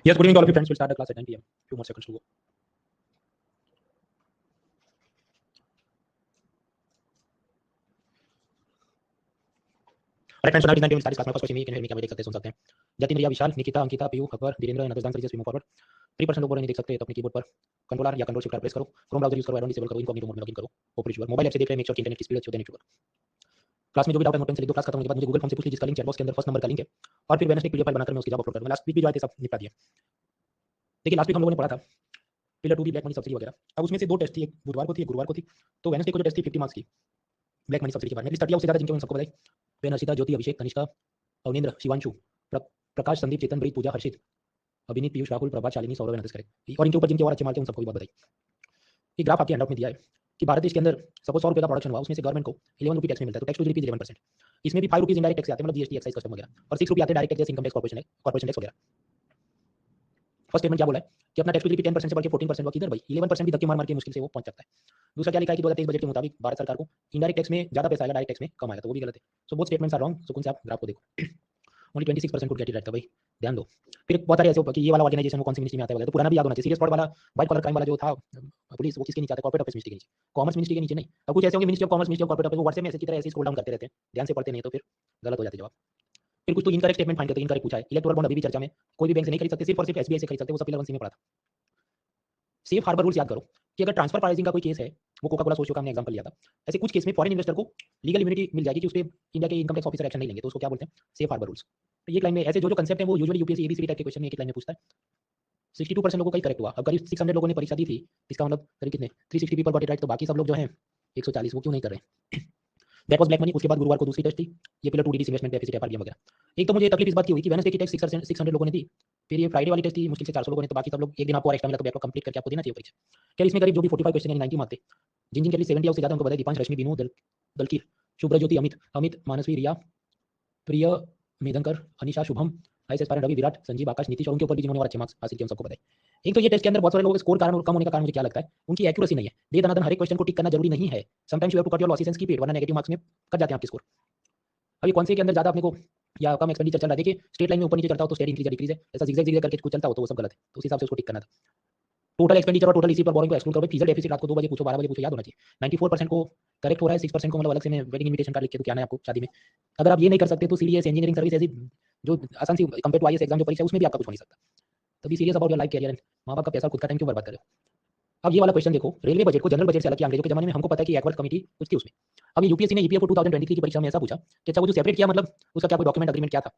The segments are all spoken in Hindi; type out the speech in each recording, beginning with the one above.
Yes, good evening to all of you friends. We'll start the class at 9 p.m. Few more seconds to go. Alright friends, so now it is 9 p.m. We'll start this class. My first question है, can you hear me? क्या मुझे देख सकते हैं, सुन सकते हैं? जतिन, रिया, विशाल, निकिता, अंकिता, पीयू, अकबर, धीरेंद्र, नजरदान, सर, जस्ट मूव फॉरवर्ड। 3% लोग बोल रहे नहीं देख सकते तो अपने कीबोर्ड पर कंट्रोल आर या कंट्रोल शिफ्ट आर प्रेस करो। क्रोम ब्राउजर यूज करो, एडोन डिसेबल करो, इनकॉग्निटो मोड में लॉगिन करो। होप रिचुअल मोबाइल ऐप से देख रहे हैं, मेक श्योर कि इंटरनेट की स्पीड अच्छी हो, देन इट वर्क। क्लास में जो भी डाउट है नोट पेन से लिख दो। क्लास खत्म होने के बाद मुझे गूगल फॉर्म से पूछ लीजिए, जिसका लिंक चैट बॉक्स के अंदर फर्स्ट नंबर का लिंक है, और फिर वेडनेसडे पीडीएफ फाइल बनाकर मैं उसकी जॉब अपलोड करूंगा। लास्ट वीक भी जो आए थे सब निपटा दिया। देखिए लास्ट वीक हम लोगों ने पढ़ा था पिलर 2 की ब्लैक मनी सब्सिडी वगैरह। अब उसमें से दो टेस्ट थी, एक बुधवार को थी, एक गुरुवार को थी। तो वेडनेसडे को जो टेस्ट थी 50 मार्क्स की ब्लैक मनी सब्सिडी के बारे में, लिस्ट हटिया उससे ज्यादा जिनके मैंने सबको बताई। पेन, हर्षिता, ज्योति, अभिषेक, तनिष्का, अवनिंद्र, शिवांशु, प्रकाश, संदीप, चेतन, ब्रीत, पूजा, हर्षित, अभिनीत, पीयूष, राहुल, प्रभात, शालिनी, सौरभ, नरेश करे। और इनके ऊपर जिनके और अच्छे मार्क हैं उन सबको भी बात बताई। ये ग्राफ आपके हैंडआउट में दिया है कि भारत देश के अंदर सपोज 100 रुपये का प्रोडक्शन हुआ, उसमें से गवर्नमेंट को 11 रुपये टैक्स में मिलता है, तो टैक्स टू जीडीपी 11%। इसमें भी 5 रुपीज इंडायरेक्ट टैक्स आते हैं, मतलब जीएसटी, एक्साइज, कस्टम वगैरह, और 6 रुपये आते हैं direct tax, income tax, corporation tax वगैरह। फर्स्ट स्टेटमेंट क्या बोला है कि अपना टैक्स टू जीडीपी 10% से बढ़ के 14% हुआ, किधर भाई 11% भी धक्के मार मार के मुश्किल से वो पहुंच सकता है। दूसरा क्या लिखा है कि 2023 बजट के मुताबिक भारत सरकार को इंडायरेक्ट टैक्स में ज्यादा पैसा आएगा, डायरेक्ट टैक्स में कम आएगा, तो वो भी गलत है। So both statements are wrong. सुकून से आप ग्राफ को देखो, only 26% could get it right था भाई, ध्यान दो। फिर बहुत सारे ऐसे कि ये वाला ऑर्गेनाइजेशन वो कौन सी मिनिस्ट्री में आता है, तो पुराना भी याद होना चाहिए। सीरियस फ्रॉड वाला व्हाइट कॉलर क्राइम वाला जो था पुलिस, वो किसके नीचे आता है? कॉर्पोरेट ऑफिस मिनिस्ट्री के नीचे, कॉमर्स मिनिस्ट्री के नीचे नहीं। अब कुछ ऐसे होंगे ministry of commerce, ministry of corporate office, वो व्हाट्सएप में ऐसे की तरह ऐसे स्क्रॉल डाउन करते रहते हैं, ध्यान से पढ़ते नहीं तो फिर गलत हो जाते जवाब। फिर कुछ तो इनकरेक्ट स्टेटमेंट फाइंड करते हैं, इनकरेक्ट पूछा है। इलेक्टोरल बॉन्ड अभी भी चर्चा में, कोई भी बैंक से नहीं खरीद सकते, सिर्फ और सिर्फ एसबीआई से खरीद सकते, वो सब पिलर 1 सी में पढ़ा था। सेफ हार्बर रूल्स याद करो कि अगर ट्रांसफर प्राइसिंग का कोई केस है, वो कोका कोला सोचो का हमने एग्जांपल लिया था, ऐसे कुछ केस में फॉरेन इन्वेस्टर को लीगल इम्यूनिटी मिल जाएगी कि उस पे इंडिया के इनकम टैक्स ऑफिसर एक्शन नहीं लेंगे, तो उसको क्या बोलते हैं? Safe harbour rules. तो ये लाइन में ऐसे जो जो कंसेप्ट है वो यूजुअली यूपीएससी एबीसीडी टाइप के क्वेश्चन में एक लाइन में पूछता है। 62% लोगों का ही करेक्ट हुआ। अब करीब 600 लोगों ने परीक्षा दी थी, इसका मतलब करीब कितने 360 पीपल गॉट इट राइट, तो बाकी सब लोग जो हैं 140 वो क्यों नहीं कर रहे? That was black money. उसके बाद गुरुवार को दूसरी टेस्ट थी, ये pillar 2 DD investment deficit FRBM वगैरह। एक तो मुझे तकलीफ इस बात की हुई कि वेडनेसडे की टेस्ट 600 लोगों ने दी, फिर ये फ्राइडे वाली टेस्ट थी मुश्किल से 400 लोगों ने, तो बाकी सब लोग एक दिन आपको और एक्स्ट्रा मिला तो बैकलॉग कंप्लीट करके आपको देना चाहिए परीक्षा। क्या इसमें करीब जो भी 45 क्वेश्चन यानी 90 मार्क्स थे, जिन जिनके लिए 70 या उससे ज्यादा उनको बताया, दीपांश, रश्मि, बिनू, दलकीर, शुभ्र ज्योति, अमित, मानसवी, रिया, प्रिय, मेधनकर, अनिशा, शुभम, आईएस एस्पायरेंट, रवि, विराट, संजीव, आकाश, नीतीश, और उनके ऊपर भी जिन्होंने और अच्छे मार्क्स हासिल किए उन सबको बताए। एक तो ये टेस्ट के अंदर बहुत सारे लोगों के स्कोर कारण कम होने का कारण मुझे क्या लगता है, उनकी एक्यूरेसी नहीं है। दे दनादन हर एक क्वेश्चन को टिक करना जरूरी नहीं है। Sometimes you have to cut your losses and keep it, वरना नेगेटिव मार्क्स में कट जाते हैं आपके स्कोर। अभी कौन से के अंदर ज्यादा अपने को या कम एक्सपेंडिचर चल रहा है, देखिए स्ट्रेट लाइन में ऊपर नीचे चलता हो तो स्टेट इंक्रीज या डिक्रीज है, ऐसा जिगजैग जिगजैग करके कुछ चलता हो तो वो सब गलत है, तो उस हिसाब से उसको टिक करना था। टोटल एक्सपेंडिचर और टोटल रिसीव पर बोरिंग को एक्सक्लूड करो। फीजल डेफिसिट रात को 2 बजे पूछो, 12 बजे पूछो, याद होना चाहिए। 94% को करेक्ट हो रहा है, 6% को मतलब अलग से मैं वेडिंग इनविटेशन कार्ड लिख के तो क्या है आपको शादी में। अगर आप ये नहीं कर सकते तो सीडीएस, इंजीनियरिंग सर्विस ऐसी जो आसान सी कंपेयर टू आईएएस एग्जाम जो परीक्षा उसमें भी आपका कुछ हो नहीं सकता। तो be serious about your life career and माँ बाप का पैसा खुद का टाइम क्यों बर्बाद कर रहे हो? अब ये वाला क्वेश्चन देखो, रेलवे बजट को जनरल बजट से अलग किया अंग्रेजों के जमाने में, हमको पता है कि एक्वर्ड कमेटी कुछ थी उसमें। अब ये यूपीएससी ने ईपीएफओ 2023 की परीक्षा में ऐसा पूछा कि अच्छा वो जो सेपरेट किया मतलब उसका क्या कोई डॉक्यूमेंट अग्रीमेंट क्या था?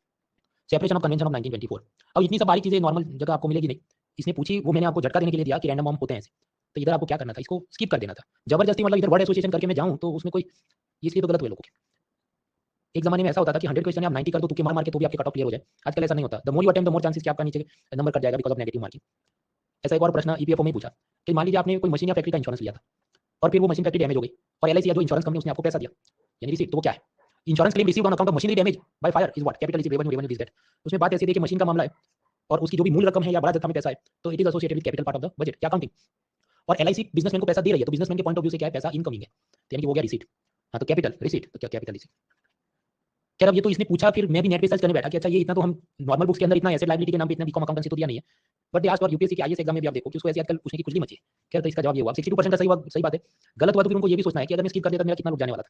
Separation of convention of 1924। अब इतनी सब बारीक चीजें नॉर्मल जगह आपको मिलेगी नहीं, इसने पूछी, वो मैंने आपको झटका देने के लिए दिया कि रैंडम फॉर्म होते हैं ऐसे, तो इधर आपको क्या करना था, इसको स्किप कर देना था। जबरदस्ती मतलब इधर वर्ड एसोसिएशन करके मैं जाऊं तो उसमें कोई, इसलिए तो गलत हुए लोगों के। एक जमाने में ऐसा होता था कि 100 क्वेश्चन आप 90 कर दो, तुक्के मार मार के तो भी आपके कट ऑफ क्लियर हो जाए। आजकल ऐसा नहीं होता। The more you attempt the more chances कि आपका नीचे नंबर कट जाएगा बिकॉज ऑफ नेगेटिव मार्किंग। ऐसा एक और प्रश्न ईपीएफओ में पूछा कि मान लीजिए आपने कोई मशीन या फैक्ट्री का इंश्योरेंस लिया था और फिर वो मशीन फैक्ट्री डैमेज हो गई और एलआईसी या जो इंश्योरेंस कंपनी उसने आपको पैसा दिया यानी रिसीट, तो वो क्या है? Insurance claim received on account of machinery damage by fire is what? Capital received revenue is that. उसमें बात ऐसी है कि मशीन का मामला है और उसकी जो भी मूल रकम है या बड़ा जत्था में पैसा है तो it is associated with capital part of the budget, क्या काउंटिंग। और एलआईसी बिजनेसमैन को पैसा दे रही है तो बिजनेसमैन के पॉइंट ऑफ व्यू से क्या है, पैसा इनकमिंग है, यानी कि वो गया रिसीट। हाँ तो कैपिटल रिसीट तो क्या कैपिटल रिसीट। क्या अब ये तो इसने पूछा, फिर मैं भी नेट पे सर्च करने बैठा कि अच्छा ये इतना तो हम नॉर्मल बुक्स के अंदर इतना एसेट लायबिलिटी के नाम पे इतना बीकॉम अकाउंटेंसी तो दिया नहीं है, but they asked for UPSC के आईएएस एग्जाम में भी आप देखो कि उसको ऐसे आजकल पूछने की कुछ नहीं मची है। क्या तो इसका जवाब ये हुआ 62% का सही बात है। गलत हुआ तो फिर उनको ये भी सोचना है कि अगर मैं स्किप कर देता मेरा कितना रुक जाने वाला था।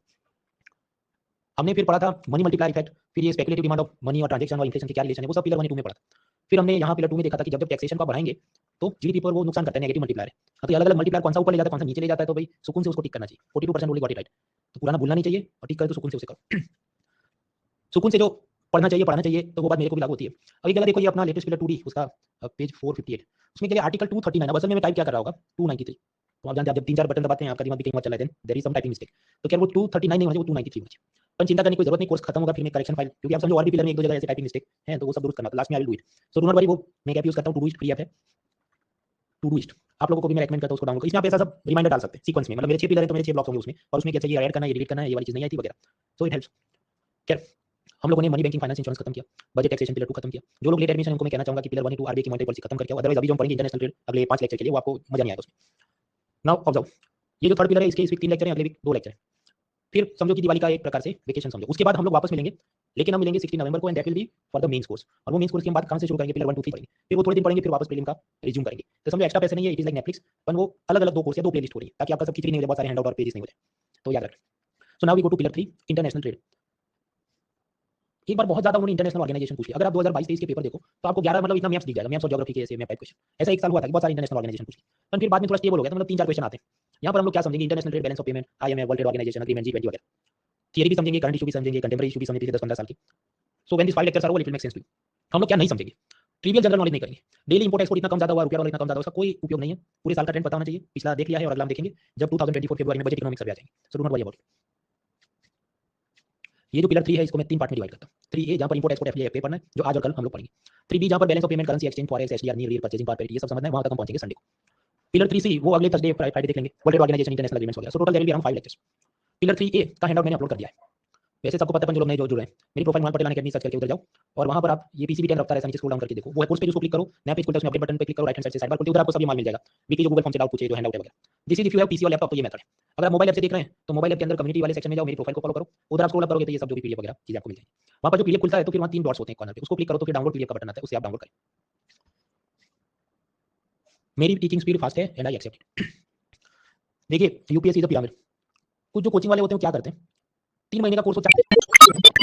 हमने फिर पढ़ा था मनी मल्टीप्लायर इफेक्ट, फिर ये स्पेकुलेटिव डिमांड ऑफ मनी और ट्रांजैक्शन और इन्फ्लेशन के क्या रिलेशन है, वो सब पिलर 1 2 में पढ़ा था। फिर हमने यहाँ पिलर 2 में देखा था कि जब टैक्सेशन को बढ़ाएंगे तो जीडीपी पर वो नुकसान करता है, नेगेटिव मल्टीप्लायर है। हाँ तो अलग अलग मल्टीप्लायर कौन सा ऊपर ले जाता है कौन सा नीचे ले जाता है, तो भाई सुकून से उसको टिक करना चाहिए। 42% ओनली गॉट इट राइट, तो पुराना भूलना नहीं चाहिए और टिक करे तो सुकून से उसे करो। सुकून से जो पढ़ना चाहिए पढ़ना चाहिए, तो वो बात मेरे को भी लागू होती है। अभी क्या देखो ये अपना लेटेस्ट पिलर 2D उसका पेज 458, उसमें क्या आर्टिकल 239, अब असल में मैं टाइप क्या कर रहा होगा 293, तो आप जानते हैं आप जब 3-4 बटन दबाते हैं आपका दिमाग भी कहीं और चला जाए, there is some typing mistake, तो क्या वो 239 नहीं होना चाहिए, वो 293 होना चाहिए। पर चिंता करने की जरूरत नहीं, कोर्स खत्म होगा फिर मैं करेक्शन फाइल, क्योंकि आप समझो और भी पिलर में एक दो जगह ऐसे टाइपिंग मिस्टेक है तो वो सब दुरुस्त करना, तो लास्ट में I will do it. So do not worry, वो मैं ऐप यूज करता हूं, टूडूइस्ट फ्री ऐप है टूडूइस्ट, आप लोगों को भी मैं रेकमेंड करता हूं उसको डाउनलोड। इसमें आप ऐसा सब रिमाइंडर डाल सकते हैं सीक्वेंस में, मतलब मेरे 6 पिलर है तो मेरे 6 ब्लॉक्स होंगे उसमें, और उसमें क्या चाहिए ऐड करना है, ये डिलीट करना है, ये वाली चीज नहीं आई थी वगैरह, सो इट हेल्प्स। क्या हम लोगों ने मनी बैंकिंग फाइनेंस इंश्योरेंस खत्म किया, बजट टैक्सेशन पिलर 2 खत्म किया। जो लोग लेट एडमिशन उनको मैं कहना चाहूंगा कि पिलर 1 2 आरबीआई की मॉनेटरी पॉलिसी खत्म करके, अदरवाइज अभी जो हम पढ़ेंगे इंटरनेशनल ट्रेड अगले 5 लेक्चर के लिए, वो आपको मजा नहीं आएगा उसमें। नाउ ऑब्जर्व, ये जो थर्ड पिलर है इसके इस वीक 3 लेक्चर है, अगले वीक 2 लेक्चर है, फिर समझो कि दिवाली का एक प्रकार से वेकेशन समझो। उसके बाद हम लोग वापस मिलेंगे लेकिन हम मिलेंगे 16 नवंबर को and that will be for the mains course. और वो मेंस कोर्स की हम बात कहां से शुरू करेंगे, पिलर 1 2 3 पढ़ेंगे, फिर वो थोड़े दिन पढ़ेंगे, फिर वापस प्रीलिम का रिज्यूम करेंगे। तो समझो एक्स्ट्रा पैसे नहीं है, इट इज लाइक नेटफ्लिक्स, पर वो अलग अलग दो कोर्स या दो प्लेलिस्ट हो रही है ताकि आपका सब खिचड़ी नहीं हो जाए, बहुत सारे हैंडआउट और पेजेस नहीं हो जाए। तो याद रखें। So now we go to pillar 3 international trade. एक बार बहुत ज्यादा उन्होंने इंटरनेशनल ऑर्गेनाइजेशन पूछ लिया। अगर आप 2022-23 के पेपर देखो तो आपको 11 मतलब इतना मैप्स दिख जाएगा, मैप्स और ज्योग्राफी के ऐसे मैप टाइप क्वेश्चन। ऐसा एक साल हुआ था कि बहुत सारे इंटरनेशनल ऑर्गेनाइजेशन पूछ लिए, पर फिर बाद में थोड़ा स्टेबल हो गया तो मतलब 3-4 क्वेश्चन आते हैं। यहाँ पर हम लोग क्या समझेंगे, international trade, balance of payment, IMF, world trade organization, agreement, G20 वगैरह। थियरी भी समझेंगे, करंट इशू भी समझेंगे, कंटेम्परेरी इशू भी समझेंगे 10-15 साल की। So when this 5 lectures are over it will make sense to you. हम लोग क्या नहीं समझेंगे, ट्रिवियल जनरल नॉलेज नहीं करेंगे। डेली इंपोर्ट एक्सपोर्ट इतना कम ज्यादा हुआ, रुपया डॉलर इतना कम ज्यादा, उसका कोई उपयोग नहीं है। पूरे साल का ट्रेंड पता होना चाहिए, पिछला देख लिया है और अगला हम देखेंगे जब 2024 फरवरी में बजट इकोनॉमिक्स सर्वे आ जाएंगे। So do not worry about it. ये जो पिलर 3 है इसको मैं 3 पार्ट में डिवाइड करता हूँ। 3A जहाँ पर इंपोर्ट एक्सपोर्ट एफडीआई पढ़ना है, जो आज और कल हम लोग पढ़ेंगे। 3B जहाँ पर balance of payment, currency exchange, forex, SDR, need, read, purchasing power, parity, ये सब समझना है, वहां तक हम पहुंचेंगे संडे को। पिलर 3C वो अगले थर्सडे फ्राइडे देख लेंगे, World trade Organization, international agreements वगैरह। So total there will be around 5 lectures. Pillar 3A का हैंडआउट मैंने अपलोड कर दिया है। वैसे सबको पता है, जो लोग नए जो जुड़े हैं, मेरी profile Mohan Patel academy search करके उधर जाओ और वहां पर आप ये पीसीबी 10 रफ्तार ऐसा नीचे स्क्रॉल डाउन करके देखो, वो है कोर्स पेज, उसको क्लिक करो, नया पेज खुलता है, उसमें अपडेट बटन पे क्लिक करो, राइट हैंड साइड से साइड बार खुलती है, उधर आपको सब ये माल मिल जाएगा। वीकली जो गूगल फॉर्म से डाउट पूछे, जो हैंडआउट है वगैरह। This is if you have PC और लैपटॉप, तो ये मेथड है। अगर आप मोबाइल ऐप से देख रहे हैं तो मोबाइल ऐप के अंदर कम्युनिटी वाले सेक्शन में जाओ, मेरी प्रोफाइल को फॉलो करो, उधर आप स्क्रॉल अप करोगे तो ये सब जो भी पीडीएफ वगैरह चीजें आपको मिल जाएगी। वहां पर जो पीडीएफ खुलता है तो फिर वहां 3 डॉट्स होते हैं कॉर्नर पे, उसको क्लिक करो तो फिर डाउनलोड पीडीएफ का बटन आता है, उससे आप डाउनलोड करें। मेरी टीचिंग स्पीड फास्ट है एंड आई एक्सेप्ट इट। देखिए यूपीएससी इज अ पिरामिड। कुछ जो कोचिंग वाले होते हैं वो क्या करते हैं, 3 महीने का कोर्स होता है,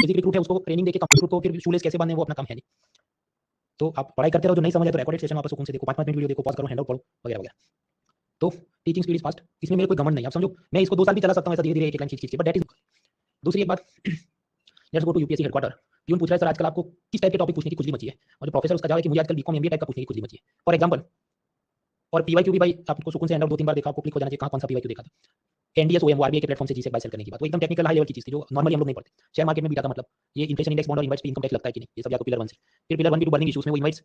बेसिक रिक्रूट है, उसको ट्रेनिंग देके कंप्यूटर को फिर शूलेस कैसे बांधने, वो अपना काम है नहीं। तो आप पढ़ाई करते रहो, जो नहीं समझ आए तो रिकॉर्डेड सेशन वापस सुकून से देखो, 5-5 मिनट वीडियो देखो, पॉज करो, हैंडआउट पढ़ो वगैरह वगैरह। तो टीचिंग स्पीड इज फास्ट, इसमें मेरे कोई घमंड नहीं। आप समझो मैं इसको 2 साल भी चला सकता हूं ऐसा धीरे धीरे एक लाइन खींच खींच के, बट दैट इज। दूसरी एक बात, let's go to UPSC headquarter. Peon पूछ रहा है सर आजकल आपको किस टाइप के टॉपिक पूछने की खुजली मची है, और जो प्रोफेसर उसका जवाब है कि मुझे आजकल बीकॉम एमबीए टाइप का पूछने की खुजली मची है। फॉर एग्जांपल, और पीवाईक्यू भी भाई आपको सुकून से हैंडआउट 2-3 बार देखा, आपको क्लिक हो जाना चाहिए कहां कौन सा पीवाईक्यू देखा था। एनडीएस ओएम आरबीआई के प्लेटफॉर्म से जीसे बाय सेल करने की बात, वो एकदम टेक्निकल हाई लेवल की चीज थी जो नॉर्मली हम लोग नहीं पढ़ते। शेयर मार्केट में बीटा का मतलब ये इन्फ्लेशन इंडेक्स, बॉन्ड और इन्वेस्ट पे इनकम टैक्स लगता है कि नहीं, ये सब आपको पिलर 1 से। फिर पिलर 1 भी टू बर्निंग इश्यूज में वो इन्वेस्ट,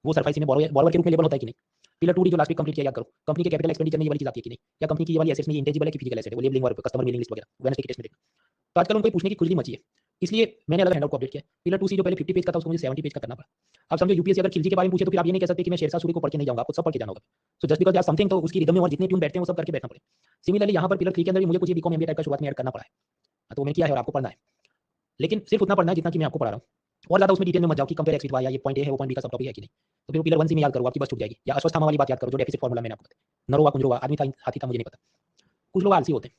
वो सरफाइसी में बोरोवर के रूप में लेबल होता है कि नहीं। पिलर 2 जो लास्ट वीक कंप्लीट किया, याद करो, कंपनी के कैपिटल एक्सपेंडिचर में ये वाली चीज आती है कि नहीं, या कंपनी की ये वाली एसेट्स में इंटेंजिबल है कि फिजिकल एसेट है, वो लेबलिंग और कस्टमर मेलिंग लिस्ट वगैरह वेडनेसडे के टेस्ट में देखना। तो आजकल उनको पूछने की खुजली मची है, इसलिए मैंने अलग हैंडआउट को अपडेट किया। पिलर 2C जो पहले 50 पेज का था उसको मुझे 70 पेज का करना पड़ा। अब समझो यूपीएससी अगर खिलजी के बारे में पूछे तो फिर आप ये नहीं कह सकते कि मैं शेरशाह सूरी को पढ़ के नहीं जाऊंगा, आपको सब पढ़ के जाना होगा। So just because they are something, तो उसकी रिदम में और जितने ट्यून बैठते हैं वो सब करके बैठना पड़े। सिमिलरली यहाँ पर पिलर 3 के अंदर भी मुझे कुछ बीकॉम एमबीए टाइप का शुरुआत में ऐड करना पड़ा है, तो मैंने किया है और आपको पढ़ना है, लेकिन सिर्फ उतना पढ़ना है जितना कि मैं आपको पढ़ा रहा हूँ। और ज्यादा उसमें डिटेल में मत जाओ कि कंपेयर एक्स विद वाई, या ये पॉइंट ए है वो पॉइंट बी का सब टॉपिक है कि नहीं। तो फिर पिलर 1 से में याद करो, आपकी बस छूट जाएगी। या अश्वत्थामा वाली बात याद करो, जो डेफिसिट फार्मूला मैंने आपको बताया, नरोवा कुंजरोवा आदमी था हाथी था मुझे नहीं पता। कुछ लोग आलसी होते हैं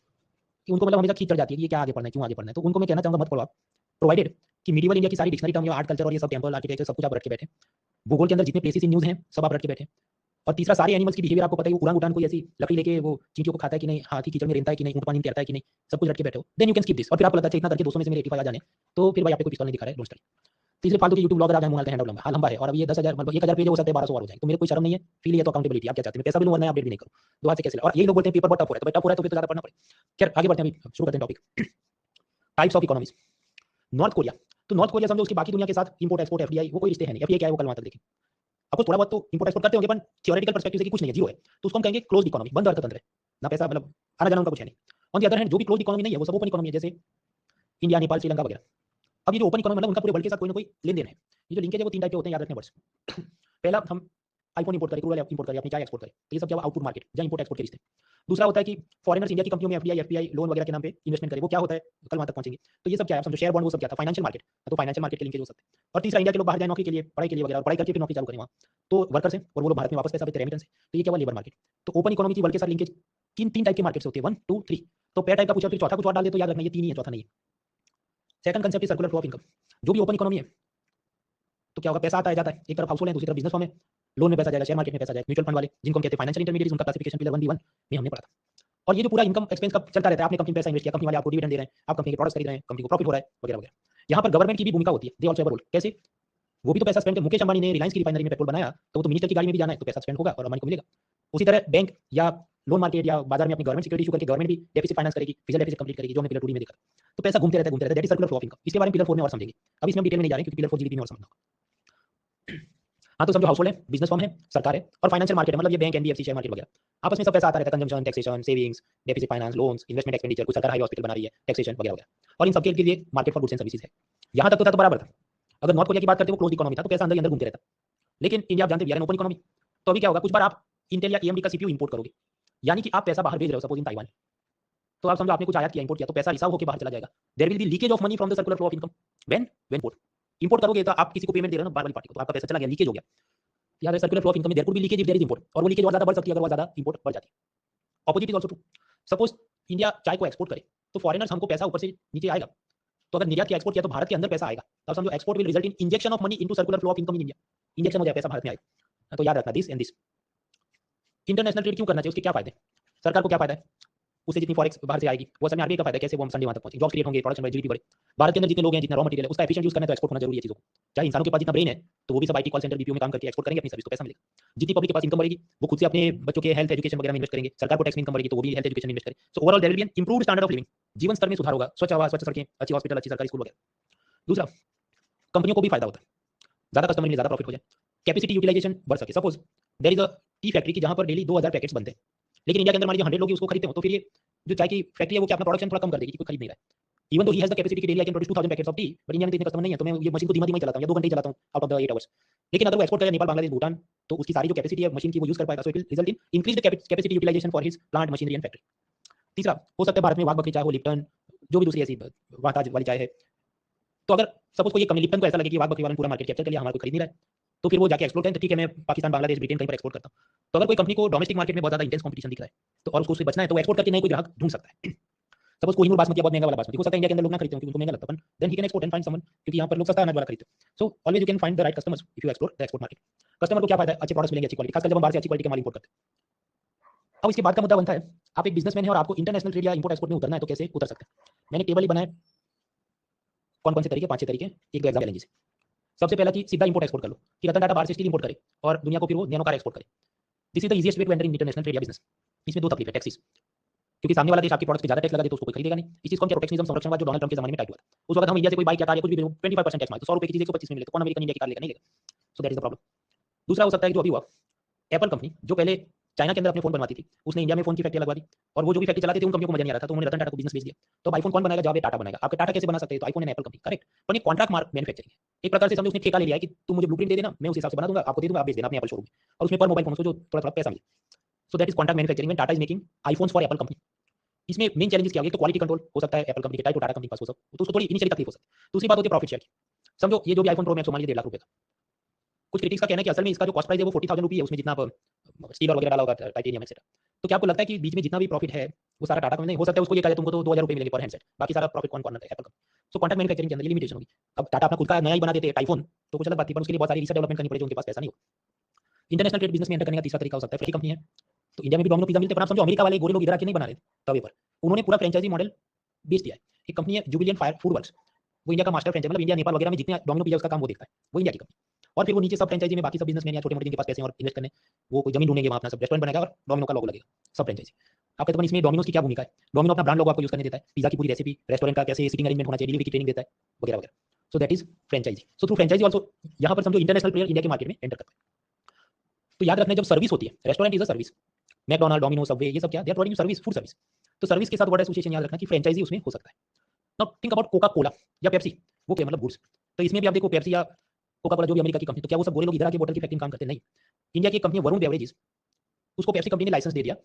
कि उनको मतलब हमेशा खींच चढ़ जाती है कि ये क्या आगे पढ़ना है, क्यों आगे पढ़ना है, तो उनको मैं कहना चाहूंगा मत पढ़ो आप, प्रोवाइडेड कि मिडिवल इंडिया की सारी डिक्शनरी टर्म, आर्ट कल्चर और ये सब टेंपल आर्किटेक्चर सब कुछ आप रख के बैठे, भूगोल के अंदर जितने प्लेसेस इन न्यूज हैं सब आप रख के बैठे। और तीसरा, सारे एनिमल्स की बिहेवियर आपको पता है, उड़ान उड़ान कोई ऐसी लकड़ी लेके वो चींटियों को खाता है कि नहीं, हाथी कीचड़ में रेंगता है कि नहीं, ऊंट पानी में तैरता है कि नहीं, सब कुछ रख के बैठे हो, then you can skip this. और फिर आपको लगता है इतना करके 200 में से मेरे 85 आ जाने, तो फिर भाई आपको कोई पिस्तौल नहीं दिखा रहा है, डोंट स्टडी। तीसरे फालतू के यूट्यूब ब्लॉगर आ गए, मुंह हैंडआउट लंबा लंबा है, और अब ये 10,000 मतलब 1,000 पेज हो सकते हैं, 1200 और हो जाए, तो मेरे कोई शर्म नहीं है, फील है तो अकाउंटेबिलिटी। आप क्या चाहते हैं, पैसा भी लूं और नया अपडेट भी नहीं करूं, दो हाथ से कैसे? और यही लोग बोलते हैं पेपर बहुत टफ हो रहा है, तो टफ हो रहा है तो फिर तो ज्यादा पढ़ना पड़े। खैर आगे बढ़ते हैं, अभी शुरू करते हैं topic. Types of economies. North Korea, तो नॉर्थ कोरिया समझो उसकी बाकी दुनिया के साथ इंपोर्ट एक्सपोर्ट एफडीआई वो कोई रिश्ते हैं नहीं। एफडीआई क्या है वो कल वहां तक देखें। आपको थोड़ा बहुत तो इंपोर्ट एक्सपोर्ट करते होंगे, पर थियोरेटिकल पर्सपेक्टिव से कि कुछ नहीं है, जीरो है, तो उसको हम कहेंगे क्लोज्ड इकोनॉमी, बंद अर्थतंत्र है, ना पैसा मतलब आना जाना उनका कुछ है नहीं। ऑन द अदर हैंड जो भी क्लोज्ड इकोनॉमी नहीं है वो सब ओपन इकोनॉमी है, जैसे इंडिया, नेपाल, श्रीलंका वगैरह। अब ये जो ओपन इकोनॉमी मतलब उनका पूरे वर्ल्ड के साथ कोई ना कोई लेन देन है। ये जो लिंकेज है वो 3 टाइप के होते हैं, याद रखने वर्ड्स। पहला, हम आईफोन इंपोर्ट करें, क्रूड ऑयल इंपोर्ट करें, अपनी चाय एक्सपोर्ट करें, तो ये सब क्या हुआ, आउटपुट मार्केट, जहां इंपोर्ट एक्सपोर्ट के रिश्ते। दूसरा होता है कि फॉरेनर्स इंडिया की कंपनियों में एफडीआई एफपीआई लोन वगैरह के नाम पे इन्वेस्टमेंट करें, वो क्या होता है कल वहां तक पहुंचेंगे। तो ये सब क्या है, समझो शेयर बॉन्ड वो सब क्या था, फाइनेंशियल मार्केट, तो फाइनेंशियल मार्केट के लिंकेज हो सकते हैं। और तीसरा, इंडिया के लोग बाहर जाए नौकरी के लिए, पढ़ाई के लिए वगैरह, पढ़ाई करके फिर नौकरी चालू करें वहाँ, तो वर्कर्स हैं और वो लोग भारत में वापस पैसा देते हैं, रेमिटेंस है, तो ये क्या हुआ, लेबर मार्केट। तो ओपन इकोनॉमी की वर्ल्ड के साथ लिंकेज तीन टाइप के मार्केट्स होते हैं, 1 2 3। तो पेयर टाइप का पूछा फिर चौथा कुछ और डाल दे तो याद रखना ये 3 ही है, चौथा नहीं है। Second concept is circular flow of income. जो भी ओपन इकोनॉमी है तो क्या होगा, पैसा आता है जाता है, एक तरफ हाउस होल्ड है, दूसरी तरफ बिजनेस फॉर्म है, लोन में पैसा जाएगा, शेयर मार्केट में पैसा जाएगा, म्यूचुअल फंड वाले जिनको हम कहते हैं फाइनेंशियल इंटरमीडिएट्स, उनका क्लासिफिकेशन पिलर 1B1 में हमने पढ़ा था। और ये जो पूरा इनकम एक्सपेंस का चलता रहता है, आपने कंपनी में पैसा इन्वेस्ट किया, कंपनी वाले आपको डिविडेंड दे रहे हैं, आप कंपनी के प्रोडक्ट्स खरीद रहे हैं, कंपनी को प्रॉफिट हो रहा है वगैरह वगैरह। यहाँ पर गवर्नमेंट की भी भूमिका होती है, they also have a role. कैसे? वो भी तो पैसा स्पेंड कर, मुकेश अंबानी ने रिलायंस की रिफाइनरी में पेट्रोल बनाया, तो वो तो मिनिस्टर की गाड़ी में भी जाना है, तो पैसा स्पेंड होगा और अंबानी को मिलेगा। उसी तरह बैंक या लोन मार्केट या बाजार में अपनी गवर्नमेंट सिक्योरिटी इशू करके गवर्नमेंट भी डेफिसिट फाइनेंस करेगी, फिजिकल डेफिसिट कंप्लीट करेगी, जो हमने पिलर 2 में देखा। तो पैसा घूमते रहता है, that is circular flow of income. इसके बारे में पिलर 4 में और समझेंगे, अब इसमें हम डिटेल में नहीं जा रहे क्योंकि पिलर 4 जीडीपी में और समझना होगा। हाँ, तो समझो हाउस होल्ड है, बिजनेस फॉर्म है, सरकार है, और फाइनेंशियल मार्केट है, मतलब ये बैंक, एनबीएफसी, शेयर मार्केट वगैरह, आपस में सब पैसा आता रहता है, consumption, taxation, savings, deficit finance, loans, investment expenditure, कुछ सरकार हाई हॉस्पिटल बना रही है, टैक्सेशन वगैरह वगैरह। और इन सबके लिए market for goods and services है। यहाँ तक तो बराबर था। अगर नॉर्थ कोरिया की बात करते वो क्लोज इकोनॉमी था, तो पैसा अंदर ही अंदर घूमते रहता। लेकिन इंडिया आप जानते हैं ओपन इकोनॉमी, तो अभी क्या होगा, कुछ बार आप इंटेल या एएमडी का सीपीयू इंपोर्ट करोगे, यानी कि आप पैसा बाहर भेज रहे हो, सपोज इन ताइवान, तो आप समझो आपने कुछ आयात किया, इंपोर्ट किया, तो पैसा रिसाव होकर बाहर चला जाएगा। There will be leakage of money from the circular flow of income when import. Import करोगे तो आप किसी को पेमेंट दे रहे हो ना बाहर वाली पार्टी को, तो आपका पैसा चला गया, लीकेज हो गया। याद है सर्कुलर फ्लो ऑफ इनकम में there could be leakage if there is import, और वो लीकेज और ज्यादा बढ़ सकती है अगर वो ज्यादा इंपोर्ट बढ़ जाती है। Opposite is also true. Suppose India चाय को एक्सपोर्ट करे तो फॉरेनर्स हमको पैसा ऊपर से नीचे आएगा, तो अगर निर्यात किया एक्सपोर्ट किया तो भारत के अंदर पैसा आएगा, तब समझो export will result in injection of money into circular flow of income in India. Injection हो जाए पैसा भारत में आएगा। तो याद रखना this and this. International trade क्यों करना चाहिए, उसके क्या फायदे, सरकार को क्या फायदा है, उससे जितनी फॉरेक्स बाहर से आएगी वो असल में आरबीआई का फायदा है, कैसे वो हम संडे वहां तक पहुंचे, जॉब क्रिएट होंगे, प्रोडक्शन जीडीपी बढ़े। भारत के अंदर जितने लोग हैं, जितना रॉ मटेरियल है, उसका एफिशिएंट यूज करना है तो एक्सपोर्ट होना जरूरी है चीजों को। चाहे इंसानों के पास जितना ब्रेन है तो वो भी सब आईटी कॉल सेंटर बीपीओ में काम करके एक्सपोर्ट करेंगे अपनी सर्विस, तो पैसा मिलेगा। जितनी पब्लिक के पास इनकम बढ़ेगी वो खुद से अपने बच्चों के हेल्थ एजुकेशन वगैरह में इन्वेस्ट करेंगे, सरकार को टैक्स में इनकम बढ़ेगी तो वो भी हेल्थ एजुकेशन में इन्वेस्ट करेंगे। So overall there will be an improved standard of living, जीवन स्तर में सुधार होगा, स्वच्छ हवा, स्वच्छ सड़कें, अच्छी हॉस्पिटल, अच्छी सरकारी स्कूल वगैरह। दूसरा, कंपनियों को भी फायदा होता है, ज्यादा कस्टमर मिले, ज्यादा प्रॉफिट हो जाए, कैपेसिटी यूटिलाइजेशन बढ़ सके। Suppose there is a tea factory की जहां पर डेली 2000 पैकेट्स बनते हैं, लेकिन इंडिया के अंदर मान लीजिए 100 लोग उसको खरीदते हो, तो फिर ये जो चाय की फैक्ट्री है वो क्या अपना प्रोडक्शन थोड़ा कम कर देगी, कोई खरीद नहीं रहा है। इवन दो ही हैज द कैपेसिटी कि daily I can produce 2000 packets of tea, but India में तो इतने कस्टमर नहीं है, तो मैं ये मशीन को धीमा-धीमा ही चलाता हूं या 2 घंटे ही चलाता हूं आउट ऑफ द 8 आवर्स। लेकिन अगर वो एक्सपोर्ट करे नेपाल, बांग्लादेश, भूटान, तो उसकी सारी जो कैपेसिटी है मशीन की वो यूज कर पाएगा, so it will result in increased capacity utilization for his plant, machinery and factory. तीसरा, हो सकता है भारत में वाघ बकरी चाय हो, लिप्टन, जो भी दूसरी ऐसी वाताज वाली चाय है, तो अगर सपोज कोई कंपनी लिप्टन को ऐसा लगे कि वाघ बकरी वाला पूरा मार्केट कैप्चर कर लिया, हमारा कोई खरीद नहीं रहा है, तो फिर वो जाके एक्सपोर्ट करें, तो ठीक है मैं पाकिस्तान, बांग्लादेश, ब्रिटेन कहीं पर एक्सपोर्ट करता हूं। तो अगर कोई कंपनी को डोमेस्टिक मार्केट में बहुत ज्यादा इंटेंस कंपटीशन दिख रहा है, तो और उसको उससे बचना है, तो एक्सपोर्ट करके नए कोई ग्राहक ढूंढ सकता है। सपोज कोहिनूर बासमती बहुत महंगा वाला बासमती, हो सकता है इंडिया के अंदर लोग ना खरीदते हो क्योंकि उनको महंगा लगता है, then he can export and find someone, क्योंकि यहाँ पर लोग सस्ता अनाज वाला खरीदते हैं। So always you can find the right customers if you explore the export market. Customer को क्या फायदा है, अच्छे प्रोडक्ट्स मिलेंगे, अच्छी क्वालिटी, खासकर जब हम बाहर से अच्छी क्वालिटी के माल इंपोर्ट करते हैं। अब इसके बाद का मुद्दा बनता है, आप एक बिजनेसमैन है और आपको इंटरनेशनल ट्रेड या इंपोर्ट एक्सपोर्ट में उतरना है, तो कैसे उतर सकते हैं। मैंने टेबल ही बनाया, कौन कौन से तरीके, 5-6 तरीके, एक दो एग्जाम्पल लेंगे। सबसे पहला कि सीधा इंपोर्ट एक्सपोर्ट कर लो, कि रतन टाटा बाहर से स्टील इंपोर्ट करे और दुनिया को फिर वो नैनो कार एक्सपोर्ट करे। This is the easiest way to enter in international trade या बिजनेस। इसमें दो तकलीफ है, टैक्सेस, क्योंकि सामने वाला देश आपके प्रोडक्ट्स पे ज्यादा टैक्स लगा दे तो उसको कोई खरीदेगा नहीं। इस चीज को हम क्या प्रोटेक्शनिज्म, संरक्षणवाद, जो डोनाल्ड ट्रंप के जमाने में टाइट हुआ था, उस वक्त हम इंडिया से कोई बाइक या कार या कुछ भी 25% टैक्स मारे, तो 100 रुपए की चीज 125 में मिले, तो कौन अमेरिकन इंडिया की कार लेगा, नहीं लेगा। सो दैट इज द प्रॉब्लम। दूसरा हो सकता है जो अभी हुआ, एप्पल कंपनी जो पहले चाइना के अंदर अपने फोन बनवाती थी, उसने इंडिया में फोन की फैक्ट्री लगवा दी, और वो जो भी फैक्ट्री चलाते थे उन कंपनियों को मजा नहीं आ रहा था, तो उन्होंने रतन टाटा को बिजनेस बेच दिया। तो अब आईफोन कौन बनाएगा, जब ये टाटा बनाएगा। आपका टाटा कैसे बना सकते हैं, तो iPhone and Apple company, correct. पर ये कॉन्ट्रैक्ट मार्क मैन्युफैक्चरिंग है, एक प्रकार से समझो उसने ठेका ले लिया है कि तुम मुझे ब्लूप्रिंट दे देना, मैं उस हिसाब से बना दूंगा, आपको दे दूंगा, आप बेच देना अपने एप्पल शोरूम में, और उसमें पर मोबाइल फोन को जो थोड़ा थोड़ा पैसा मिले। सो that is contract manufacturing when Tata is making iPhones for Apple company. इसमें मेन चैलेंजेस क्या होगी, तो क्वालिटी कंट्रोल हो सकता है एप्पल कंपनी के टाइप, तो टाटा कंपनी के पास हो सकता है, तो उसको थोड़ी इनिशियली तकलीफ हो सकती है। दूसरी बात होती है प्रॉफिट शेयर की। समझो ये जो भी आईफोन प्रो मैक्स मान लीजिए 1.5 लाख रुपए का, कुछ क्रिटिक्स का कहना है कि असल में इसका जो कॉस्ट प्राइस है वो 40,000 रुपये है, उसमें जितना स्टील और वगैरह डाला होगा, टाइटेनियम एक्सेट्रा। तो क्या आपको लगता है कि बीच में जितना भी प्रॉफिट है वो सारा टाटा कंपनी नहीं हो सकता है, उसको ये कहा तुमको तो 2,000 रुपये मिलेंगे पर हैंडसेट, बाकी सारा प्रॉफिट कौन कौन है, एप्पल कंपनी। सो कॉन्ट्रैक्ट मैन्युफैक्चरिंग के अंदर लिमिटेशन होगी। अब टाटा अपना खुद का नया ही बना देते आईफोन तो कुछ अलग बात थी, पर उसके लिए बहुत सारी रिसर्च डेवलपमेंट करनी पड़ेगी, उनके पास पैसा नहीं हो। इंटरनेशनल ट्रेड बिजनेस में एंटर करने का तीसरा तरीका हो सकता है, फ्री कंपनी है, तो इंडिया में भी डोमिनो पिज्जा मिलते हैं, पर आप समझो अमेरिका वाले गोरे लोग इधर आके नहीं बना रहे तवे पर, उन्होंने पूरा फ्रेंचाइजी मॉडल बेच दिया है। एक कंपनी है जुबिलियंट फायर फूड वर्क्स, वो इंडिया का मास्टर फ्रेंचाइजी, मतलब इंडिया नेपाल वगैरह में जितने डोमिनो पिज्जा उसका काम वो देखता है, वो इंडिया की कंपनी। और फिर वो नीचे सब फ्रेंचाइजी में बाकी सब बिजनेसमैन या छोटे मोटे जिनके पास पैसे और इन्वेस्ट करने, वो कोई जमीन ढूंढेंगे, वहां अपना सब रेस्टोरेंट बनाएगा और डोमिनो का लोगो लगेगा, सब फ्रेंचाइजी। आप कहते हैं इसमें डोमिनोज की क्या भूमिका है, डोमिनो अपना ब्रांड लोगो आपको यूज करने देता है, पिज्जा की पूरी रेसिपी, रेस्टोरेंट का कैसे सीटिंग अरेंजमेंट होना चाहिए, डिलीवरी की ट्रेनिंग देता है, वगैरह वगैरह। So that is franchisee. So through franchisee also यहाँ पर समझो इंटरनेशनल प्लेयर इंडिया के मार्केट में एंटर करता है। तो याद रखना, जब सर्विस होती है, restaurant is a service, McDonald, Domino, Subway, ये सब क्या, they are providing service, food service. तो सर्विस के साथ वर्ड एसोसिएशन याद रखना कि फ्रेंचाइजी उसमें हो सकता है। Now think about Coca Cola या पेप्सी, वो क्या मतलब गुड्स, तो इसमें भी आप देखो पेप्सी या कोका कोला जो भी अमेरिका की कंपनी, तो क्या वो सब गोरे लोग इधर आके बोतल की फैक्ट्री में काम करते हैं, नहीं। इंडिया की कंपनी वरुण बेवरेजेस, उसको पेप्सी कंपनी ने लाइसेंस दे दिया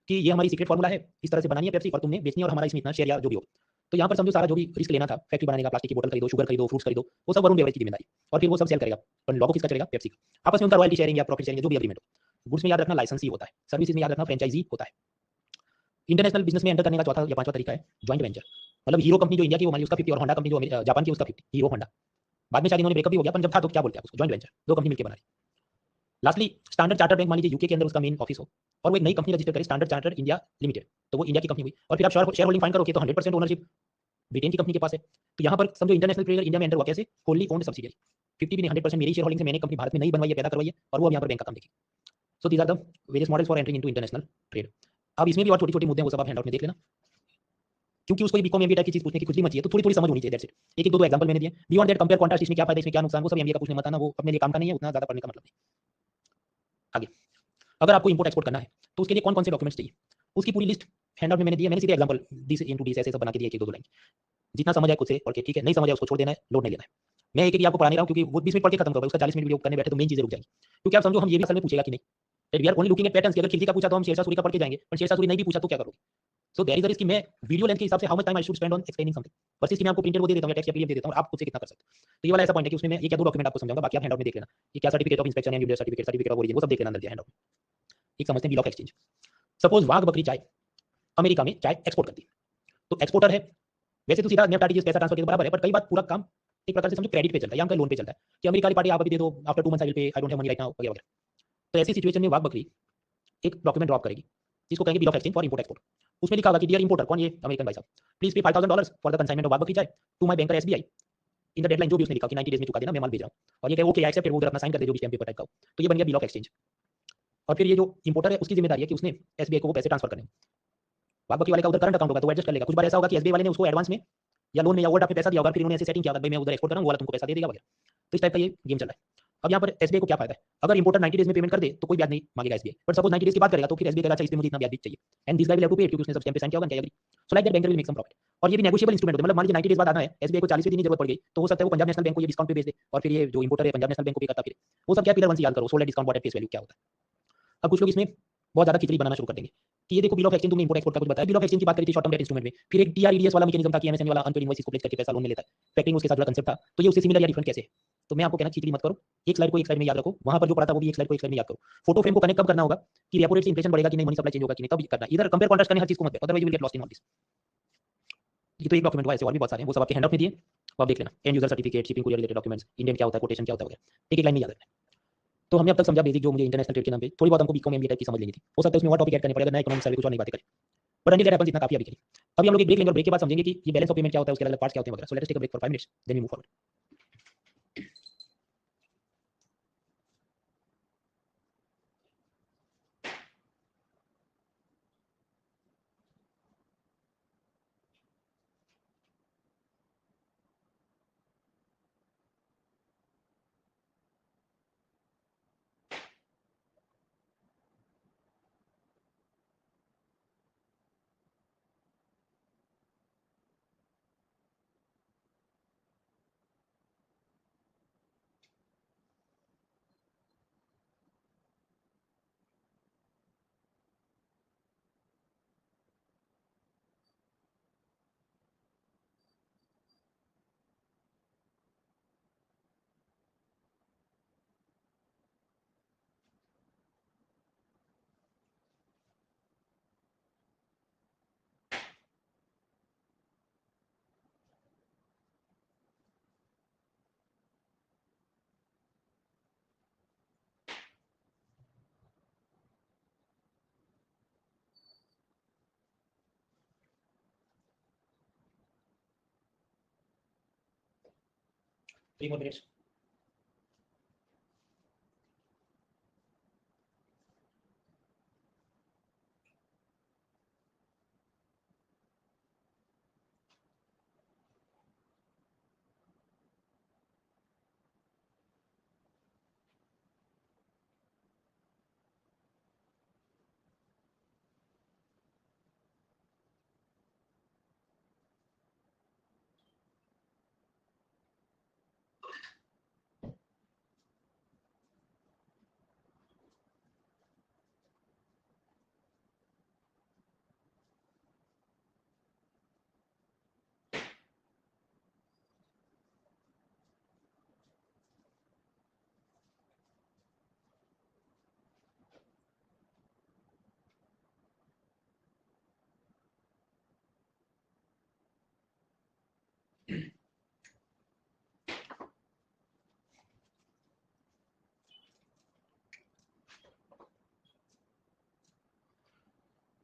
कि ये हमारी सीक्रेट फार्मूला है, इस तरह से बनानी है पेप्सी और तुमने बेचनी है, और हमारा इसमें इतना शेयर या जो भी हो। तो यहाँ पर समझो सारा जो भी रिस्क लेना था फैक्ट्री बनाने का, प्लास्टिक की बोतल खरीदो, शुगर खरीदो, फ्रूट्स खरीदो, वो सब वरुण बेवरेज की जिम्मेदारी, और फिर वो सब सेल करेगा, पर लोगो किसका चलेगा, पेप्सी का। आपस में उनका रॉयल्टी शेयरिंग या प्रॉफिट शेयरिंग जो भी एग्रीमेंट हो। गुड्स में याद रखना लाइसेंस ही होता है, सर्विसेज में याद रखना फ्रेंचाइजी होता है। इंटरनेशनल बिजनेस में एंटर करने का चौथा या पांचवा तरीका है ज्वाइंट वेंचर, मतलब हीरो कंपनी जो इंडिया की वो मान उसका 50 और होंडा कंपनी जो जापान की उसका 50, हीरो होंडा। बाद में शायद इन्होंने ब्रेकअप भी हो गया, पर जब था तो क्या बोलते हैं उसको, ज्वाइंट वेंचर, दो कंपनी मिलकर बना रही। लास्टली स्टैंडर्ड चार्टर्ड बैंक मान लीजिए यूके के अंदर उसका मेन ऑफिस हो, और वो एक नई कंपनी रजिस्टर करे, स्टैंडर्ड चार्टर्ड इंडिया लिमिटेड, तो वो इंडिया की कंपनी हुई, और फिर आप शेयर होल्डिंग फाइंड करोगे तो 100% ओनरशिप ब्रिटेन की कंपनी के पास है। तो यहाँ पर समझो इंटरनेशनल ट्रेडर इंडिया में एंटर हुआ कैसे, होली ओन्ड सब्सिडियरी, 50 भी नहीं 100% मेरी शेयर होल्डिंग से मैंने कंपनी भारत में नहीं बनवाई है, पैदा करवाई है, और वो अब यहाँ पर बैंक का काम देखेगी। So these are the various models for entering into international trade. अब इसमें भी और छोटी छोटी मुद्दे हैं, वो सब आप हैंडआउट में देख लेना, क्योंकि उसको बीकॉम एमबीए टाइप की चीज पूछने की कुछ भी मत चाहिए, तो थोड़ी थोड़ी समझ होनी चाहिए, दैट्स इट। एक दो एग्जांपल मैंने दिए, बियॉन्ड दैट कंपेयर कॉन्ट्रास्ट, इसमें क्या फायदा, इसमें क्या नुकसान, वो सब एमबीए का पूछने मत आना, वो अपने लिए काम का नहीं है, उतना ज्यादा पढ़ने का मतलब नहीं। आगे अगर आपको इंपोर्ट एक्सपोर्ट करना है तो उसके लिए कौन कौन से डॉक्यूमेंट्स चाहिए, उसकी पूरी लिस्ट हैंडआउट में मैंने दी है। मैंने सीधे एग्जांपल डी से इनटू डी ऐसे सब बना के दिए, एक दो लाइन, जितना समझ आए खुद से पढ़ के, ठीक है, नहीं समझ आए उसको छोड़ देना है, लोड नहीं लेना है। मैं एक आपको पढ़ा नहीं रहा हूं, क्योंकि वो 20 मिनट पढ़ के खत्म करोगे, उसका 40 मिनट वीडियो करने बैठे तो मेन चीजें रुक जाएगी। क्योंकि आप समझो हम ये भी असल में पूछेगा कि नहीं, we are only looking at patterns, अगर खिलजी का पूछा तो हम शेरशाह सूरी का पढ़ के जाएंगे, पर शेरशाह सूरी नहीं भी पूछा तो क्या करोगे, so there is a risk कि मैं वीडियो लेंथ के हिसाब से how much time I should spend on explaining something, versus कि मैं आपको प्रिंटेड वो दे देता हूँ, टेक्स्ट या पीडीएफ दे देता हूँ और आप खुद से कितना कर सकते हो। तो ये वाला ऐसा पॉइंट है कि उसमें मैं एक या दो डॉक्यूमेंट आपको समझाऊंगा, बाकी आप हैंडआउट में देख लेना कि क्या सर्टिफिकेट ऑफ इंस्पेक्शन है, video certificate, certificate of origin, वो सब देख लेना अंदर दिया हैंडआउट में। एक समझते हैं बिल ऑफ एक्सचेंज। सपोज वाघ बकरी चाय अमेरिका में चाय एक्सपोर्ट करती है, तो एक्सपोर्टर है, वैसे तो सीधा नेफ्ट आरटीजीएस पैसा ट्रांसफर के तो बराबर है, पर कई बार पूरा काम एक प्रकार से समझो क्रेडिट पे चलता है या उनका लोन पे चलता है कि अमेरिका वाली पार्टी आप अभी दे दो, after 2 months I will pay, I don't have money right now वगैरह वगैरह। तो ऐसी सिचुएशन में वाघ बकरी एक डॉक्यूमेंट ड्रॉप करेगी जिसको कहेंगे bill of exchange for import export. उसमें लिखा होगा कि डियर इंपोर्टर, कौन ये अमेरिकन भाई साहब, please pay $5000 for the consignment of Wagh Bakri chai to my banker SBI in the deadline, जो भी उसने लिखा कि 90 डेज में चुका देना, मैं माल भेज रहा हूँ। और ये कहे ओके आई एक्सेप्ट, वो उधर अपना साइन कर दे जो भी स्टैम्प पेपर टाइप का हो, तो ये बन गया बिल ऑफ एक्सचेंज। और फिर ये जो इंपोर्टर है उसकी जिम्मेदारी है कि उसने एसबीआई को वो पैसे ट्रांसफर करने। वाघ बकरी वाले का उधर करंट अकाउंट होगा तो एडजस्ट कर लेगा। कुछ बार ऐसा होगा कि एसबीआई वाले ने उसको एडवांस में या लोन में या ओवरड्राफ्ट में पैसा दिया होगा, फिर उन्होंने ऐसे सेटिंग किया होगा भाई मैं उधर एक्सपोर्ट कर रहा हूँ, वो वाला तुमको पैसा दे देगा वगैरह। तो इस टाइप का ये गेम चल रहा है। अब यहाँ पर एसबीआई को क्या फायदा है, अगर इंपोर्टर 90 डेज में पेमेंट कर दे तो कोई ब्याज नहीं मांगेगा एसबीआई, बट सपोज 90 डेज की बात करेगा तो फिर एसबीआई कहेगा अच्छा इसमें मुझे इतना ब्याज भी चाहिए, and this guy will have to pay क्योंकि उसने सब स्टैम्प पे साइन किया होगा, क्या agree. So like that banker will make some profit. और ये भी नेगोशिएबल इंस्ट्रूमेंट होता है, मतलब मान लीजिए 90 डेज बाद आना है, एसबीआई को 40वें दिन ही जरूरत पड़ गई तो हो सकता है वो पंजाब नेशनल बैंक को ये डिस्काउंट पे बेच दे और फिर ये जो इंपोर्टर है पंजाब नेशनल बैंक को पे करता फिर। वो सब क्या पिलर 1 से याद करो, sold at discount bought at face value क्या होता है। अब कुछ लोग इसमें बहुत ज्यादा खिचड़ी बनाना शुरू कर देंगे कि ये देखो बिल ऑफ एक्सचेंज, तुमने इंपोर्ट एक्सपोर्ट का कुछ बताया, बिल ऑफ एक्सचेंज की बात करी थी शॉर्ट टर्म डेट इंस्ट्रूमेंट में, फिर एक टीआरईडीएस वाला मैकेनिज्म था कि एमएसएमई वाला अनपेड इनवॉइस को प्लेस करके पैसा लोन में लेता है, फैक्टरिंग उसके साथ जुड़ा कांसेप्ट था, तो ये उससे सिमिलर या डिफरेंट कैसे है। तो मैं आपको कहना खिचड़ी मत करो, एक स्लाइड को एक स्लाइड में याद रखो, वहां पर जो पढ़ा था वो भी एक स्लाइड को एक स्लाइड में याद करो। फोटो फ्रेम को कनेक्ट कब करना होगा कि रेपो रेट से इंफ्लेशन बढ़ेगा कि नहीं, मनी सप्लाई चेंज होगा कि नहीं, तब करना। इधर कंपेयर कॉन्ट्रास्ट करने हर चीज को मत देखो, otherwise you will get lost in all this. ये तो एक डॉक्यूमेंट हुआ, ऐसे और भी बहुत सारे हैं, वो सब आपके हैंडआउट में दिए, वो आप देख लेना। And user certificate, shipping courier related documents, Indian क्या होता है, कोटेशन क्या होता है, एक एक लाइन में याद रखना है। तो हमने अब तक समझा बेसिक जो मुझे इंटरनेशनल ट्रेड के नाम पे थोड़ी बहुत हमको बीकॉम एमबीए टाइप की समझ लेनी थी, हो सकता है उसमें और टॉपिक ऐड करने पड़े अगर नए इकोनॉमिक्स वाले कुछ और नई बातें करें, बट अंटिल दैट हैपेंस इतना काफी अभी के लिए। अभी हम लोग एक ब्रेक लेंगे और ब्रेक के बाद समझेंगे कि ये बैलेंस ऑफ पेमेंट क्या होता है, उसके अलग पार्ट्स क्या होते हैं वगैरह। So let's take a break for 5 minutes then we move forward. Three more minutes.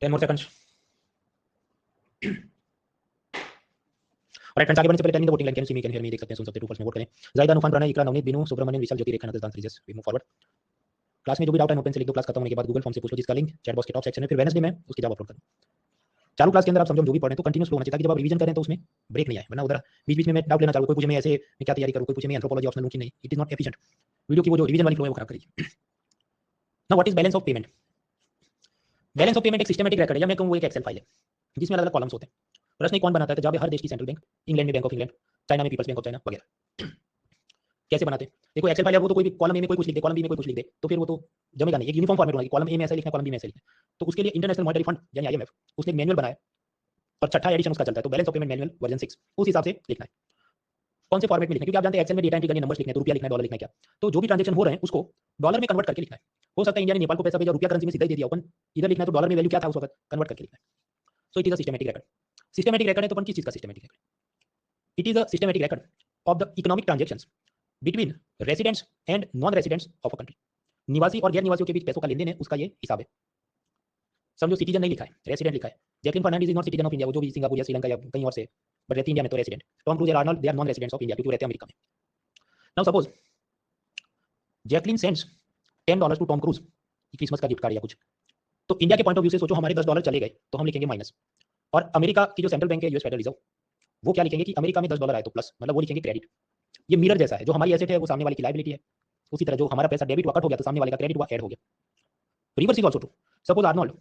Ten more seconds. और फ्रेंड्स आगे बढ़ने से पहले telling the voting line, can see me, can hear me, देख सकते हैं, सुन सकते हैं, 2% वोट करें। जाहिदा, नूफान, प्रणय, इकरा, नवनीत, बिनू, सुब्रमण्यन, विशाल, Jyoti, Rekha, Nazar, freezes, we move forward. Class में जो भी डाउट है नोट पेन से लिख दो, क्लास खत्म होने के बाद गूगल फॉर्म से पूछ लो, जिसका लिंक चैट बॉक्स के टॉप सेक्शन में, फिर वेडनेसडे में उसकी जवाब अपलोड करूँ। चालू क्लास के अंदर आप समझो जो भी पढ़ें तो कंटिन्यूस फ्लो होना चाहिए, ताकि जब आप रिवीजन करें तो उसमें ब्रेक नहीं आए, वरना उधर बीच बीच में मैं डाउट लेना चालू, कोई पूछे मैं ऐसे मैं क्या तैयारी करूँ, कोई पूछे मैं एंथ्रोपोलॉजी ऑप्शनल लूँ कि नहीं, it is not efficient. Video की वो जो रिवीजन वाली फ्लो है वो खराब करेगी। Now what is balance of payment. Balance of payment एक सिस्टमैटिक रिकॉर्ड है, या मैं कहूँ वो एक एक्सेल फाइल है जिसमें अलग अलग कॉलम्स होते हैं। प्रश्न कौन बनाता है, जब हर देश की सेंट्रल बैंक, इंग्लैंड में बैंक ऑफ इंग्लैंड, चाइना में पीपल्स बैंक ऑफ चाइना वगैरह। कैसे बनाते हैं, देखो एक्सेल फाइल है वो तो कोई भी कॉलम ए में कोई कुछ लिख दे, कॉलम बी में कोई कुछ लिख दे, तो फिर वो तो जमेगा नहीं। एक यूनिफॉर्म फॉर्मेट होगा कि कॉलम ए में ऐसा लिखना है, कॉलम बी में ऐसा लिखना है। तो उसके लिए इंटरनेशनल मॉनेटरी फंड यानी आईएमएफ उसने एक मैनुअल बनाया और छठा एडिशन उसका चलता है, तो balance of payment manual version 6 उस हिसाब से लिखना है। कौन से फॉर्मेट में लिखना है, क्योंकि आप जानते हैं एक्सेल में डेटा एंट्री करनी, नंबर्स लिखने, तो रुपया लिखना है, डॉलर लिखना है क्या, तो जो भी ट्रांजेक्शन हो रहे हैं उसको डॉलर में कन्वर्ट करके लिखना है। हो सकता है इंडिया ने नेपाल को पैसा भेजा, रुपया करेंसी में सीधा ही दे दिया ओपन, इधर लिखना है तो डॉलर में वैल्यू क्या था उस वक्त कन्वर्ट करके लिखना है। So it is a systematic record. Systematic record है तो अपन किस चीज का systematic record? It is a systematic record of the economic transactions between residents and non residents of a country. निवासी और गैर निवासियों के बीच पैसों का लेन देन है, उसका ये हिसाब है। समझो सिटीजन नहीं लिखा है, रेसिडेंट लिखा है। Jacqueline Fernandez is not citizen of India, वो जो भी सिंगापुर या श्रीलंका या कहीं और से बट रहती इंडिया में तो रेसिडेंट। टॉम क्रूज या Arnold they are non residents of India, क्योंकि वो रहते हैं अमेरिका में। Now suppose Jacqueline sends $10 to Tom Cruise, Christmas का गिफ्ट कार्ड या कुछ, तो इंडिया के पॉइंट ऑफ व्यू से सोचो हमारे $10 चले गए तो हम लिखेंगे माइनस, और अमेरिका की जो सेंट्रल बैंक है यूएस फेडरल रिजर्व, वो क्या लिखेंगे कि अमेरिका में $10 आए तो प्लस, मतलब वो लिखेंगे क्रेडिट। ये मिरर जैसा है, जो हमारी एसेट है वो सामने वाले की लायबिलिटी है, उसी तरह जो हमारा पैसा डेबिट हुआ कट हो गया तो सामने वाले का क्रेडिट हुआ ऐड हो गया। Reverse is also true. Suppose Arnold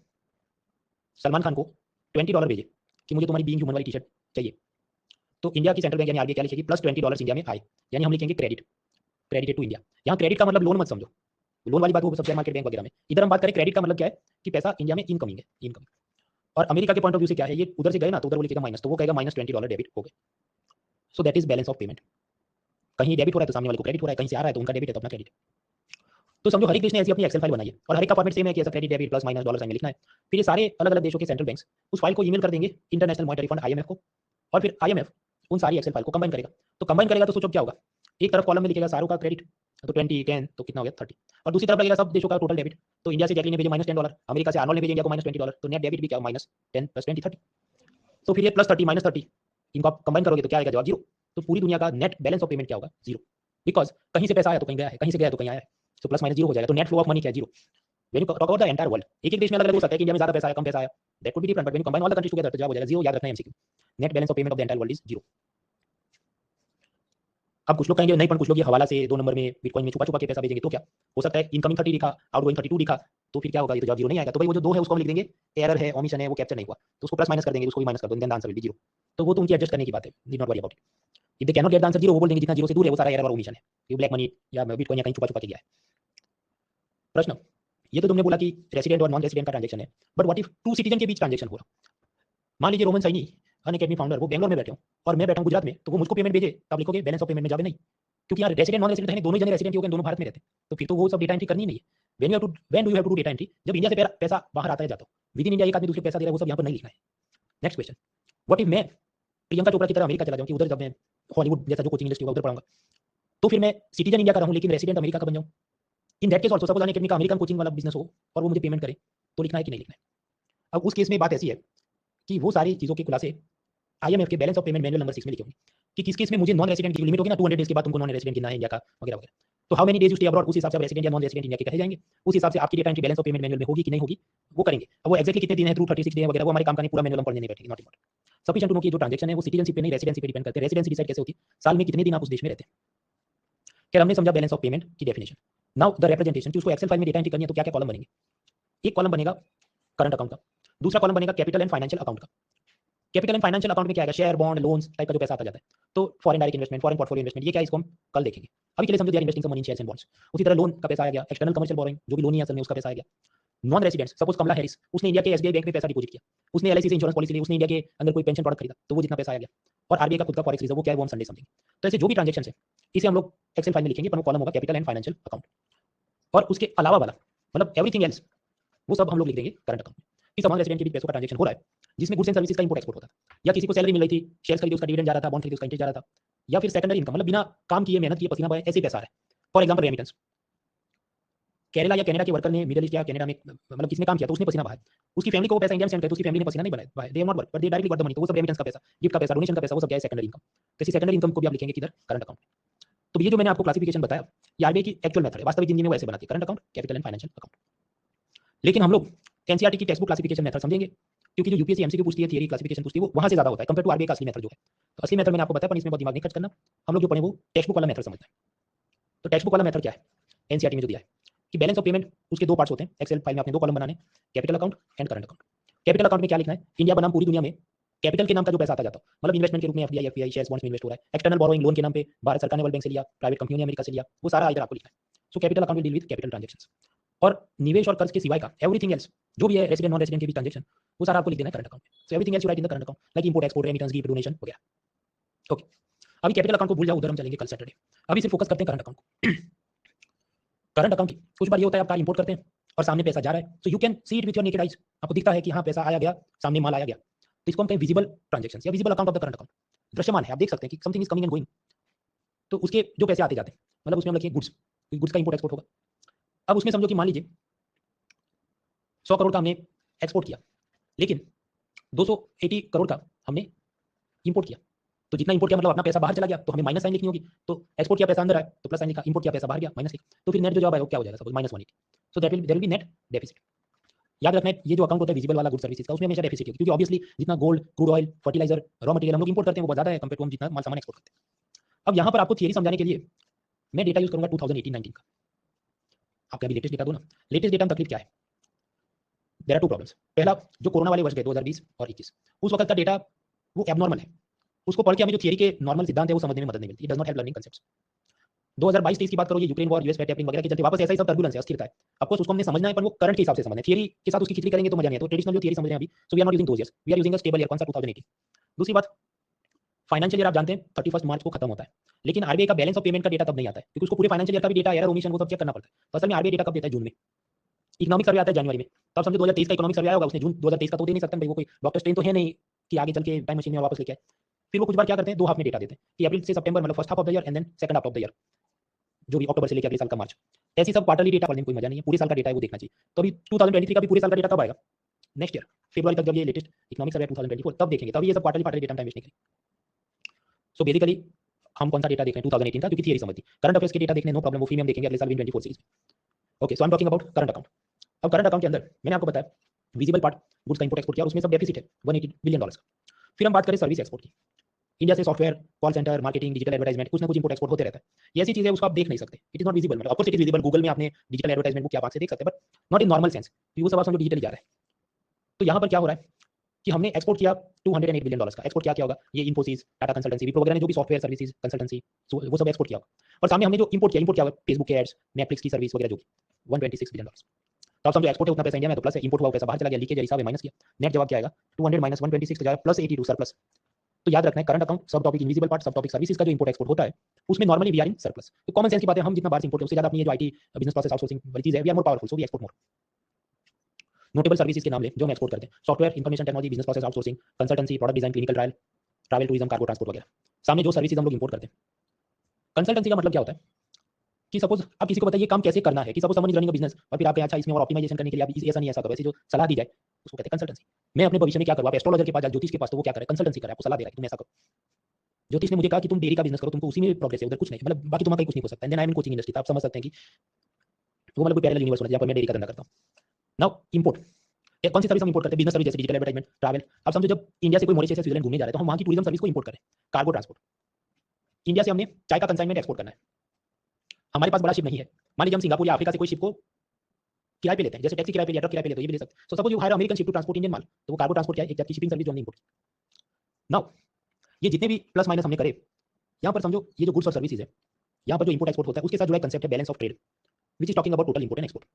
Salman Khan को $20 भेजे कि मुझे तुम्हारी बीइंग ह्यूमन वाली टी शर्ट चाहिए, तो इंडिया की सेंट्रल बैंक यानी आरबीआई क्या लिखेगी, प्लस $20 इंडिया में आए, यानी हम लिखेंगे क्रेडिट, क्रेडिटेड टू इंडिया। यहाँ क्रेडिट का मतलब लोन मत समझो, लोन वाली बात वो सब शेयर मार्केट बैंक वगैरह में, इधर हम बात करें क्रेडिट का मतलब क्या है कि पैसा इंडिया में इनकमिंग है, इनकमिंग। और अमेरिका के पॉइंट ऑफ व्यू से क्या है, ये उधर से गए ना तो उधर वो लिखेगा माइनस, तो वो कहेगा -$20 डेबिट हो गए। सो that is balance of payment. कहीं डेबिट हो रहा है तो सामने वाले को क्रेडिट हो रहा है, कहीं से आ रहा है तो उनका डेबिट है तो अपना क्रेडिट। तो समझो हर एक देश ने ऐसी अपनी एक्सेल फाइल बनाई है और हर एक का फॉर्मेट सेम है कि ऐसा credit debit plus minus dollar sign में लिखना है। फिर ये सारे अलग अलग देशों के सेंट्रल बैंक्स उस फाइल को ईमेल कर देंगे इंटरनेशनल मॉनेटरी फंड आईएमएफ को, और फिर आईएमएफ उन सारी एक्सेल फाइल को कंबाइन करेगा। तो कंबाइन करेगा तो सोचो क्या होगा, एक तरफ कॉलम में लिखेगा शाहरुख का क्रेडिट तो 20 10 तो कितना हो गया 30, और दूसरी तरफ लगेगा सब देशों का टोटल डेबिट। तो इंडिया से जैकलिन ने भेजे -$10, अमेरिका से आर्नोल्ड ने भेजे इंडिया को -$20, तो नेट डेबिट भी क्या -10 + 20 30। तो फिर ये +30 -30 इनको आप कंबाइन करोगे तो क्या आएगा जवाब 0। तो पूरी दुनिया का नेट बैलेंस ऑफ पेमेंट क्या होगा 0, बिकॉज कहीं से पैसा आया तो कहीं गया है, कहीं से गया तो कहीं आया है, तो प्लस माइनस 0 हो जाएगा। तो नेट फ्लो ऑफ मनी क्या है 0। When you talk about the entire world, एक एक देश में अलग अलग हो सकता है कि इंडिया में ज्यादा पैसा आया कम पैसा आया, that could be different, but when you combine all the countries together तो जवाब हो जाएगा 0। याद रखना है MCQ, net balance of payment of the entire world is 0। अब कुछ लोग कहेंगे नहीं, पर कुछ लोग ये हवाला से 2 नंबर में बिटकॉइन में छुपा छुपा के पैसा भेजेंगे तो क्या हो सकता है, इनकमिंग 30 लिखा आउटगोइंग 32 लिखा, तो फिर क्या होगा, ये तो जवाब 0 नहीं आएगा। तो भाई वो जो 2 है उसको हम लिख देंगे एरर है, ओमिशन है, वो कैप्चर नहीं हुआ, तो उसको प्लस माइनस कर देंगे, उसको भी माइनस कर दो, then the answer will be 0। तो वो तो उनकी एडजस्ट करने की बात है, need not worry about it. If they can not get the answer 0, वो बोल देंगे जितना 0 से दूर है वो सारा एरर और ओमिशन है, ये ब्लैक मनी या बिटकॉइन या कहीं छुपा छुपा के गया है। प्रश्न, ये तो तुमने बोला कि रेसिडेंट और नॉन रेसिडेंट का ट्रांजेक्शन है, बट व्हाट इफ 2 सिटीजन के बीच ट्रांजेक्शन हो रहा, मान लीजिए रोमन सैनी अनअकैडमी फाउंडर वो बेंगलोर में बैठे हो और मैं बैठा हूं गुजरात में, तो वो मुझको पेमेंट भेजे तो आप लिखोगे बैलेंस ऑफ पेमेंट में जावे नहीं, क्योंकि यार रेसिडेंट नॉन रेसिडेंट है, दोनों जने रेसिडेंट हो गए, दोनों भारत में रहते हैं, तो फिर तो वो सब डेटा एंट्री करनी नहीं है। When do you have to do data entry, जब इंडिया से पैसा बाहर आता है जाता हो, विद इन इंडिया एक आदमी दूसरे पैसा दे रहा है, वो सब यहाँ पर नहीं लिखना है। नेक्स्ट क्वेश्चन, व्हाट इफ मैं प्रियंका चोपड़ा की तरह अमेरिका चला जाऊं कि उधर जब मैं हॉलीवुड जैसा जो कोचिंग इंडस्ट्री होगा उधर पढ़ाऊंगा, तो फिर मैं सिटीजन इंडिया का रहूं लेकिन रेसिडेंट अमेरिका का बन जाऊं। In that case also suppose Unacademy का अमेरिकन कोचिंग वाला बिजनेस हो और वो मुझे पेमेंट करे, तो लिखना है कि नहीं लिखना है। अब उस केस में बात ऐसी है कि वो सारी चीज़ों के खुलासे आईएमएफ के balance of payment manual number 6 में लिखे होंगे कि किस केस में मुझे नॉन रेसिडेंट की लिमिट होगी ना, 200 डेज के बाद तुमको नॉन रेसिडेंट गिनना है इंडिया का वगैरह वगैरह। तो how many days you stay abroad, उस हिसाब से आप रेसिडेंट या नॉन रेसिडेंट इंडिया के कहे जाएंगे, उस हिसाब से आपकी data entry balance of payment manual में होगी कि नहीं होगी वो करेंगे। अब वो एक्जैक्टली कितने दिन है, थ्रू 36 डे वगैरह, वो हमारे काम का नहीं, पूरा मैनुअल हम पढ़ने नहीं बैठेंगे, not important. Sufficient to know कि जो ट्रांजेक्शन है वो सिटीजनशिप पे नहीं रेसिडेंसी पे डिपेंड करते हैं। रेसिडेंसी डिसाइड कैसे होती है, साल में कितने दिन आप उस देश में रहते हैं। क्या हमने समझा बैलेंस ऑफ पेमेंट की डेफिनेशन। नाउ द रिप्रेजेंटेशन कि उसको एक्सेल फाइल में डेटा एंट्री करनी है तो क्या क्या कॉलम बनेंगे। एक कॉलम बनेगा करंट अकाउंट का, दूसरा कॉलम बनेगा कैपिटल एंड फाइनेंशियल अकाउंट का। कैपिटल एंड फाइनेंशियल अकाउंट में क्या आएगा, शेयर बॉन्ड लोन्स टाइप का जो पैसा आता जाता है, तो foreign direct investment, foreign portfolio investment, ये क्या है इसको हम कल देखेंगे। अभी के लिए समझो यार investing some money in shares and bonds. उसी तरह लोन का पैसा आ गया, एक्सटर्नल कमर्शियल बोरोइंग जो भी लोन है असल में उसका पैसा आ गया। नॉन रेसिडेंट्स, सपोज कमला हैरिस, उसने इंडिया के एसबीआई बैंक में पैसा डिपॉजिट किया, उसने एलआईसी से इंश्योरेंस पॉलिसी ली, उसने इंडिया के अंदर कोई पेंशन प्रोडक्ट खरीदा, तो वो जितना पैसा आ गया। और आरबीआई का खुद का फॉरेक्स रिजर्व वो क्या है वो हम संडे समझेंगे। तो ऐसे जो भी ट्रांजेक्शन है इसे हम लोग एक्सेल फाइल में लिखेंगे, पर वो कॉलम होगा कैपिटल एंड फाइनेंशियल अकाउंट। और उसके अलावा वाला मतलब एवरीथिंग एल्स वो सब हम लोग लिख देंगे करंट अकाउंट में। कि नॉन रेसिडेंट के बीच पैसों का ट्रांजेक्शन हो रहा है जिसमें गुड्स एंड सर्विसेज का इंपोर्ट एक्सपोर्ट होता है, या किसी को सैलरी मिल रही थी, शेयर्स खरीदे उसका डिविडेंड जा रहा था, बॉन्ड खरीदे उसका इंटरेस्ट जा रहा था, या फिर सेकेंडरी इनकम मतलब बिना काम किए मेहनत किए पसीना बहाए ऐसे पैसा है। फॉर एग्जांपल रेमिटेंस, केरला या कनाडा के वर्कर ने मिडिल ईस्ट या कनाडा में मतलब किसने काम किया तो उसने पसीना बहाया, उसकी फैमिली को वो पैसा इंडिया में सेंड किया तो उसकी फैमिली ने पसीना नहीं बनाया, they not work but they directly got the money, तो वो सब रेमिटेंस का पैसा, गिफ्ट का पैसा, डोनेशन का पैसा, वो सब क्या है सेकेंडरी इनकम। तो इसी सेकेंडरी इनकम को भी आप लिखेंगे किधर करंट अकाउंट। तो ये जो मैंने आपको क्लासिफिकेशन बताया ये आरबीआई की एक्चुअल मेथड है, वास्तविक जिंदगी में वैसे बनाती है current account, capital and financial account. लेकिन हम लोग एनसीईआरटी की टेक्स्ट बुक क्लासिफिकेशन मेथड समझेंगे, क्योंकि जो यूपीएससी एमसीक्यू पूछती है, थियरी क्लासिफिकेशन पूछती है, वो वहां से ज्यादा होता है कंपेयर टू आरबीआई का असली मेथड जो है। तो असली मेथड मैंने आपको बताया, पर इसमें बहुत दिमाग नहीं खर्च करना, हम लोग जो पढ़े वो टेक्स्ट बुक वाला मेथड समझते हैं। तो टेक्स्ट बुक वाला मेथड क्या है, एनसीईआरटी में जो दिया है कि बैलेंस ऑफ पेमेंट उसके 2 पार्ट्स होते हैं, एक्सेल फाइल में आपने 2 कॉलम बनाने, capital account and current account. Capital account में क्या लिखना है, इंडिया बनाम पूरी दुनिया में कैपिटल के नाम का जो पैसा आता जाता है, मतलब इन्वेस्टमेंट के रूप में एफडीआई, एफपीआई, शेयर्स, बॉन्ड्स में इन्वेस्ट हो रहा है, एक्सटर्नल बोरोइंग लोन के नाम पे भारत सरकार ने वर्ल्ड बैंक से लिया, प्राइवेट कंपनी ने अमेरिका से लिया, वो सारा इधर आपको लिखना है। So capital account will deal with capital transactions. और निवेश और कर्ज के सिवाय का एवरीथिंग एल्स जो भी है रेसिडेंट नॉन रेसिडेंट के भी ट्रांजेक्शन वो सारा आपको लिख देना है करंट अकाउंट में। So everything else you right in the current account like import export remittance gift donation वगैरह। ओके, अभी कैपिटल अकाउंट को भूल जाओ, उधर हम चलेंगे कल सैटरडे। अभी सिर्फ फोकस करते हैं करंट अकाउंट को। करंट अकाउंट की कुछ बार ये होता है आप कार इंपोर्ट करते हैं और सामने पैसा जा रहा है, so you can see it with your naked eyes, आपको दिखता है कि हाँ पैसा आया गया, सामने माल आया गया, तो इसको हम कहें विजिबल ट्रांजेक्शन या visible account of the current account. दृश्यमान है, आप देख सकते हैं कि something is coming and going, तो उसके जो पैसे आते जाते हैं, मतलब उसमें हम लिखिए गुड्स, गुड्स का इंपोर्ट एक्सपोर्ट होगा। अब उसमें समझो कि मान लीजिए 100 करोड़ का हमने एक्सपोर्ट किया, लेकिन 280 करोड़ का हमने इंपोर्ट किया, तो जितना इंपोर्ट किया मतलब अपना पैसा बाहर चला गया, तो हमें माइनस साइन लिखनी होगी। तो एक्सपोर्ट किया पैसा अंदर आया तो प्लस साइन लिखा, इंपोर्ट किया पैसा बाहर गया माइनस लिखा, तो फिर नेट जो जवाब आएगा वो क्या हो जाएगा, suppose -180। So that will B net deficit. याद रखना है ये जो अकाउंट होता है विजिबल वाला गुड सर्विसेज का, उसमें हमेशा डेफिसिट होगी, क्योंकि ऑब्वियसली जितना gold, crude oil, fertilizer, raw material हम लोग इंपोर्ट करते हैं वो बहुत ज्यादा है कंपेयर टू हम जितना माल सामान एक्सपोर्ट करते हैं। अब यहाँ पर आपको थियरी समझाने के लिए मैं डेटा यूज करूंगा 2018-19 का। आपका अभी लेटेस्ट डेटा दो ना, लेटेस्ट डेटा में तकलीफ क्या है, देयर आर टू प्रॉब्लम्स। पहला, जो कोरोना वाले वर्ष गए 2020 और 21, उस वक्त का डेटा वो एबनॉर्मल है, उसको पढ़ के हमें जो थियरी के नॉर्मल सिद्धांत है वो समझने में मदद नहीं मिलती, it does not help learning concepts. 2022-23 की बात करो, ये यूक्रेन वॉर, यूएस पेट टैपिंग वगैरह के चलते वापस ऐसा ही सब टर्बुलेंस है, अस्थिरता है। आपको उसको हमने समझना है, पर वो करंट के हिसाब से समझना है, थियरी के साथ उसकी खिचड़ी करेंगे तो मजा नहीं है। तो ट्रेडिशनल जो थियरी समझ रहे हैं अभी, so we are not using those years, we are using a stable year, कौन सा 2018। दूसरी बात, फाइनेंशियल ईयर आप जानते हैं 31 मार्च को खत्म होता है, लेकिन आरबीआई का बैलेंस ऑफ पेमेंट का डेटा तब नहीं आता है, क्योंकि उसको पूरे फाइनेंशियल ईयर का भी डेटा, एरर, ओमिशन वो सब चेक करना पड़ता है। तो असल में आरबीआई डेटा कब देता है, जून में। इकोनॉमिक सर्वे आता है जनवरी में, तब समझो 2023 का इकोनॉमिक सर्वे आया होगा, उसने जून 2023 का तो दे नहीं सकते भाई, वो कोई डॉक्टर स्ट्रेन तो है नहीं कि आगे चल के टाइम मशीन में वापस लेके आए। फिर वो कुछ बार क्या करते हैं, 2 हाफ में डेटा देते हैं कि अप्रैल से सितंबर, मतलब first half of the year and then second half of the year, जो भी अक्टूबर से लेकर अगले साल का मार्च। ऐसी सब क्वार्टरली डेटा पढ़ने में कोई मजा नहीं है, पूरे साल का डेटा है वो देखना चाहिए। तो अभी 2023 का भी पूरे साल का डेटा कब आएगा, नेक्स्ट ईयर फरवरी तक, जब ये लेटेस्ट इकोनॉमिक सर्वे 2024 तब देखेंगे, तभी ये सब क्वार्टरली डेटा टाइम वेस्ट नहीं करेंगे। सो बेसिकली हम कौन सा डेटा देख रहे हैं 2018 का, क्योंकि थियरी समझती, करंट अफेयर्स के डेटा देखने नो प्रॉब्लम, वो फी में हम देखेंगे अगले साल 2024 सीरीज में। Okay, so I am talking about current account. अब करंट अकाउंट के अंदर मैंने आपको बताया विजिबल पार्ट गुड्स का इंपोर्ट एक्सपोर्ट किया, और उसमें सब डेफिसिट है $180 बिलियन का। फिर हम बात करें सर्विस एक्सपोर्ट की, इंडिया से software, call centre, marketing, digital advertisement, कुछ ना कुछ इंपोर्ट एक्सपोर्ट होते रहता है। ये ऐसी चीज़ है उसको आप देख नहीं सकते, इट इज नॉट विजिबल, मतलब of course it is visible, Google में आपने डिजिटल एडवर्टाइजमेंट को क्या बात से देख सकते हैं, but not in normal sense, वो सब समझो डिजिटली जा रहा है। तो यहाँ पर क्या हो रहा है कि हमने एक्सपोर्ट किया $208 बिलियन का, एक्सपोर्ट क्या होगा, ये इन्फोसिस, टाटा कंसल्टेंसी, विप्रो वगैरह ने जो भी सॉफ्टवेयर सर्विसेज कंसल्टेंसी वो सब एक्सपोर्ट किया होगा। और सामने हमने जो इंपोर्ट किया होगा फेसबुक के एड्स, नेटफ्लिक्स की सर्विस वगैरह, जो $126 बिलियन। तो आप समझो एक्सपोर्ट है उतना पैसा इंडिया में, तो प्लस है, इंपोर्ट हुआ पैसा बाहर चला गया, लीकेज हिसाब है, माइनस किया, नेट जवाब क्या आएगा, 200 माइनस 126 जाएगा प्लस 82 सरप्लस। तो याद रखना है current account sub topic invisible part, sub topic services का जो इंपोर्ट एक्सपोर्ट होता है उसमें normally we are in surplus. तो कॉमन सेंस की बात है, हम जितना बाहर इंपोर्ट है उससे ज्यादा अपनी ये जो आईटी बिजनेस प्रोसेस आउटसोर्सिंग वाली चीज है, we are more powerful, so we export more. Notable services के नाम ले जो हम एक्सपोर्ट करते हैं, software, information technology, business process outsourcing, consultancy, product design, clinical trial, travel tourism, cargo transport वगैरह। सामने जो सर्विसेज हम लोग इंपोर्ट करते हैं, कंसल्टेंसी का मतलब क्या होता है कि सपोज आप किसी को बताइए काम कैसे करना है, कि suppose someone is running a business और फिर आप अच्छा इसमें और ऑप्टिमाइजेशन करने के लिए आप ऐसा नहीं ऐसा करो, ऐसी जो सलाह दी जाए उसको कहते हैं कंसल्टेंसी। मैं अपने भविष्य में क्या करूँ, आप एस्ट्रोलॉजर के पास जाओ, ज्योतिष के पास, तो वो क्या करे, कंसल्टेंसी करे, आपको सलाह दे रहा है कि तुम ऐसा करो। ज्योतिष ने मुझे कहा कि तुम डेयरी का बिजनेस करो, तुमको उसी में प्रोग्रेस है, उधर कुछ नहीं, मतलब बाकी तुम्हारा कुछ नहीं हो सकता। And then I am in coaching industry, आप समझ सकते हैं कि वो मतलब कोई पैरेलल यूनिवर्स होना, जहाँ पर मैं डेयरी का धंधा करता हूँ। नाउ इंपोर्ट, कौन सी सर्विस हम इंपोर्ट करते हैं, बिजनेस सर्विस जैसे डिजिटल एडवर्टाइजमेंट, ट्रैवल। अब समझो जब इंडिया से कोई मॉरिशस या स्विट्जरलैंड घूमने जा रहा है तो हम वहाँ की टूरिज्म सर्विस को इंपोर्ट करें। कार्गो ट्रांसपोर्ट, इंडिया से हमने चाय का कंसाइनमेंट एक्सपोर्ट करना है, हमारे पास बड़ा शिप नहीं है, मान लीजिए हम सिंगापुर या अफ्रीका से कोई शिप को किराए पे लेते हैं, जैसे टैक्सी किराए पे या ट्रक किराए पे लेते हैं, ये भी ले सकते हैं। So suppose you hire American ship to transport Indian maal, तो वो कार्गो ट्रांसपोर्ट क्या है, एक जात की शिपिंग सर्विस जो हमने इंपोर्ट की। नाउ ये जितने भी प्लस माइनस हमने करे, यहाँ पर समझो ये जो गुड्स और सर्विसेज है, यहाँ पर जो इंपोर्ट एक्सपोर्ट होता है उसके साथ जुड़ा कंसेप्ट है balance of trade, which is talking about total import and export.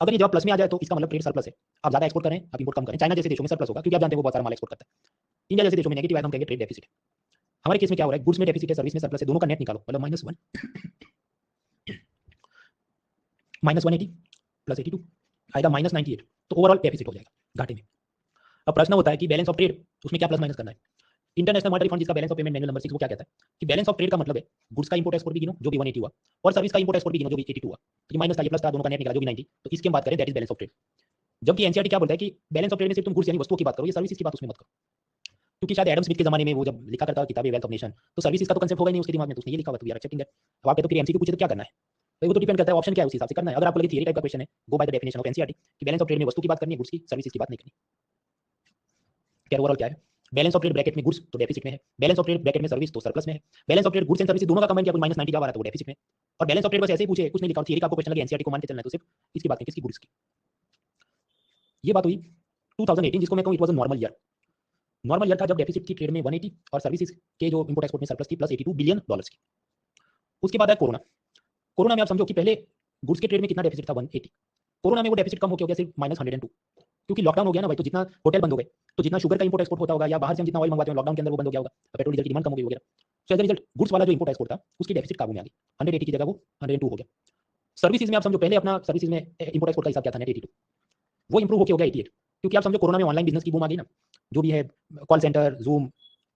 अगर ये जब प्लस में आ जाए तो इसका मतलब ट्रेड सरप्लस है, आप ज्यादा एक्सपोर्ट करें, आप इंपोर्ट कम करें। चाइना जैसे देशों में सरप्लस होगा क्योंकि आप जानते हैं वो बहुत सारा माल एक्सपोर्ट करता है। इंडिया जैसे देशों में नेगेटिव है, हम कहेंगे ट्रेड डेफिसिट। हमारे केस में क्या हो रहा है, गुड्स में डेफिसिट है, सर्विस में सरप्लस है, दोनों का नेट निकालो, मतलब -1 -180 प्लस 82 आएगा -98, तो ओवरऑल डेफिसिट हो जाएगा घाटे में। अब प्रश्न होता है कि बैलेंस ऑफ ट्रेड, उसमें क्या प्लस माइनस करना है। इंटरनेशनल मॉनेटरी फंड जिसका balance of payment manual number 6 वो क्या कहता है कि बैलेंस ऑफ ट्रेड का मतलब है गुड्स का इंपोर्ट एक्सपोर्ट भी गिनो जो भी 180 हुआ, और सर्विस का इंपोर्ट एक्सपोर्ट भी गिनो जो भी 82 हुआ। तो ये माइनस था, ये प्लस था, दोनों का नेट निकला जो भी 90, तो इसकी हम बात करें that is balance of trade. जबकि एनसीईआरटी क्या बोलता है कि बैलेंस ऑफ ट्रेड में सिर्फ तुम गुड्स यानी वस्तुओं की बात करो, ये सर्विसेज की बात उसमें मत करो। क्योंकि शायद एडम स्मिथ के जमाने में वो जब लिखा करता किताबें वेल्थ ऑफ नेशन, तो सर्विसेज का तो कंसेप्ट होगा ही नहीं उसके दिमाग में, तो उसने ये लिखा हुआ, तो वी आर एक्सेप्टिंग दैट। अब आप कहते हो कि एमसीक्यू पूछे तो क्या करना है, तो वो तो डिपेंड करता है ऑप्शन क्या है उस हिसाब से करना है। अगर आपको लगे थियरी टाइप का क्वेश्चन है, go by the definition of NCERT कि बैलेंस ऑफ ट्रेड में वस्तु की बात करनी है, गुड्स की, सर्विसेज की बात नहीं करनी। क्या ओवरऑल क्या है, बैलेंस ऑफ ट्रेड ब्रैकेट में गुड्स तो डेफिसिट में है, बैलेंस ऑफ ट्रेड ब्रैकेट में सर्विस तो सरप्लस में है, balance of trade goods and service दोनों का कंबाइन किया कुछ -90 जब आ रहा है तो वो डेफिसिट में, और बैलेंस ऑफ ट्रेड बस ऐसे ही पूछे कुछ नहीं लिखा, थियरी का आपको क्वेश्चन लगे एनसीईआरटी को मान के चलना है, तो सिर्फ इसकी बात करें, किसकी, गुड्स की। ये बात हुई 2018, जिसको मैं कहूं it was a normal year. Normal year था जब डेफिसिट की ट्रेड में 180 और सर्विसेज के जो इंपोर्ट एक्सपोर्ट में सरप्लस थी प्लस $82 बिलियन की। उसके बाद आया कोरोना। कोरोना में आप समझो कि पहले गुड्स के ट्रेड में कितना डेफिसिट था 180, कोरोना में वो डेफिसिट कम हो गया सिर्फ -102, क्योंकि लॉकडाउन हो गया ना भाई, तो जितना होटल बंद हो गए, तो जितना शुगर का इंपोर्ट एक्सपोर्ट होता होगा या बाहर से हम जितना ऑयल मंगवाते हैं लॉकडाउन के अंदर वो बंद हो गया होगा, पेट्रोल डीजल की डिमांड कम हो गई वगैरह। So as a result goods वाला जो इंपोर्ट एक्सपोर्ट था उसकी डेफिसिट काबू में आ गई, 180 की जगह वो 102 हो गया। सर्विसेज में आप समझो, पहले अपना सर्विसेज में इंपोर्ट एक्सपोर्ट का हिसाब क्या था, नेट 82, वो इंप्रूव होकर हो गया 88, क्योंकि आप समझो कोरोना में ऑनलाइन बिजनेस की बूम आ गई ना, जो भी है call centre, Zoom,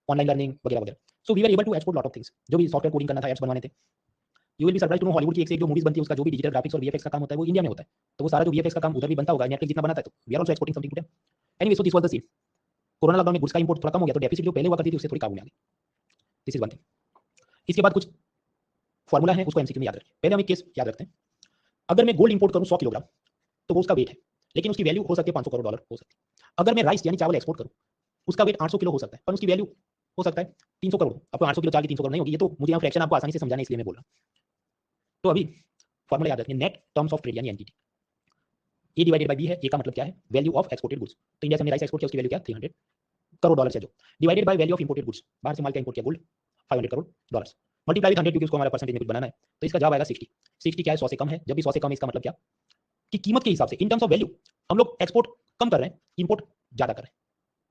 online learning वगैरह वगैरह। So we were able to export lot of things, जो भी सॉफ्टवेयर कोडिंग करना था, एप्स बनवाने थे। You will be surprise to know Hollywood की एक से एक जो मूवीज बनती है उसका जो भी डिजिटल ग्राफिक्स और वीएफएक्स का काम होता है वो इंडिया में होता है, तो वो सारा जो वीएफएक्स का काम उधर भी बनता होगा, नेटफ्लिक्स जितना बनाता है, तो we are also exporting something to them. Anyway, so this was the scene. Corona lockdown में गुड्स का इंपोर्ट थोड़ा कम हो गया, तो डेफिसिट जो पहले हुआ करती थी उससे थोड़ी काबू में आ गई। This is one thing. इसके बाद कुछ फॉर्मूला है, उसको एमसीक्यू में याद रखें। पहले हम एक केस याद रखते हैं, अगर मैं गोल्ड इंपोर्ट करूं 100 किलोग्राम, तो वो उसका वेट है, लेकिन उसकी वैल्यू हो सकती है 500 करोड़ डॉलर हो सकती है। अगर मैं राइस यानी चावल एक्सपोर्ट करूं, उसका वेट 800 किलो हो सकता है, पर उसकी वैल्यू हो सकता है 300 करोड़। आपको 800 किलो चावल की 300 करोड़ नहीं होगी, ये तो मुझे यहाँ फ्रैक्शन आपको आसानी से समझाने इसलिए मैं बोल रहा हूँ। तो अभी फॉर्मूला याद रखिए, नेट टर्म्स ऑफ ट्रेड यानी NTT, A divided by B है। ए का मतलब क्या है, वैल्यू ऑफ एक्सपोर्टेड गुड्स। तो इंडिया से हमने राइस एक्सपोर्ट किया, उसकी वैल्यू क्या, 300 करोड़ डॉलर है, जो divided by value of imported goods, बाहर से माल का इंपोर्ट किया gold 500 crore dollar, multiply with 100 क्योंकि उसको हमारा परसेंटेज में कुछ बनाना है, तो इसका जवाब आएगा 60। 60 क्या है, 100 से कम है। जब भी 100 से कम है, इसका मतलब क्या कि कीमत के हिसाब से, इन टर्म्स ऑफ वैल्यू, हम लोग एक्सपोर्ट कम कर रहे हैं, इंपोर्ट ज्यादा कर रहे हैं,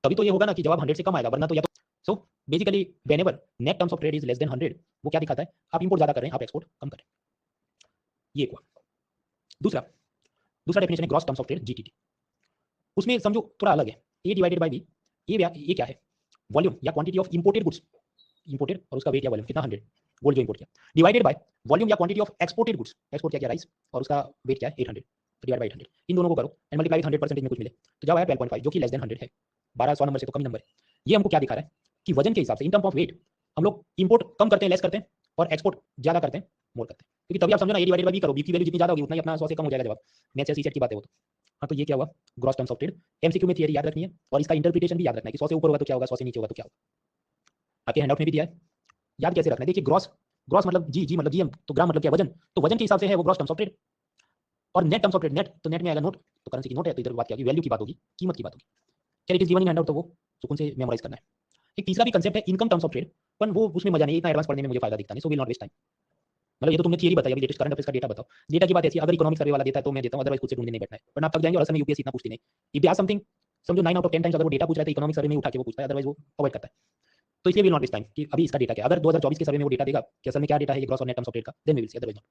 तभी तो ये होगा ना कि जवाब 100 से कम आएगा, वरना तो या तो। So basically whenever net terms of trade is less than 100, वो क्या दिखाता है, आप इंपोर्ट ज्यादा कर रहे हैं, आप एक्सपोर्ट कम कर रहे हैं। ये हुआ। दूसरा दूसरा डेफिनेशन है gross terms of trade, GTT. उसमें समझो थोड़ा अलग है, ए डिवाइडेड बाय बी। ये क्या है, वॉल्यूम या quantity of imported goods, imported, और उसका वेट या वॉल्यूम कितना 100, गोल्ड जो इंपोर्ट किया, डिवाइडेड बाय वॉल्यूम या quantity of exported goods, export किया राइस, और उसका वेट क्या है 800, तो डिवाइड बाय 800, इन दोनों को करो एंड मल्टीप्लाई 100% में कुछ मिले, तो जवाब आया 12.5, जो कि लेस देन 100 है। 1200 नंबर से तो कम नंबर है। ये हमको क्या दिखा रहा है कि वजन के हिसाब से, इन टर्म ऑफ वेट, हम लोग इंपोर्ट कम करते हैं, लेस करते हैं, और एक्सपोर्ट ज्यादा करते हैं, मोर करते हैं, क्योंकि तभी आप समझो ना, ए डिवाइडेड बाय बी करो, बी की वैल्यू जितनी ज्यादा होगी उतना ही अपना 100 से कम हो जाएगा जवाब। नेक्स्ट सी सेट की बात है वो तो। हाँ, तो ये क्या हुआ, gross terms of trade. MCQ में थियरी याद रखनी है, और इसका इंटरप्रिटेशन भी याद रखना है कि 100 से ऊपर होगा तो क्या होगा, 100 से नीचे होगा तो क्या होगा। आपके हैंडआउट में भी दिया है, याद कैसे रखना है। देखिए, ग्रॉस, ग्रॉस मतलब जी, जी मतलब जीएम, तो ग्राम मतलब क्या, वजन, तो वजन के हिसाब से है वो ग्रॉस टर्म्स ऑफ ट्रेड। और net terms of trade, net तो नेट में आएगा नोट, तो करेंसी की नोट है, तो इधर बात क्या होगी, वैल्यू की बात होगी, कीमत की बात होगी। चलिए, it is given in handout, तो वो सुकून से मेमोराइज करना है। एक तीसरा भी कंसेप्ट है इनकम टर्म्स ऑफ ट्रेड, पर वो उसमें मजा नहीं, इतना एडवांस पढ़ने में मुझे फायदा दिखता नहीं, so will not waste time. मतलब ये तो तुमने थियरी बताई, अभी लेटेस्ट करंट अफेयर्स का डेटा बताओ। डेटा की बात ऐसी है, अगर इकोनॉमिक सर्वे वाला देता है तो मैं देता हूं, अदरवाइज खुद से ढूंढने नहीं बैठना है, वरना आप थक जाएंगे, और असल में यूपीएससी इतना पूछती नहीं। इफ दे आस्क समथिंग, समझो 9 आउट ऑफ 10 टाइम्स अगर वो डेटा पूछ रहा है तो इकोनॉमिक सर्वे में उठा के वो पूछता है, अदरवाइज वो अवॉइड करता है। तो इसलिए विल नॉट वेस्ट टाइम कि अभी इसका डेटा क्या है। अगर 2024 के सर्वे में वो डेटा देगा कि असल में क्या डेटा है ये ग्रॉस और नेट टर्म्स ऑफ ट्रेड का, then we will see, otherwise not.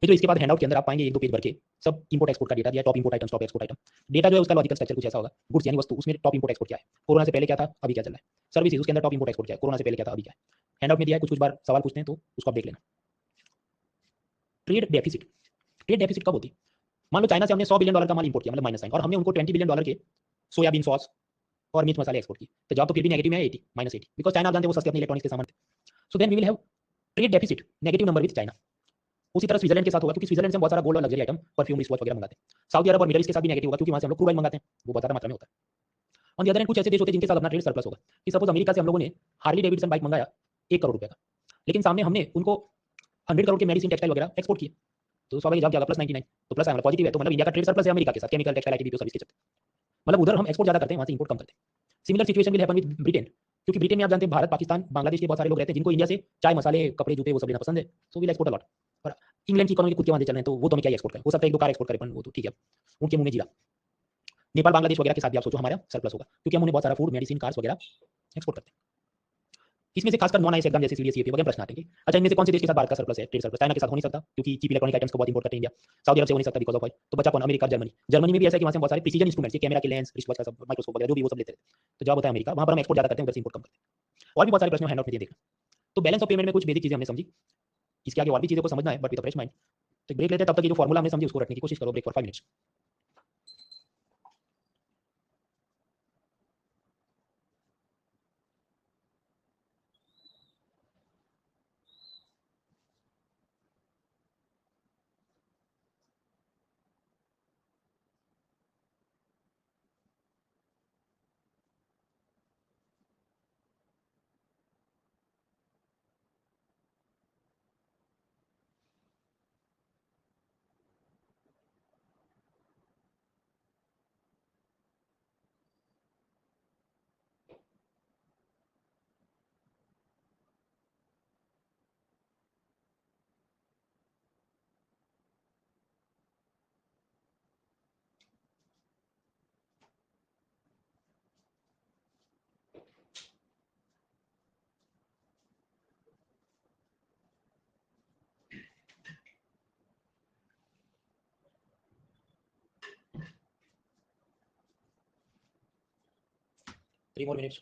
फिर तो इसके बाद हैंडआउट के अंदर आप पाएंगे एक दो पेज भर के सब इंपोर्ट एक्सपोर्ट का डेटा दिया, top import items, top export item. Data जो है उसका लॉजिकल स्ट्रक्चर कुछ ऐसा होगा, गुड्स यानी वस्तु, उसमें टॉप इंपोर्ट एक्सपोर्ट क्या है, कोरोना से पहले क्या था, अभी क्या चल रहा है। सर्विसेज, उसके अंदर टॉप इंपोर्ट एक्सपोर्ट क्या है, कोरोना से पहले क्या था, अभी क्या है। हैंडआउट में दिया है, कुछ कुछ बार सवाल पूछते हैं, तो उसको आप देख लेना। ट्रेड डेफिसिट, ट्रेड डेफिसिट कब होती है, मान लो चाइना से हमने 100 बिलियन डॉलर का माल इंपोर्ट किया, मतलब माइनस साइन, और हमने उनको 20 बिलियन डॉलर के सोयाबीन सॉस और मिर्च मसाले एक्सपोर्ट किए, तो जवाब तो फिर भी नेगेटिव में है, 80 -80, बिकॉज चाइना आप जानते हैं वो सस्ते अपने इलेक्ट्रॉनिक्स के सामान थे। So then we will have trade deficit, negative number with China. उसी तरह स्विट्जरलैंड के साथ होगा, क्योंकि स्विट्जरलैंड से हम बहुत सारा गोल्ड और luxury item, perfume, wrist watch वगैरह मंगाते हैं। सऊदी अरब और मिडल ईस्ट के साथ भी नेगेटिव होगा, क्योंकि वहां से हम लोग क्रूड ऑयल मंगाते हैं, वो बहुत ज्यादा मात्रा में होता है। ऑन द अदर हैंड कुछ ऐसे देश होते हैं जिनके साथ अपना ट्रेड सरप्लस होगा, कि सपोज अमेरिका से हम लोगों ने हार्ली डेविडसन बाइक मंगाया 1 करोड़ रुपए का, लेकिन सामने हमने उनको 100 करोड़ के मेडिसिन, टेक्सटाइल वगैरह एक्सपोर्ट किए, तो स्वाभाविक जवाब क्या होगा, +99, तो प्लस आएगा, पॉजिटिव है, तो मतलब इंडिया का ट्रेड सरप्लस है अमेरिका के साथ, केमिकल, टेक्सटाइल, आईटी, सर्विस के चलते, मतलब उधर हम एक्सपोर्ट ज्यादा करते हैं, वहां से इंपोर्ट कम करते हैं। Similar situation will happen with Britain, क्योंकि ब्रिटेन में आप जानते हैं भारत, पाकिस्तान, बांग्लादेश के बहुत सारे लोग रहते हैं जिनको इंडिया से चाय, मसाले, कपड़े, जूते वो सब लेना पसंद है, सो विल एक्सपोर्ट अलॉट। और इंग्लैंड की इकोनॉमी खुद के वहां चल रहे हैं, तो वो तो हमें क्या एक्सपोर्ट करें, हो सकता है एक दो कार एक्सपोर्ट करें, पर वो तो ठीक है, उनके मुंह में जीरा। नेपाल, बांग्लादेश वगैरह के साथ भी आप सोचो हमारा सरप्लस होगा, क्योंकि हम उन्हें बहुत सारा फूड, मेडिसिन, कार्स वगैरह एक्सपोर्ट करते हैं। इसमें से खासकर नॉन आईएस एग्जाम जैसे सीडीएस, वगैरह प्रश्न आते हैं। अच्छा, इनमें से कौन से देश के साथ भारत का सरप्लस है, ट्रेड सरप्लस, चाइना के साथ हो नहीं सकता, क्योंकि चीप इलेक्ट्रॉनिक आइटम्स को बहुत इंपोर्ट करते हैं इंडिया। सऊदी अरब से हो नहीं सकता बिकॉज ऑफ ऑयल, तो बचा कौन, अमेरिका, जर्मनी। जर्मनी में भी ऐसा है कि वहां से बहुत सारे प्रिसीजन इंस्ट्रूमेंट्स, कैमरा के लेंस, रिस्ट वॉच का सब, माइक्रोस्कोप वगैरह जो भी वो सब लेते हैं, तो जवाब होता है अमेरिका, वहां पर हम एक्सपोर्ट ज्यादा करते हैं, उधर से इंपोर्ट कम करते हैं। और भी बहुत सारे प्रश्न हैंडआउट में देखना। तो बैलेंस ऑफ पेमेंट में कुछ बेसिक चीजें हमने समझी, इसके आगे और भी चीजों को समझना है, बट विद फ्रेश माइंड। तो ब्रेक लेते हैं, तब तक ये जो फॉर्मूला हमने समझी उसको रखने की कोशिश करो, break for 5 minutes. 3 more minutes.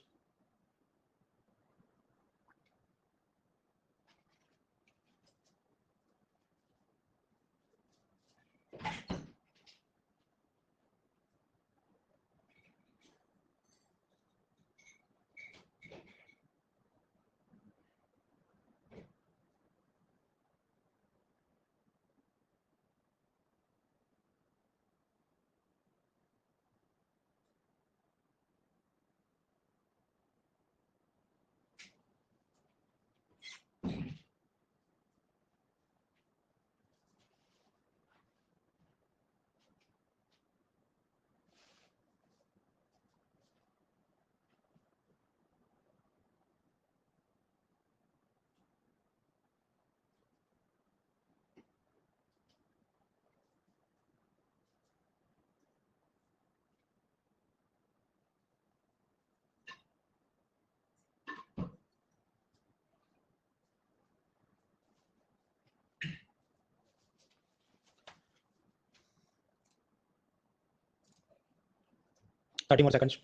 Thirty more seconds.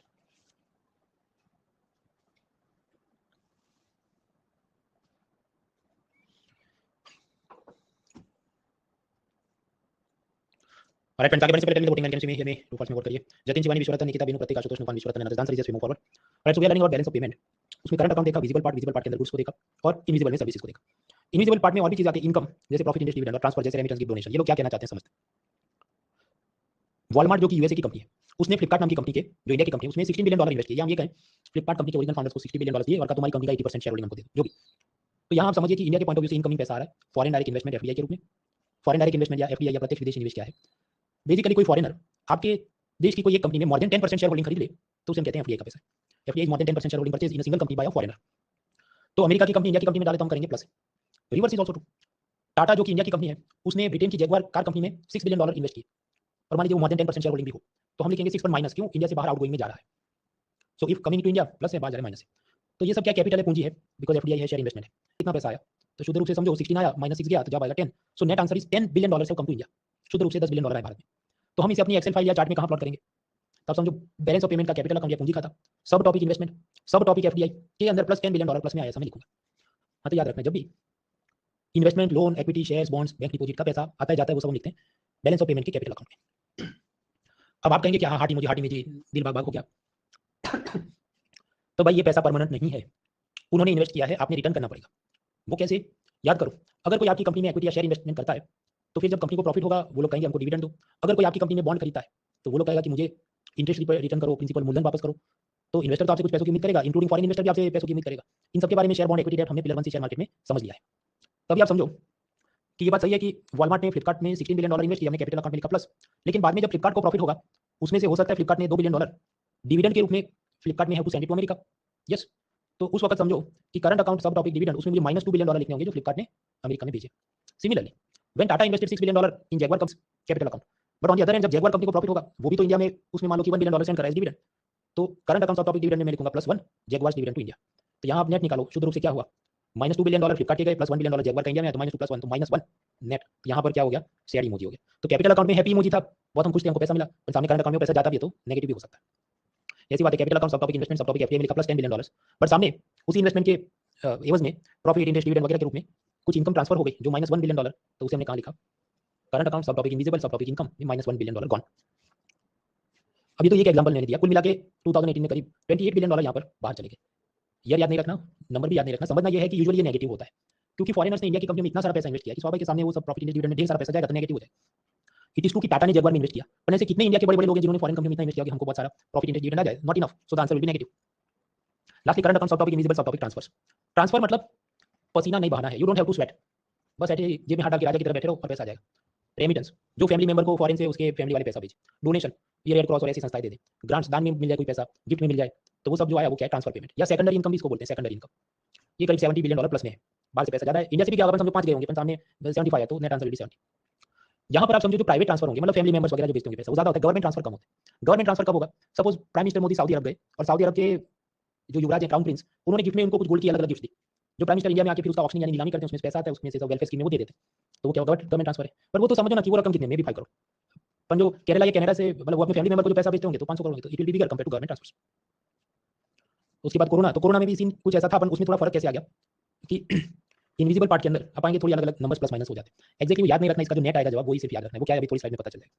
Alright friends, आगे बढ़ने से पहले वोटिंग कैन सी में हमें टू फॉल्स में वोट करिए। जतिन शिवानी विश्वरतन निकिता बिनु प्रतीक आशुतोष नुफान विश्वरतन नजदान सीरीज move forward. Right, so we are learning about balance of payment. उसमें करंट अकाउंट देखा, विजिबल पार्ट के अंदर गुड्स को देखा और इनविजिबल में सर्विसेज को देखा। इनविजिबल पार्ट में और भी चीज आती है, इनकम जैसे प्रॉफिट, इंटरेस्ट, डिविडेंड और ट्रांसफर जैसे रेमिटेंस, गिफ्ट, डोनेशन। ये लोग क्या कहना चाहते हैं समझते हैं। वॉलमार्ट जो कि यूएसए की कंपनी है, उसने फ्लिपकार्ट नाम की कंपनी के, जो इंडिया की कंपनी है, उसमें $16 बिलियन इन्वेस्ट किया। हम ये कहें फ्लिपकार्ट कंपनी के ओरिजिनल फाउंडर्स को $60 बिलियन दिए और का तुम्हारी कंपनी का 80% शेयर होल्डिंग हमको दे दो, जो भी। तो यहाँ आप समझिए कि इंडिया के पॉइंट ऑफ व्यू से इनकमिंग पैसा आ रहा है, फॉरेन डायरेक्ट इन्वेस्टमेंट एफडीआई के रूप में। फॉरेन डायरेक्ट इन्वेस्टमेंट या एफडीआई या प्रत्यक्ष विदेशी निवेश क्या है? बेसिकली कोई फॉरेनर आपके देश की कोई एक कंपनी में मोर देन 10% शेयर होल्डिंग खरीद ले तो उसे हम कहते हैं एफडीआई का पैसा। FDI more than 10% share holding purchase in a single company by a foreigner. तो अमेरिका की कंपनी इंडिया की कंपनी में डाले तो हम करेंगे plus. Reverse is also true. Tata जो कि इंडिया की कंपनी है, उसने ब्रिटेन की जैगुआर कार कंपनी में $6 बिलियन इन्वेस्ट किए और मान लीजिए वो मोर देन 10% शेयर होल्डिंग भी हो, तो हम लिखेंगे 6 पर माइनस क्यों? इंडिया से बाहर आउटगोइंग में जा रहा है। So if coming to India plus है, बाहर जा रहा है माइनस है। तो ये सब क्या कैपिटल है, पूंजी है, बिकॉज एफडीआई है, शेयर इन्वेस्टमेंट है। कितना पैसा आया? तो शुद्ध रूप से समझो 16 आया, -6 गया, तो जब आएगा 10। So net answer is $10 billion से कम टू इंडिया। शुद्ध रूप से $10 बिलियन है भारत में। तो हम इसे अपनी एक्सेल फाइल या चार्ट में कहां प्लॉट करेंगे? तब समझो बैलेंस ऑफ पेमेंट का कैपिटल अकाउंट या पूंजी खाता, सब टॉपिक इन्वेस्टमेंट, सब टॉपिक एफडीआई के अंदर प्लस $10 बिलियन प्लस में आया, समय लिखूंगा। हाँ, तो याद रखना जब भी investment, loan, equity, shares, bonds, bank deposit का पैसा आता है जाता है, वो सब हम लिखते हैं बैलेंस ऑफ पेमेंट के कैपिटल अकाउंट में। अब आप कहेंगे कि हाँ, हार्ट इमोजी दिल बाग बाग हो गया। तो भाई ये पैसा परमानेंट नहीं है, उन्होंने इन्वेस्ट किया है, आपने रिटर्न करना पड़ेगा। वो कैसे? याद करो, अगर कोई आपकी कंपनी में इक्विटी या शेयर इन्वेस्टमेंट करता है, तो फिर जब कंपनी को प्रॉफिट होगा वो लोग कहेंगे हमको डिविडेंड दो। अगर कोई आपकी कंपनी में बॉन्ड खरीदता है, तो वो लोग कहेगा कि मुझे इंटरेस्ट रिटर्न करो, प्रिंसिपल मूलधन वापस करो। तो इन्वेस्टर तो आपसे कुछ पैसों की उम्मीद करेगा, इंक्लूडिंग फॉरेन इन्वेस्टर भी आपसे पैसों की उम्मीद करेगा। इन सबके बारे में शेयर, बॉन्ड, इक्विटी, डेट हमने पिलर 1 से शेयर मार्केट में समझ लिया है। तभी आप समझो कि ये बात सही है कि वॉलमार्ट ने फ्लिपकार्ट में $16 बिलियन इन्वेस्ट किया, हमने कैपिटल अकाउंट में लिखा प्लस। लेकिन बाद में जब फ्लिपकार्ट को प्रॉफिट होगा, उसमें से हो सकता है फ्लिपकार्ट ने $2 बिलियन डिविडेंड के रूप में फ्लिपकार्ट में है to send to America. Yes, तो उस वक्त समझो कि current account sub topic dividend, उसमें मुझे -$2 बिलियन लिखने होंगे जो फ्लिपकार्ट ने अमेरिका में भेजे। Similarly when Tata invested $6 billion in Jaguar company capital account, but on the other hand जब जैगुआर कंपनी को प्रॉफिट होगा, वो भी तो इंडिया में उसमें मान लो कि $1 बिलियन सेंड करा है डिविडेंड। तो current account sub topic dividend में मैं लिखूंगा +1 जैगुआर डिविडेंड टू इंडिया। तो यहाँ आप नेट निकालो, शुद्ध रूप से क्या हुआ? -$2 बिलियन फ्लिपकार्ट के गए, +$1 बिलियन जैगुआर का इंडिया में, तो -2 + 1 तो -1 नेट। यहाँ पर क्या हो गया? सैड इमोजी हो गया। तो कैपिटल अकाउंट में हैप्पी इमोजी था, बहुत हम खुश थे, हमको पैसा मिला, पर सामने करंट अकाउंट में पैसा जाता भी है तो नेगेटिव भी हो सकता है। ऐसी बात है, capital account sub topic investment सब टॉपिक एफडीआई में लिखा +$10 बिलियन, बट सामने उसी इन्वेस्टमेंट के एवज में प्रॉफिट, इंटरेस्ट, डिविडेंड वगैरह के रूप में कुछ इनकम ट्रांसफर हो गई जो -$1 बिलियन, तो उसे हमने कहां लिखा? Current account sub topic invisible, sub topic income में -$1 बिलियन गॉन। अभी तो ये एक एग्जांपल मैंने दिया, कुल मिला के 2018 में करीब $28 बिलियन यहाँ पर बाहर चले गए। ईयर याद नहीं रखना, नंबर भी याद नहीं रखना, समझना ये है कि यूजुअली ये नेगेटिव होता है, क्योंकि फॉरेनर्स ने इंडिया की कंपनी में इतना सारा पैसा इन्वेस्ट किया कि स्वाभाविक के सामने वो सब प्रॉफिट, इंटरेस्ट, डिविडेंड में ढेर सारा पैसा जाएगा तो नेगेटिव हो जाए। इट इज ट्रू कि टाटा ने जगुआर में इन्वेस्ट किया, पर ऐसे कितने इंडिया के बड़े-बड़े लोग हैं जिन्होंने फॉरेन कंपनी में इतना इन्वेस्ट किया कि हमको बहुत सारा प्रॉफिट, इंटरेस्ट, डिविडेंड आ जाए? Not enough, so the answer will be negative. Lastly current account sub topic invisible, sub topic transfers. Transfer मतलब पसीना नहीं बहाना है, you don't have to sweat, बस ऐसे जेब में हाथ डाल के राजा की तरह बैठे रहो और पैसा आ जाएगा। रेमिटेंस, जो फैमिली मेंबर को फॉरेन से उसके फैमिली वाले पैसा भेजे। डोनेशन, ये रेड क्रॉस और ऐसी संस्थाएं दे दे। ग्रांट्स, दान में मिल जाए कोई पैसा, गिफ्ट में मिल जाए, तो वो सब जो आया वो क्या है? ट्रांसफर पेमेंट या सेकेंडरी इनकम भी इसको बोलते हैं, सेकेंडरी इनकम। ये करीब $70 बिलियन प्लस में है, बाहर से पैसा ज्यादा है। इंडिया से भी क्या होगा, समझो 5 गए होंगे, पर सामने 75 है, तो नेट आंसर विल बी 70। यहाँ पर आप समझो जो प्राइवेट ट्रांसफर होंगे, मतलब फैमिली मेंबर्स वगैरह जो भेजते होंगे पैसा, वो ज्यादा होता है। गवर्नमेंट ट्रांसफर कम होता है। गवर्नमेंट ट्रांसफर कब होगा? Suppose prime minister Modi Saudi अरब गए और सऊदी अरब के जो युवराज है, क्राउन प्रिंस, उन्होंने गिफ्ट में उनको कुछ गोल्ड की अलग-अलग गिफ्ट दी। जो प्राइम मिनिस्टर इंडिया में आके फिर उसका ऑक्शनिंग यानी नीलामी करते हैं, उसमें पैसा आता है, उसमें से सब वेलफेयर स्कीम में वो दे देते हैं, तो वो क्या होगा? गवर्नमेंट ट्रांसफर है। पर वो तो समझो ना कि वो रकम कितनी, मे बी 5 करोड़। पर जो केरला या कनाडा से मतलब वो अपने फैमिली मेंबर को जो पैसा भेजते होंगे तो 500 करोड़ होंगे, तो it will be bigger compare to government transfer. उसके बाद कोरोना, तो कोरोना में भी सीन कुछ ऐसा था, अपन उसमें थोड़ा फर्क कैसे आ गया कि इनविजिबल पार्ट के अंदर आप पाएंगे थोड़ी अलग अलग नंबर्स प्लस माइनस हो जाते हैं। एक्जैक्टली याद नहीं रखना, इसका जो नेट आएगा जवाब वही सिर्फ याद रखना है, वो क्या है अभी थोड़ी स्लाइड में पता चल जाएगा।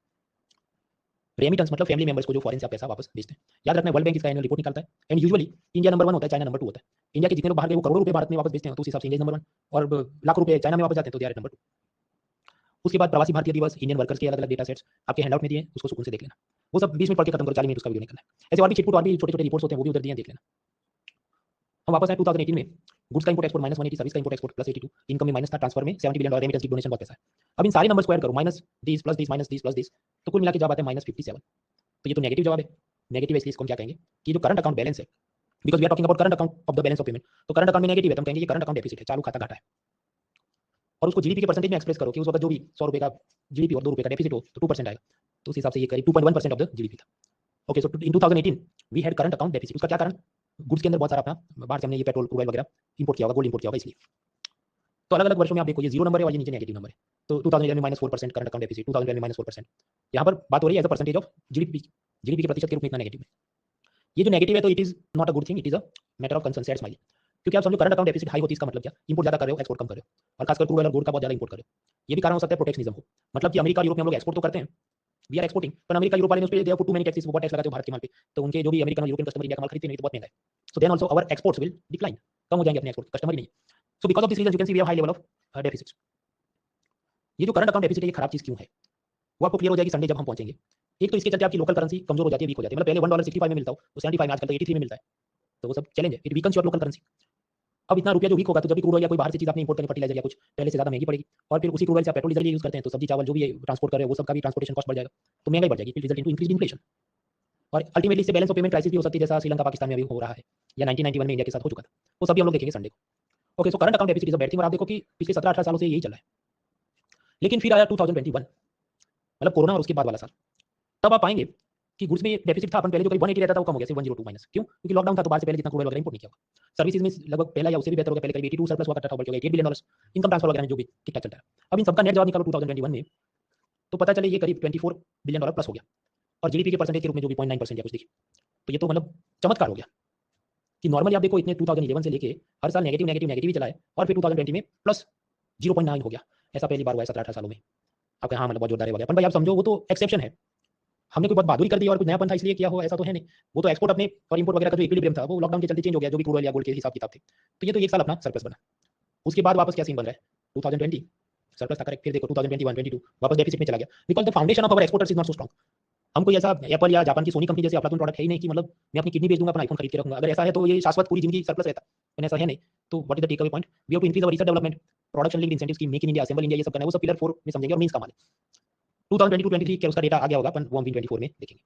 रेमिटेंस मतलब फैमिली मेंबर्स को जो फॉरेन से आप पैसा वापस भेजते हैं। याद रखना वर्ल्ड बैंक इसका एनुअल रिपोर्ट निकालता है एंड यूजुअली इंडिया नंबर 1 होता है, चाइना नंबर 2 होता है। इंडिया के जितने लोग बाहर गए वो करोड़ों रुपए भारत में वापस भेजते हैं, तो उस हिसाब से इंडिया नंबर 1 और लाखों रुपए चाइना में वापस जाते हैं, तो दे आर नंबर 2। उसके बाद प्रवासी भारतीय दिवस, इंडियन वर्कर्स के अलग अलग डेटा सेट्स आपके हैंडआउट में दिए, उसको सुकून से देख लेना। वो सब 20 मिनट पढ़ के खत्म करो, 40 मिनट उसका वीडियो निकलना है। ऐसे और भी चिटपुट और भी छोटे छोटे रिपोर्ट्स होते हैं, वो भी उधर दिए, देख लेना। हम वापस आए 2018 में, गुड्स का इंपोर्ट एक्सपोर्ट -180, सर्विस का इंपोर्ट एक्सपोर्ट +82, इनकम में माइनस था, ट्रांसफर में $70 बिलियन, रेमिटेंस की डोनेशन बहुत पैसा है। अब इन सारे नंबर्स को ऐड करो, minus this plus this minus this plus this, तो कुल मिला के जवाब आता है -57। तो ये तो नेगेटिव जवाब है। नेगेटिव है इसलिए इसको हम क्या कहेंगे कि जो करंट अकाउंट बैलेंस है, because we are talking about current account of the balance of payment, तो करंट अकाउंट में नेगेटिव है, तो हम कहेंगे ये करंट अकाउंट डेफिसिट है, चालू खाता घाटा है। और उसको जीडीपी के परसेंटेज में एक्सप्रेस करो कि उस वक्त जो भी 100 रुपए का जीडीपी और 2 रुपए का डेफिसिट हो तो 2% आएगा, तो उस हिसाब से ये करीब 2.1% ऑफ द जीडीपी था। Okay, so in 2018 we had current account deficit. उसका क्या कारण? गुड्स के अंदर बहुत सारा अपना बाहर से हमने ये पेट्रोल क्रूड ऑयल वगैरह इंपोर्ट किया होगा, गोल्ड इंपोर्ट किया होगा, इसलिए। तो अलग अलग वर्षों में आप देखो ये जीरो नंबर है और ये नीचे नेगेटिव नंबर है। तो 2011 में -4% करंट अकाउंट डेफिसिट, 2012 में -4%। यहाँ पर बात हो रही है as a percentage of GDP, GDP के प्रतिशत के रूप में इतना नेगेटिव है। ये जो नेगेटिव है तो it is not a good thing, it is a matter of concern, set smile. क्योंकि आप समझो करंट अकाउंट डेफिसिट हाई होती है, इसका मतलब क्या? इंपोर्ट ज्यादा कर रहे हो, एक्सपोर्ट कम कर रहे हो, और खासकर क्रूड ऑयल और गोल्ड का बहुत ज्यादा इंपोर्ट कर रहे हो। ये भी कारण हो सकता है प्रोटेक्शनिज्म हो, मतलब कि अमेरिका और यूरोप में हम लोग एक्सपोर्ट तो करते हैं, वी आर एक्सपोर्टिंग, पर अमेरिका यूरोप वाले ने उस पे they put too many taxes, बहुत टैक्स लगाते हो भारत के माल पे, तो उनके जो भी अमेरिकन और यूरोपियन कस्टमर इंडिया का माल खरीदते नहीं तो बहुत महंगा है। So then also our exports will decline, कम हो जाएंगे अपने एक्सपोर्ट, कस्टमर ही नहीं। So because of this reason you can see we have high level of deficit. ये जो करंट अकाउंट डेफिसिट है ये खराब चीज क्यों है वो आपको क्लियर हो जाएगी संडे जब हम पहुंचेंगे। एक तो इसके चलते आपकी लोकल करेंसी कमजोर हो जाती है, वीक हो जाती है, मतलब पहले $1.65 में मिलता हो तो 75 में, आजकल तो 83 में मिलता है, तो वो सब चैलेंज है, it weakens your local currency. अब इतना रुपया जो वीक होगा तो जब भी क्रूड ऑयल या कोई बाहर से चीज आपने इंपोर्ट करनी, फर्टिलाइजर या कुछ पहले से ज्यादा महंगी पड़ेगी, और फिर उसी क्रूड ऑयल से आप पेट्रोल डीजल यूज करते हैं, तो सब्जी चावल जो भी ट्रांसपोर्ट कर रहे हो वो सब का भी ट्रांसपोर्टेशन कॉस्ट बढ़ जाएगा, तो महंगाई बढ़ जाएगी, it result into increase inflation, और अल्टीमेटली इससे बैलेंस ऑफ पेमेंट क्राइसिस भी हो सकती है, जैसा श्रीलंका पाकिस्तान में अभी हो रहा है, या 1991 में इंडिया के साथ हो चुका था, वो सभी हम लोग देखेंगे संडे को। Okay, so current account deficit is a bad thing, और आप देखो कि पिछले 17-18 सालों से यही चल रहा है। लेकिन फिर आया 2021, मतलब कोरोना और उसके बाद वाला साल, तब आप पाएंगे कि गुड्स में डेफिसिट था, अपन पहले जो करीब 180 रहता था वो कम हो गया, सिर्फ 102 माइनस। क्यों? क्योंकि लॉकडाउन था, तो बाहर से पहले जितना क्रूड ऑयल वगैरह इंपोर्ट नहीं किया हुआ। सर्विसेज में लगभग पहला या उससे भी बेहतर हो गया, पहले करीब 82 सरप्लस हुआ करता था, बढ़ गया $8 बिलियन। इनकम ट्रांसफर वगैरह में जो भी ठीक ठाक चलता है। अब इन सबका नेट जवाब निकालो 2021 में, तो पता चले ये करीब $24 बिलियन प्लस हो गया, और जीडीपी के परसेंटेज के रूप में जो भी 0.9% या कुछ दिखे, तो ये तो मतलब चमत्कार हो गया कि नॉर्मली आप देखो इतने 2011 से लेके हर साल नेगेटिव नेगेटिव नेगेटिव ही चला है, और फिर 2020 में प्लस 0.9 हो गया। ऐसा पहली बार हुआ है 17-18 सालों में। आप हाँ मतलब बहुत जोरदार हो गया, पर भाई आप समझो वो तो एक्सेप्शन है, हमने कोई बहुत बहादुरी कर दी और कुछ नयापन था इसलिए किया हो, ऐसा तो है नहीं। वो तो एक्सपोर्ट अपने और इंपोर्ट वगैरह का जो इक्विलिब्रियम था वो लॉकडाउन के चलते चेंज हो गया, जो भी क्रूड ऑयल या गोल्ड के हिसाब किताब थे, तो ये तो एक साल अपना सरप्लस बना। उसके बाद वापस क्या सीन बन रहा है? 2020 सरप्लस था करेक्ट, फिर देखो 2021 22 वापस डेफिसिट में चला गया, because the foundation of our exporters is not so strong. हम कोई ऐसा एप्पल या जापान की सोनी कंपनी जैसे अफलातून प्रोडक्ट है ही नहीं कि मतलब मैं अपनी किडनी बेच दूंगा अपना आईफोन खरीद के रखूंगा। अगर ऐसा है तो ये शाश्वत पूरी जिंदगी सरप्लस रहता, लेकिन ऐसा है नहीं। तो what is the take away point? We have to increase our research development, production linked incentives की, make in India, assemble India, ये सब करना है, वो सब पिलर 4 में समझेंगे और मींस कमाल है। 2022-23 के उसका डेटा आ गया होगा, अपन वो हम 2024 में देखेंगे।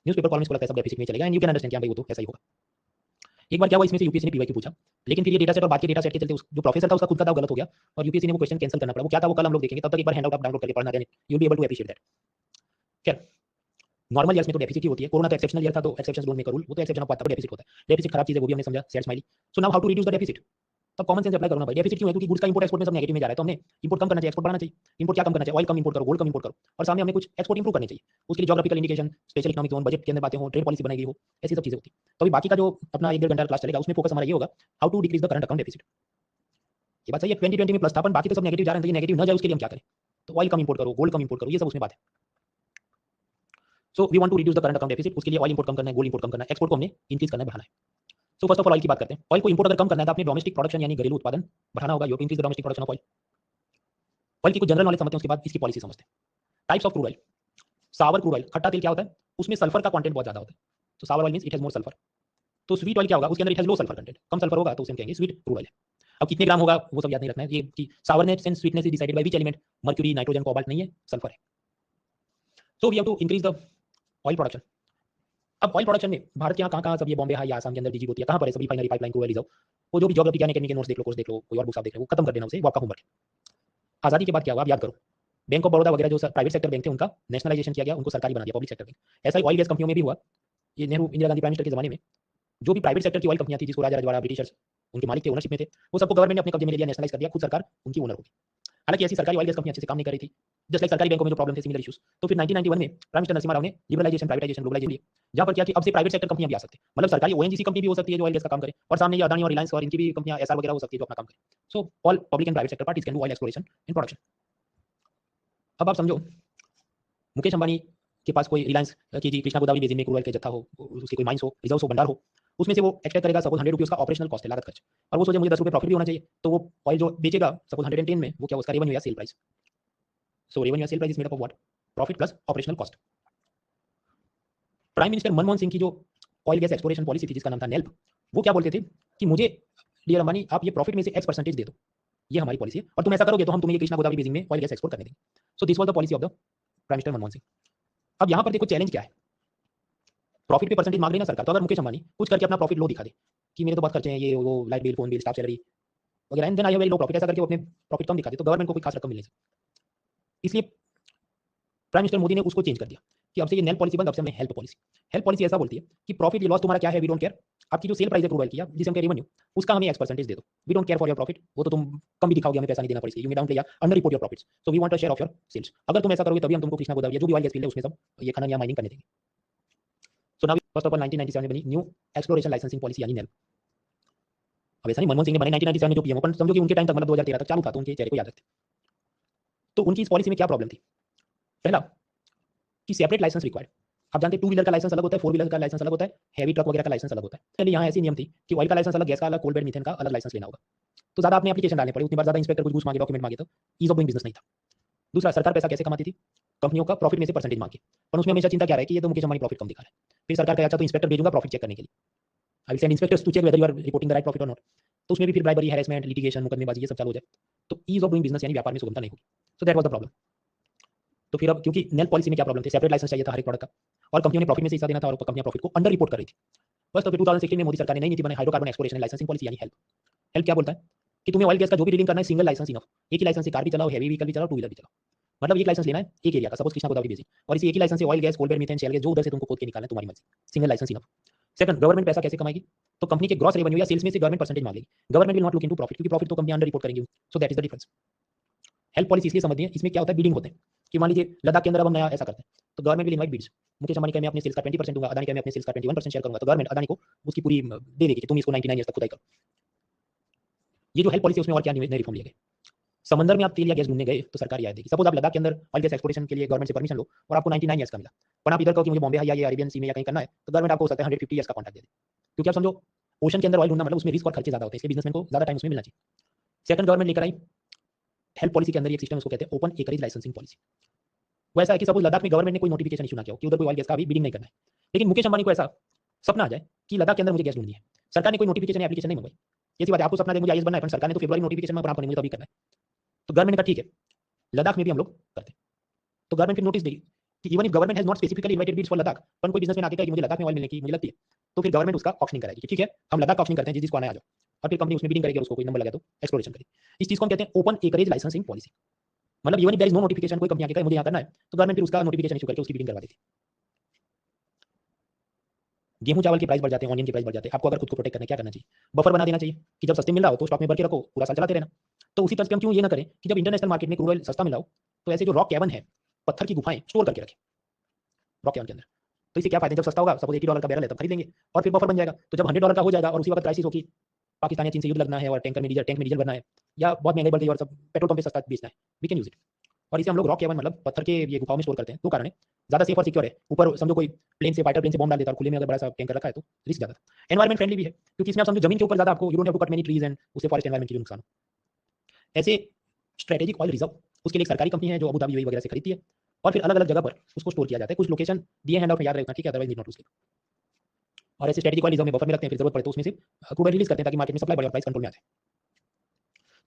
न्यूज़पेपर कॉलम्स को लगता है सब डेफिसिट में चलेगा, एंड यू कैन अंडरस्टैंड कि भाई वो तो ऐसा ही होगा। एक बार क्या हुआ, इसमें से यूपीएससी ने पीवाईक्यू पूछा, लेकिन फिर ये डेटा सेट और बाकी डेटा सेट के चलते जो प्रोफेसर था उसका खुद का दाव गलत हो गया, और यूपीएससी ने वो क्वेश्चन कैंसिल करना पड़ा। वो क्या था वो कल हम लोग देखेंगे, तब तक एक बार हैंडआउट आप डाउनलोड करके पढ़ना, then you will be able to appreciate that. खैर, नॉर्मल ईयर्स में तो डेफिसिट ही होती है, कोरोना तो एक्सेप्शनल ईयर था, तो exceptions don't make a rule, वो तो एक्सेप्शन ऑफ पाता है, डेफिसिट होता है। डेफिसिट खराब चीज है, वो भी हमने समझा, set smiley. So now how to reduce the deficit? तब कॉमन सेंस अप्लाई करो ना भाई। डेफिसिट क्यों है? क्योंकि गुड्स का इंपोर्ट एक्सपोर्ट में सब नेगेटिव में जा रहा है, तो हमने इंपोर्ट कम करना चाहिए, एक्सपोर्ट बढ़ाना चाहिए। इंपोर्ट क्या कम करना चाहिए? ऑयल कम इंपोर्ट करो, गोल्ड कम इंपोर्ट करो, और सामने हमने कुछ एक्सपोर्ट इंप्रूव करने चाहिए। उसके लिए geographical indication, special economic zone, budget के अंदर बातें हो, ट्रेड पॉलिसी बनाई गई हो, ऐसी सब चीजें होती। तो अभी बाकी का जो अपना 1-1.5 घंटा क्लास चलेगा उसमें फोकस हमारा ये होगा, how to decrease the current account deficit. ये बात सही है, 2020 में प्लस था, अपन बाकी तो सब नेगेटिव जा रहे हैं, तो ये नेगेटिव ना जाए उसके लिए हम क्या करें? तो ऑयल कम इंपोर्ट करो, गोल्ड कम इंपोर्ट करो, ये सब उसमें बात है। So we want to reduce the current account deficit, उसके लिए ऑयल इंपोर्ट कम करना है, गोल्ड इंपोर्ट कम करना है, एक्सपोर्ट को हमने इंक्रीज करना है, बढ़ाना है। So first of all oil की बात करते हैं। ऑयल को इंपोर्ट अगर कम करना है तो अपने डोमेस्टिक प्रोडक्शन यानी घरेलू उत्पादन बढ़ाना होगा, you to increase the domestic production of oil. Oil की कुछ जनरल नॉलेज समझते हैं, उसके बाद इसकी पॉलिसी समझते हैं। Types of crude oil. Sour crude oil, खट्टा तेल क्या होता है? उसमें सल्फर का कंटेंट बहुत ज्यादा होता है, तो sour oil means it has more sulphur. तो स्वीट ऑयल क्या होगा? उसके अंदर it has low sulphur content, कम सल्फर होगा तो उसे हम कहेंगे स्वीट क्रूड ऑयल है। अब कितने ग्राम होगा वो सब याद नहीं रखना है, ये कि sourness and sweetness is decided by which element? Mercury, nitrogen, cobalt नहीं है, सल्फर है। So we have to increase the oil production. अब ऑयल प्रोडक्शन में भारत के यहाँ कहाँ सब ये बॉम्बे हाई, आसाम के अंदर डीजी होती है, कहाँ पर है सभी finery pipeline, crude oil reserve, वो जो भी ज्योग्राफी ज्ञान के नोट्स देख लो, कोर्स देख लो, कोई और बुक्स आप देख लो, वो खत्म कर देना, उसे वो आपका होमवर्क है। आजादी के बाद क्या हुआ आप याद करो, बैंक ऑफ बड़ौदा वगैरह जो प्राइवेट सेक्टर बैंक थे उनका नेशनलाइजेशन किया गया, उनको सरकारी बना दिया, पब्लिक सेक्टर बैंक। ऐसा ही ऑयल गैस कंपनियों में भी हुआ। ये नेहरू इंदिरा गांधी प्राइम मिनिस्टर के जमाने में जो भी प्राइवेट सेक्टर की ऑयल कंपनियां थी, जिसको राजा रजवाड़ा ब्रिटिशर्स उनके मालिक थे, ओनरशिप में थे, वो सबको गवर्नमेंट ने अपने कब्जे में ले लिया, नेशनलाइज कर दिया, खुद सरकार उनकी ओनर होगी। हालांकि ऐसी सरकारी ऑयल गैस कंपनी अच्छे से काम नहीं कर रही थी, जस्ट लाइक सरकारी बैंकों में जो प्रॉब्लम थे, सिमिलर इश्यूज। तो फिर 1991 में प्राइम मिनिस्टर नरसिम्हा राव ने लिबरलाइजेशन, प्राइवेटाइजेशन, ग्लोबलाइजेशन लिया, जहां पर क्या कि अब से प्राइवेट सेक्टर कंपनियां भी आ सकती है, मतलब सरकारी ओएनजीसी कंपनी भी हो सकती है जो ऑयल गैस का काम करे, और सामने ये अदानी और रिलायंस और इनकी भी कंपनियां एसआर वगैरह हो सकती है जो अपना काम करे। So all public and private sector parties can do oil exploration in production. अब आप समझो मुकेश अंबानी के पास कोई रिलायंस की जी कृष्णा गोदावरी बेसिन में क्रूड ऑयल का जत्था हो, उसकी कोई माइंस हो, रिजर्व्स हो, भंडार हो, उसमें से वो एक्सट्रैक्ट करेगा सपोज 100 रुपये उसका ऑपरेशनल कॉस्ट है, लागत खर्च, और वो सोचे मुझे 10 रुपये प्रॉफिट भी होना चाहिए, तो वो ऑयल जो बेचेगा सपोज 110 में, वो क्या उसका रेवेन्यू या सेल प्राइस। सो रेवेन्यू या sale price is made up of what? Profit plus operational cost. Prime minister Manmohan Singh की जो ऑयल गैस एक्सप्लोरेशन पॉलिसी थी जिसका नाम था नेल्प, वो क्या बोलते थे कि मुझे डियर अंबानी आप ये प्रॉफिट में से X% दे दो, ये हमारी पॉलिसी है, और तुम ऐसा करोगे तो हम तुम्हें ये कृष्णा गोदावरी बेसिन में ऑयल गैस एक्सपोर्ट करने देंगे। सो this was the policy of the prime minister Manmohan Singh. अब यहाँ पर देखो चैलेंज क्या है, प्रॉफिट पे परसेंटेज मांग रही ना सरकार, तो अगर मुकेश अंबानी कुछ करके अपना प्रॉफिट लो दिखा दे कि मेरे तो बहुत खर्चे हैं, ये वो light bill, phone bill, staff salary वगैरह, and then I have very low profit, ऐसा करके वो अपने प्रॉफिट कम दिखा दे, तो गवर्नमेंट को कोई खास रकम मिलने से, इसलिए प्राइम मिनिस्टर मोदी ने उसको चेंज कर दिया कि अब से ये नेल पॉलिसी बंद, अब से हमने हेल्प पॉलिसी। हेल्प पॉलिसी ऐसा बोलती है कि प्रॉफिट, ये लॉस तुम्हारा क्या है, वी डोंट केयर, आपकी जो सेल प्राइस है क्रूड ऑयल की, जिसे हम कह रेवेन्यू, उसका हमें X% दे दो, we don't care for your profit, वो तो तुम कम भी दिखाओगे, हमें पैसा नहीं देना पड़ेगा, यू मे डाउन पे या under report your profits, so we want a share of your sales. अगर तुम ऐसा करोगे तभी हम तुमको कृष्णा गोदावरी जो भी ऑयल गैस फील्ड है उसमें सब ये खनन या माइनिंग करने देंगे। So now first of all 1997 में बनी न्यू एक्सप्लोरेशन लाइसेंसिंग पॉलिसी यानी नेल। अब ऐसा नहीं मनमोहन सिंह ने बनी 1997 में जो पीएम, अपन समझो कि उनके टाइम तक मतलब 2013 तक चालू था, तो उनके चेहरे को याद रखते। तो उनकी इस पॉलिसी में क्या प्रॉब्लम थी? पहला कि सेपरेट लाइसेंस रिक्वायर्ड। आप जानते हैं 2 व्हीलर का लाइसेंस अलग होता है, 4 व्हीलर का लाइसेंस अलग होता है, हैवी ट्रक वगैरह का लाइसेंस अलग होता है। पहले यहाँ ऐसी नियम थी कि ऑयल का लाइसेंस अलग, गैस का अलग, कोल बेड मीथेन का अलग लाइसेंस लेना होगा, तो ज्यादा आपने एप्लीकेशन डालने पड़े, उतनी बार ज्यादा इंस्पेक्टर कुछ घूस मांगे, डॉक्यूमेंट मांगे, तो ईज ऑफ डूइंग बिजनेस नहीं था। दूसरा, सरकार पैसा कैसे कमाती थी? कंपनियों का प्रॉफिट में से परसेंटेज मांग के, पर उसमें हमेशा चिंता क्या रहे कि ये तो मुकेश अंबानी प्रॉफिट कम दिखा रहा है, फिर सरकार कहे अच्छा तो इंस्पेक्टर भेजूंगा प्रॉफिट चेक करने के लिए, I will send inspectors to check whether you are reporting the right profit और नॉट, तो उसमें भी फिर ब्राइबरी, हैरेसमेंट, लिटिगेशन, मुकदमेबाजी ये सब चालू हो जाए, तो ईज ऑफ डूइंग बिजनेस यानी व्यापार में सुगमता नहीं होगी। So that was the problem. तो फिर अब क्योंकि नेल पॉलिसी में क्या प्रॉब्लम थी, सेपरेट लाइसेंस चाहिए था हर एक प्रोडक्ट का, और कंपनियों ने प्रॉफिट में से हिस्सा देना था, और कंपनियां प्रॉफिट को अंडर रिपोर्ट कर रही थी बस। तो फिर 2016 में मोदी सरकार ने नई नीति बनाई, हाइड्रोकार्बन एक्सप्लोरेशन लाइसेंसिंग पॉलिसी यानी हेल्प। हेल्प क्या बोलता है कि तुम्हें ऑयल गैस का जो भी डीलिंग करना है, सिंगल लाइसेंस इनफ, एक ही लाइसेंस से कार भी चलाओ, हैवी व्हीकल भी चलाओ, 2 व्हीलर भी चलाओ, मतलब एक लाइसेंस लेना है एक एरिया का, सपोज कृष्णा गोदावरी बेसिन, और इसी एक ही लाइसेंस से oil gas, coal bed methane, shale gas जो उधर से तुमको खोद के निकालना है तुम्हारी मर्जी, single licence enough. Second, government पैसा कैसे कमाएगी? तो कंपनी के ग्रॉस रेवेन्यू या सेल्स में से गवर्नमेंट परसेंटेज मांगेगी, government will not look into profit, क्योंकि प्रॉफिट तो कंपनी अंडर रिपोर्ट करेंगी, so that is the difference. Help policy इसलिए समझनी है, इसमें क्या होता है, बिडिंग होते हैं कि मान लीजिए लद्दाख के अंदर अब हम नया ऐसा करते हैं, तो government will invite bids, Mukesh Ambani का मैं अपने सेल्स का 20% दूंगा, अदानी का मैं अपने सेल्स का 21% शेयर करूंगा, तो गवर्नमेंट अदानी को उसकी पूरी दे देगी कि तुम इसको 99 ईयर्स तक खुदाई करो। ये जो हेल्प पॉलिसी उसमें और क्या नए रिफॉर्म लिए गए, समंदर में आप तेल या गैस ढूंढने गए तो सरकार याद देगी, सपोज आप लद्दाख के अंदर ऑयल गैस एक्सप्लोरेशन के लिए गवर्नमेंट से परमिशन लो और आपको 99 ईयर्स का मिला, पर आप इधर कहो कि मुझे बॉम्बे या ये अरेबियन सी में या कहीं करना है, तो गवर्नमेंट आपको हो सकता है 150 ईयर्स का कॉन्ट्रैक्ट दे दे, क्योंकि आप समझो ओशन के अंदर ऑयल ढूंढना मतलब उसमें रिस्क और खर्चे ज्यादा होते हैं, इसलिए बिजनेसमैन को ज्यादा टाइम उसमें मिलना चाहिए। सेकंड, गवर्नमेंट लेकर आई हेल्प पॉलिसी के अंदर एक सिस्टम, उसको कहते हैं ओपन एकरेज लाइसेंसिंग पॉलिसी। वो ऐसा है कि सपोज लद्दाख में गवर्नमेंट ने कोई नोटिफिकेशन इशू ना किया हो कि उधर कोई ऑयल गैस का अभी बिडिंग नहीं करना है, लेकिन मुकेश अंबानी को ऐसा सपना आ जाए कि लद्दाख के अंदर मुझे गैस ढूंढनी है, सरकार ने कोई नोटिफिकेशन या एप्लीकेशन नहीं मंगाई, ये बात आपको सपना है मुझे आईएएस बनना है, पर सरकार ने तो फरवरी नोटिफिकेशन में मुझे तो अभी करना है, तो गवर्नमेंट ने कहा ठीक है लद्दाख में भी हम लोग करते हैं, तो गवर्नमेंट फिर नोटिस देगी कि even if government has not specifically invited bids for Ladakh, पर कोई बिजनेसमैन आके कहे कि मुझे लद्दाख में ऑयल मिलने की मुझे लगती है, तो फिर गवर्नमेंट उसका ऑक्शनिंग कराएगी कि ठीक है हम लद्दाख ऑक्शनिंग करते हैं, जिसको आना है आ जाओ, और फिर कंपनी उसमें बिडिंग करेगी, उसको कोई नंबर लगा तो एक्सप्लोरेशन करेगी। इस चीज को हम कहते हैं ओपन एकरेज लाइसेंसिंग पॉलिसी, मतलब even if there is no notification, कोई कंपनी आके कहे मुझे यहाँ करना है, तो गवर्नमेंट फिर उसका नोटिफिकेशन इशू करके उसकी बिडिंग करवा देती है। गेहूं चावल के प्राइस बढ़ जाते हैं, ऑनियन के प्राइस बढ़ जाते हैं, आपको अगर खुद को प्रोटेक्ट करना है क्या करना चाहिए, बफर बना देना चाहिए कि जब सस्ते मिल रहा हो तो स्टॉक में भर के रखो, पूरा साल चलाते रहना। तो उसी तरह से हम क्यों ये ना करें कि जब इंटरनेशनल मार्केट में क्रूड ऑयल सस्ता मिला हो, तो ऐसे जो रॉक कैवन है, पत्थर की गुफाएं स्टोर करके रखें रॉक कैवन के अंदर, तो इससे क्या फायदा, जब सस्ता होगा सपोज $80 का बैरल है तब खरीद लेंगे, और फिर बफर बन जाएगा, तो जब $100 का हो जाएगा और उसी वक्त क्राइसिस होगी, पाकिस्तान या चीन से युद्ध लगना है और टैंक में डीजल भरना है, या बहुत महंगाई बढ़ गई और सब पेट्रोल पंप पे सस्ता बेचना है, वी कैन यूज इट। और इसे हम लोग रॉक कैवन मतलब पत्थर के ये गुफाओं में स्टोर करते हैं, दो कारण है, ज्यादा सेफ और सिक्योर है, ऊपर समझो कोई प्लेन से फाइटर प्लेन से बॉम्ब डाल देता है और खुले में अगर बड़ा सा टैंकर रखा है तो रिस्क ज्यादा, एनवायरमेंट फ्रेंडली भी है, क्योंकि इसमें आप समझो जमीन के ऊपर ज्यादा आपको you don't have to cut many trees and उससे फॉरेस्ट एनवायरमेंट के लिए नुकसान हो। ऐसे स्ट्रेटेजिक ऑयल रिजर्व उसके लिए एक सरकारी कंपनी है जो अबू धाबी यूएई वगैरह से खरीदती है, और फिर अलग अलग जगह पर उसको स्टोर किया जाता है, कुछ लोकेशन दिए हैंड आउट में याद रखना, ठीक है, otherwise need not to slip. और ऐसे स्ट्रेटेजिक ऑयल रिजर्व में बफर में रखते हैं, फिर जरूरत पड़े तो उसमें से क्रूड रिलीज करते हैं ताकि मार्केट में सप्लाई बढ़े और प्राइस कंट्रोल में आ जाए।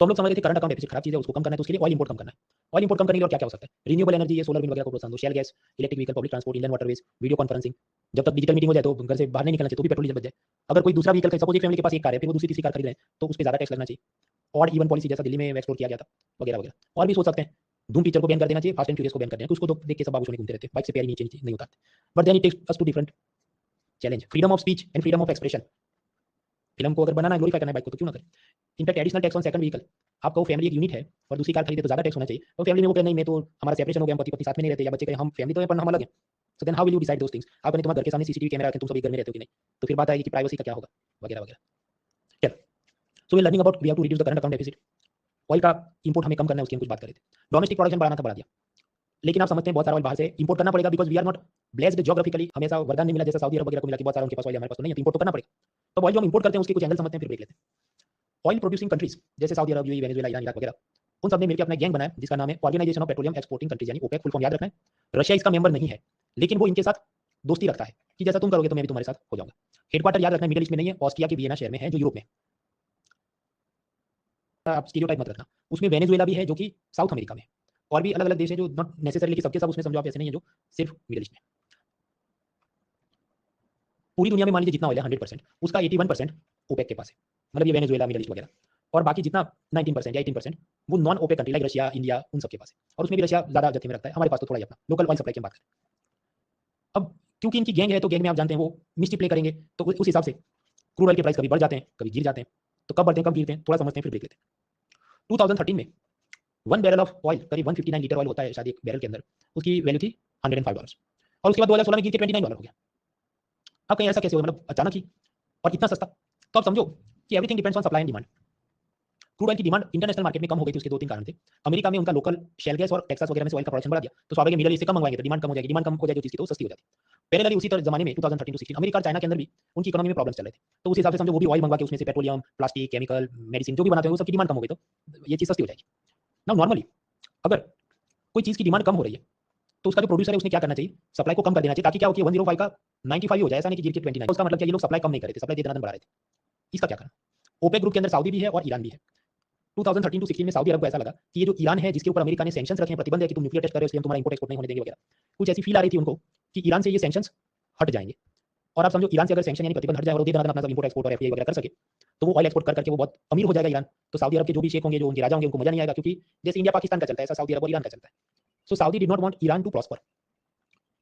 तो हम लोग समझ रहे थे करंट अकाउंट डेफिसिट खराब चीज है, उसको कम करना है, तो उसके लिए ऑयल इंपोर्ट कम करना है। ऑयल इंपोर्ट कम करने के लिए और क्या क्या हो सकता है, रिन्यूएबल एनर्जी, ये सोलर विंड वगैरह को प्रोत्साहन दो, shell gas, electric vehicle, public transport, Indian waterways, video conferencing, जब तक डिजिटल मीटिंग हो जाए तो घर से बाहर नहीं निकलना चाहिए, तो भी पेट्रोल डीजल बच जाए। अगर कोई दूसरा व्हीकल, सपोज एक फैमिली के पास एक कार है, फिर वो दूसरी तीसरी कार खरीद रहे हैं, तो उस पर ज्यादा टैक्स लगना चाहिए, और इवन पॉलिसी जैसा दिल्ली में एक्सप्लोर किया गया था वगैरह वगैरह। और भी सोच सकते हैं, धूम पिक्चर को बैन कर देना चाहिए, फास्ट एंड फ्यूरियस को बैन कर देना, उसको तो देख के सब बाबू घूमते रहते हैं, बाइक से पैर नीचे नहीं उतारते, but then it takes us to different challenge, freedom of speech and freedom of expression. Film को अगर बनाना है, ग्लोरीफाई करना है बाइक को, तो क्यों ना करें। In fact additional tax on second vehicle, आपका वो फैमिली एक यूनिट है और दूसरी कार खरीदे तो ज़्यादा टैक्स होना चाहिए, तो फैमिली में वो कहे नहीं, मैं तो हमारा सेपरेशन हो गया, हम पति पत्नी साथ में नहीं रहते, या बच्चे कहें हम फैमिली तो है पर हम अलग हैं, so then how will you decide those things. आप नहीं, तुम्हारे घर के सामने सीसीटीवी कैमरा रखें, तुम सभी घर में रहते हो कि नहीं, तो फिर बात आएगी कि प्राइवेसी का क्या होगा, वगैरह वगैरह। चलो, so we learning about we have to reduce the current account deficit. Oil का इंपोर्ट हमें कम करना है, उसकी हम कुछ बात करें थे। डोमेस्टिक प्रोडक्शन बढ़ाना था, बढ़ा दिया, लेकिन आप समझते हैं बहुत सारा ऑयल बाहर से इंपोर्ट करना पड़ेगा, because we are not blessed geographically, हमें ऐसा वरदान नहीं मिला जैसा सऊदी अरब वगैरह को मिला कि बहुत सारा उनके पास ऑयल, हमारे पास तो नहीं है, तो इंपोर्ट तो करना पड़ेगा। तो ऑयल जो हम इंपोर्ट करते हैं उसके कुछ एंगल समझते हैं, फिर देख लेते हैं। ऑयल प्रोड्यूसिंग कंट्रीज जैसे सऊदी अरब, यूएई, वेनेजुएला, ईरान, इराक वगैरह, उन सब ने मिलकर अपना गैंग बनाया जिसका नाम है organisation of petroleum exporting countries, यानी ओपेक, फुल फॉर्म याद रखना है। रशिया इसका मेंबर नहीं है, लेकिन वो इनके साथ दोस्ती रखता है कि जैसा तुम करोगे तो मैं भी तुम्हारे साथ हो जाऊंगा। हेडक्वार्टर याद रखना, मिडिल ईस्ट में नहीं है, ऑस्ट्रिया के वियना शहर में है, जो यूरोप में। आप स्टीरियोटाइप मत रखना, उसमें वेनेजुएला भी है जो कि साउथ अमेरिका में, और भी अलग अलग देश है जो नॉट नेसेसरली सबके सब उसमें समझो आप, ऐसे नहीं है जो सिर्फ मिडिल ईस्ट में। पूरी दुनिया में मान लीजिए जितना ऑयल है 100%, उसका 81% ओपेक के पास है, मतलब ये वेनेजुएला, मिडिल ईस्ट वगैरह, और बाकी जितना 19% या 18% वो non OPEC country like Russia, India, उन सबके पास है, और उसमें भी रशिया ज़्यादा जत्थे में रखता है, हमारे पास तो थोड़ा ही अपना लोकल ऑयल सप्लाई की बात करें। अब क्योंकि इनकी गैंग है, तो गैंग में आप जानते हैं वो मिस्टी प्ले करेंगे, तो उस हिसाब से क्रूड ऑयल के प्राइस कभी बढ़ जाते हैं, कभी गिर जाते हैं। तो कब बढ़ते हैं, कब गिरते हैं, थोड़ा समझते हैं, फिर देख लेते हैं। 2013 में 1 बैरल ऑफ ऑयल, करीब 159 लीटर ऑयल होता है शायद एक बैरल के अंदर, उसकी वैल्यू थी $105, और उसके बाद 2016 में गिर के $29 हो गया। अब कहीं ऐसा कैसे हो, मतलब अचानक ही और इतना सस्ता। तो आप समझो कि everything depends on supply and demand. Crude oil की डिमांड इंटरनेशनल मार्केट में कम हो गई थी, उसके 2-3 कारण थे। अमेरिका में उनका लोकल शेल गैस और टेक्सास वगैरह में से ऑयल का प्रोडक्शन बढ़ा दिया, तो स्वाभाविक मिडल ईस्ट से कम मंगवाएंगे तो डिमांड कम हो जाएगी, डिमांड कम हो जाएगी तो चीज़ की तो सस्ती हो जाती। पैरेलली उसी तरह जमाने में 2013-16 अमेरिका और चाइना के अंदर भी उनकी इकोनॉमी में प्रॉब्लम्स चल रहे थे, तो उस हिसाब से समझो वो भी ऑयल मंगवा के उसमें से पेट्रोलियम, प्लास्टिक, केमिकल, मेडिसिन जो भी बनाते हैं वो सबकी डिमांड कम हो गई, तो ये चीज़ सस्ती हो जाएगी। नाउ नॉर्मली अगर कोई चीज़ की डिमांड कम हो रही है तो उसका जो प्रोड्यूसर है उसने क्या करना चाहिए, सप्लाई को कम कर देना चाहिए, ताकि क्या हो कि 105 का 95 ही हो जाए, ऐसा नहीं कि गिर के 29। उसका मतलब क्या, ये लोग सप्लाई कम नहीं कर रहे थे, सप्लाई जितना बढ़ा रहे थे। इसका क्या करना। ओपेक ग्रुप के अंदर सऊदी भी है और ईरान भी है। 2013-16 में सऊदी अरब को ऐसा लगा कि ये जो ईरान है जिसके ऊपर अमेरिका ने सैंक्शंस रखे हैं, प्रतिबंध है कि तुम न्यूक्लियर टेस्ट करो इसलिए हम तुम्हारा इंपोर्ट एक्सपोर्ट नहीं होने देंगे वगैरह, कुछ ऐसी फील आ रही थी उनको कि ईरान से ये सैंक्शंस हट जाएंगे। और आप समझो ईरान से अगर सैंक्शन यानी प्रतिबंध हट जाए और वो दे अपना सब इंपोर्ट एक्सपोर्ट और एफडीआई वगैरह कर सके, तो वो ऑयल एक्सपोर्ट करके वो बहुत अमीर हो जाएगा ईरान। तो सऊदी अरब के जो भी शेख होंगे, जो उनके राजा होंगे, उनको मजा नहीं आएगा, क्योंकि जैसे इंडिया पाकिस्तान का चलता है ऐसा सऊदी अरब और ईरान का चलता है। So Saudi did not want Iran to prosper,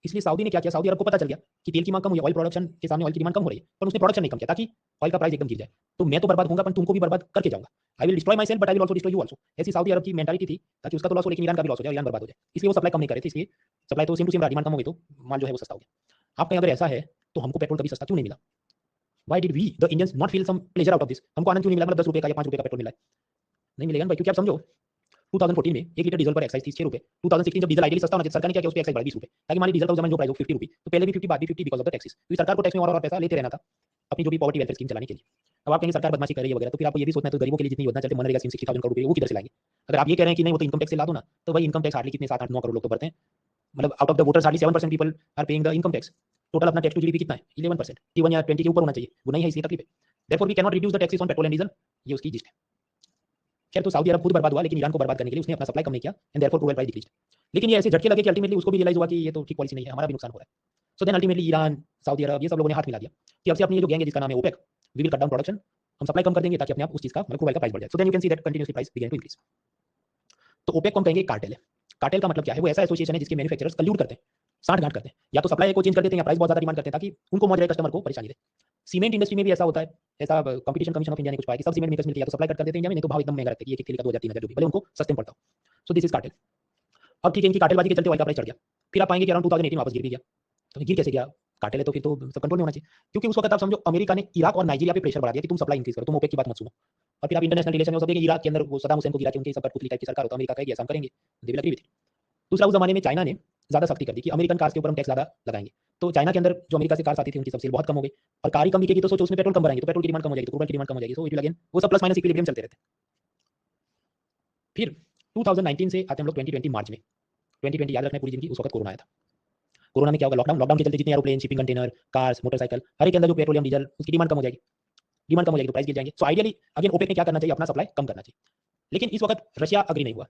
इसलिए सऊदी ने क्या किया, सऊदी अरब को पता चल गया कि तेल की मांग कम हुई है, ऑयल प्रोडक्शन के सामने ऑयल की डिमांड कम हो रही है, पर उसने प्रोडक्शन नहीं कम किया ताकि ऑयल का प्राइस एकदम गिर जाए। तो मैं तो बर्बाद होऊंगा पर तुमको भी बर्बाद करके जाऊंगा, I will destroy my self but I will also destroy you also. ऐसी सऊदी अरब की मेंटालिटी थी ताकि उसका तो लॉस हो लेकिन ईरान का भी लॉस हो जाए, ईरान बर्बाद हो जाए, इसलिए वो सप्लाई कम नहीं करे थे। इसलिए सप्लाई तो सेम टू सेम, डिमांड कम हो गई तो माल जो है वो सस्ता हो गया। आप कहीं अगर ऐसा है तो हमको पेट्रोल कभी सस्ता क्यों नहीं मिला, why did we the Indians not feel some pleasure out of this, हमको आनंद क्यों नहीं मिला, मतलब 10 रुपए का या 5 रुपए का पेट्रोल मिला है, नहीं मिलेगा ना भाई, क्योंकि आप समझो 2014 में 1 लीटर डीजल पर एक्साइज थी 6 रुपए। 2016 जब डीजल आइडियली सस्ता होना चाहिए, सरकार ने क्या किया, उस पे एक्साइज बढ़ा 20 रुपए, ताकि मान लीजिए डीजल का उस समय जो प्राइस हो 50 रुपए, तो पहले भी 50 बाद भी 50 बिकॉज ऑफ द टैक्सेस, क्योंकि सरकार को टैक्स में और पैसा लेते रहना था अपनी जो भी पॉवर्टी वेलफेयर स्कीम चलाने के लिए। अब आप कहेंगे सरकार बदमाशी कर रही है वगैरह, तो फिर आपको ये भी सोचना है तो गरीबों के लिए जितनी योजना चलती है, मनरेगा स्कीम 60,000 करोड़ रुपए, वो किधर से लाएंगे। अगर आप ये कह रहे हैं कि नहीं वो तो इनकम टैक्स से ला दो ना, तो भाई इनकम टैक्स हार्डली कितने 7-8-9 करोड़ लोग तो भरते हैं, मतलब out of the voters hardly 7% people are paying the income tax. Total अपना टैक्स टू जीडीपी कितना है 11%, 21 या 20 के ऊपर होना चाहिए, वो नहीं है, इसलिए तकलीफ है। Therefore we can not reduce the taxes on petrol and diesel, ये उसकी जिस्ट है। खैर, तो सऊदी अरब खुद बर्बाद हुआ, लेकिन ईरान को बर्बाद करने के लिए उसने अपना सप्लाई कम नहीं किया, and therefore crude oil price decreased. लेकिन ये ऐसे झटके लगे कि अल्टीमेटली उसको भी रियलाइज हुआ कि ये तो ठीक पॉलिसी नहीं है, हमारा भी नुकसान हो रहा है। So then ultimately Iran, Saudi Arabia, ये सब लोगों ने हाथ मिला दिया कि अब से अपनी ये जो गैंग है जिसका नाम है OPEC, we will cut down production, हम सप्लाई कम कर देंगे ताकि अपने आप उस चीज का, मतलब क्रूड ऑयल का प्राइस बढ़ जाए। So then you can see that continuously price begin to increase. तो ओपेक को हम कहेंगे कार्टेल है। कार्टेल का मतलब क्या है, वो ऐसा एसोसिएशन है जिसके मैन्युफैक्चरर्स कल्यूड करते हैं, साठ-गांठ करते हैं, या तो सप्लाई को चेंज कर देते हैं या प्राइस बहुत ज्यादा डिमांड करते हैं ताकि उनको मौज रहे, कस्टमर को परेशानी दे। सीमेंट इंडस्ट्री में भी ऐसा होता है, ऐसा कंपटीशन कमीशन ऑफ इंडिया ने कुछ पाया कि सब सीमेंट मेकर्स मिलकर या तो सप्लाई कट कर देते हैं इंडिया में, नहीं तो भाव एकदम महंगा रखते हैं, एक थैली का 2000-3000 जो भी, भले उनको सस्ते में पड़ता हो। So this is cartel. अब ठीक है, इनकी कार्टेलबाजी के चलते ऑयल का प्राइस चढ़ गया, फिर आप पाएंगे कि अराउंड 2018 वापस गिर भी गया। तो गिर कैसे गया, कार्टेल है तो फिर तो सब कंट्रोल में होना चाहिए, क्योंकि उस वक्त आप समझो अमेरिका ने इराक और नाइजीरिया पे प्रेशर बढ़ा दिया कि तुम सप्लाई इंक्रीज करो, तुम ओपेक की बात मत सुनो। और फिर आप इंटरनेशनल रिलेशन में सब देखिए, इराक के अंदर वो सद्दाम हुसैन को गिरा के उनके सब कठपुतली टाइप की सरकार, होता अमेरिका कहेगी ऐसा हम करेंगे, दे विल एग्री विद। दूसरा, उस जमाने में चाइना ने ज़्यादा सख्ती कर दी कि अमेरिकन कार्स के ऊपर हम टैक्स ज़्यादा लगाएंगे, तो चाइना के अंदर जो अमेरिका से कार्स आती थी उनकी सब सेल बहुत कम हो गई, और कार ही कम बिकेगी तो सोचो उसमें पेट्रोल कम भराएंगे तो पेट्रोल की डिमांड कम हो जाएगी, तो क्रूड की डिमांड कम हो जाएगी, सो इट विल अगेन वो सब प्लस माइनस इक्विलिब्रियम चलते रहते हैं। फिर 2019 से आते हम लोग 2020 मार्च में, 2020 याद रखना पूरी जिंदगी, उस वक्त कोरोना आया था। कोरोना में क्या होगा, लॉकडाउन के चलते जितने aeroplane, shipping container, cars, motorcycle, हर एक के अंदर जो पेट्रोलियम, डीजल, उसकी डिमांड कम हो जाएगी, डिमांड कम हो जाएगी तो प्राइस गिर जाएंगे। सो आइडियली अगेन ओपेक ने क्या करना चाहिए, अपना सप्लाई कम करना चाहिए, लेकिन इस वक्त रशिया अग्री नहीं हुआ।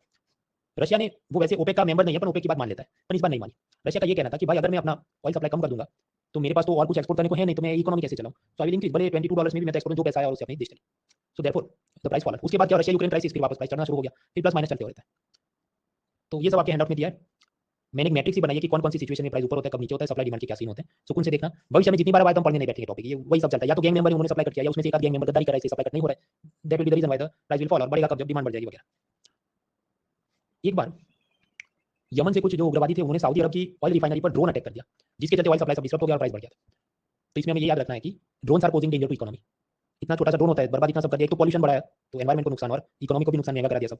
रशिया ने, वो वैसे ओपेक का मेंबर नहीं है पर ओपेक की बात मान लेता है, पर इस बार नहीं मानी। रशिया का ये कहना था कि भाई अगर मैं अपना ऑयल सप्लाई कम कर दूंगा तो मेरे पास तो और कुछ एक्सपोर्ट करने को है नहीं, तो मैं इकोनॉमी कैसे चलाऊं, सो आई विल इंक्रीज, भले $22 में भी मैं एक्सपोर्ट जो पैसा आया और उससे अपनी देश चली। So therefore the price fall. उसके बाद क्या, रशिया यूक्रेन क्राइसिस, फिर वापस प्राइस चढ़ना शुरू हो गया, फिर प्लस माइनस चलते हो रहता है। तो ये सब आपके हैंडआउट में दिया है। मैंने एक मैट्रिक्स ही बनाई है कि कौन कौन सी सिचुएशन में प्राइस ऊपर होता है, कब नीचे होता है, सप्लाई डिमांड के क्या सीन होते हैं। सुकून से देखना, भविष्य में जितनी बार आए तो हम पढ़ने नहीं बैठेंगे टॉपिक, ये वही सब चलता है। या तो गैंग मेंबर उन्होंने सप्लाई कट किया, या उसमें से एक आध गैंग मेंबर गद्दारी करा, इससे सप्लाई कट नहीं हो रहा है, that will be the reason why the price will fall, और बढ़ेगा कब, जब डिमांड बढ़ जाएगी वगैरह। एक बार यमन से कुछ जो उग्रवादी थे उन्होंने सऊदी अरब की ऑयल रिफाइनरी पर ड्रोन अटैक कर दिया, जिसके चलते ऑयल सप्लाई सब डिस्टर्ब हो गया और प्राइस बढ़ गया। तो इसमें हमें ये याद रखना है कि drones are posing danger to economy. इतना छोटा सा ड्रोन होता है, बर्बाद इतना सब कर दिया, एक तो पॉल्यूशन बढ़ाया, तो एनवायरमेंट को नुकसान और इकोनॉमी को भी नुकसान महंगा करा दिया सब।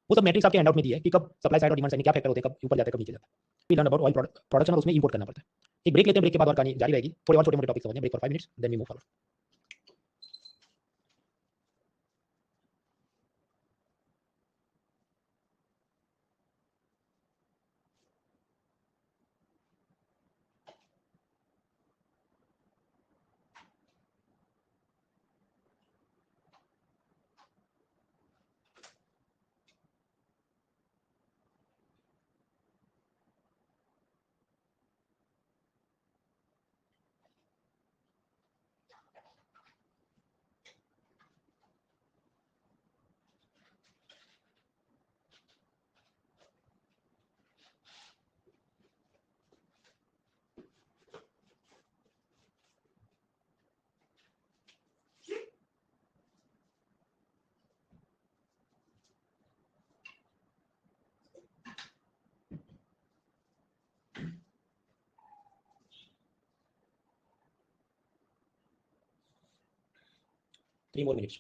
वो सब मैट्रिक्स आपके हैंडआउट में दिया है कि कब सप्लाई साइड और डिमांड साइड में क्या फैक्टर होते हैं, कब ऊपर जाता है कब नीचे जाता है। We learn about oil production और उसमें इंपोर्ट करना पड़ता है। एक ब्रेक लेते हैं, ब्रेक के बाद और कहानी जारी रहेगी, थोड़े और छोटे मोटे टॉपिक समझने, break for 5 minutes, then we move forward. Three more minutes.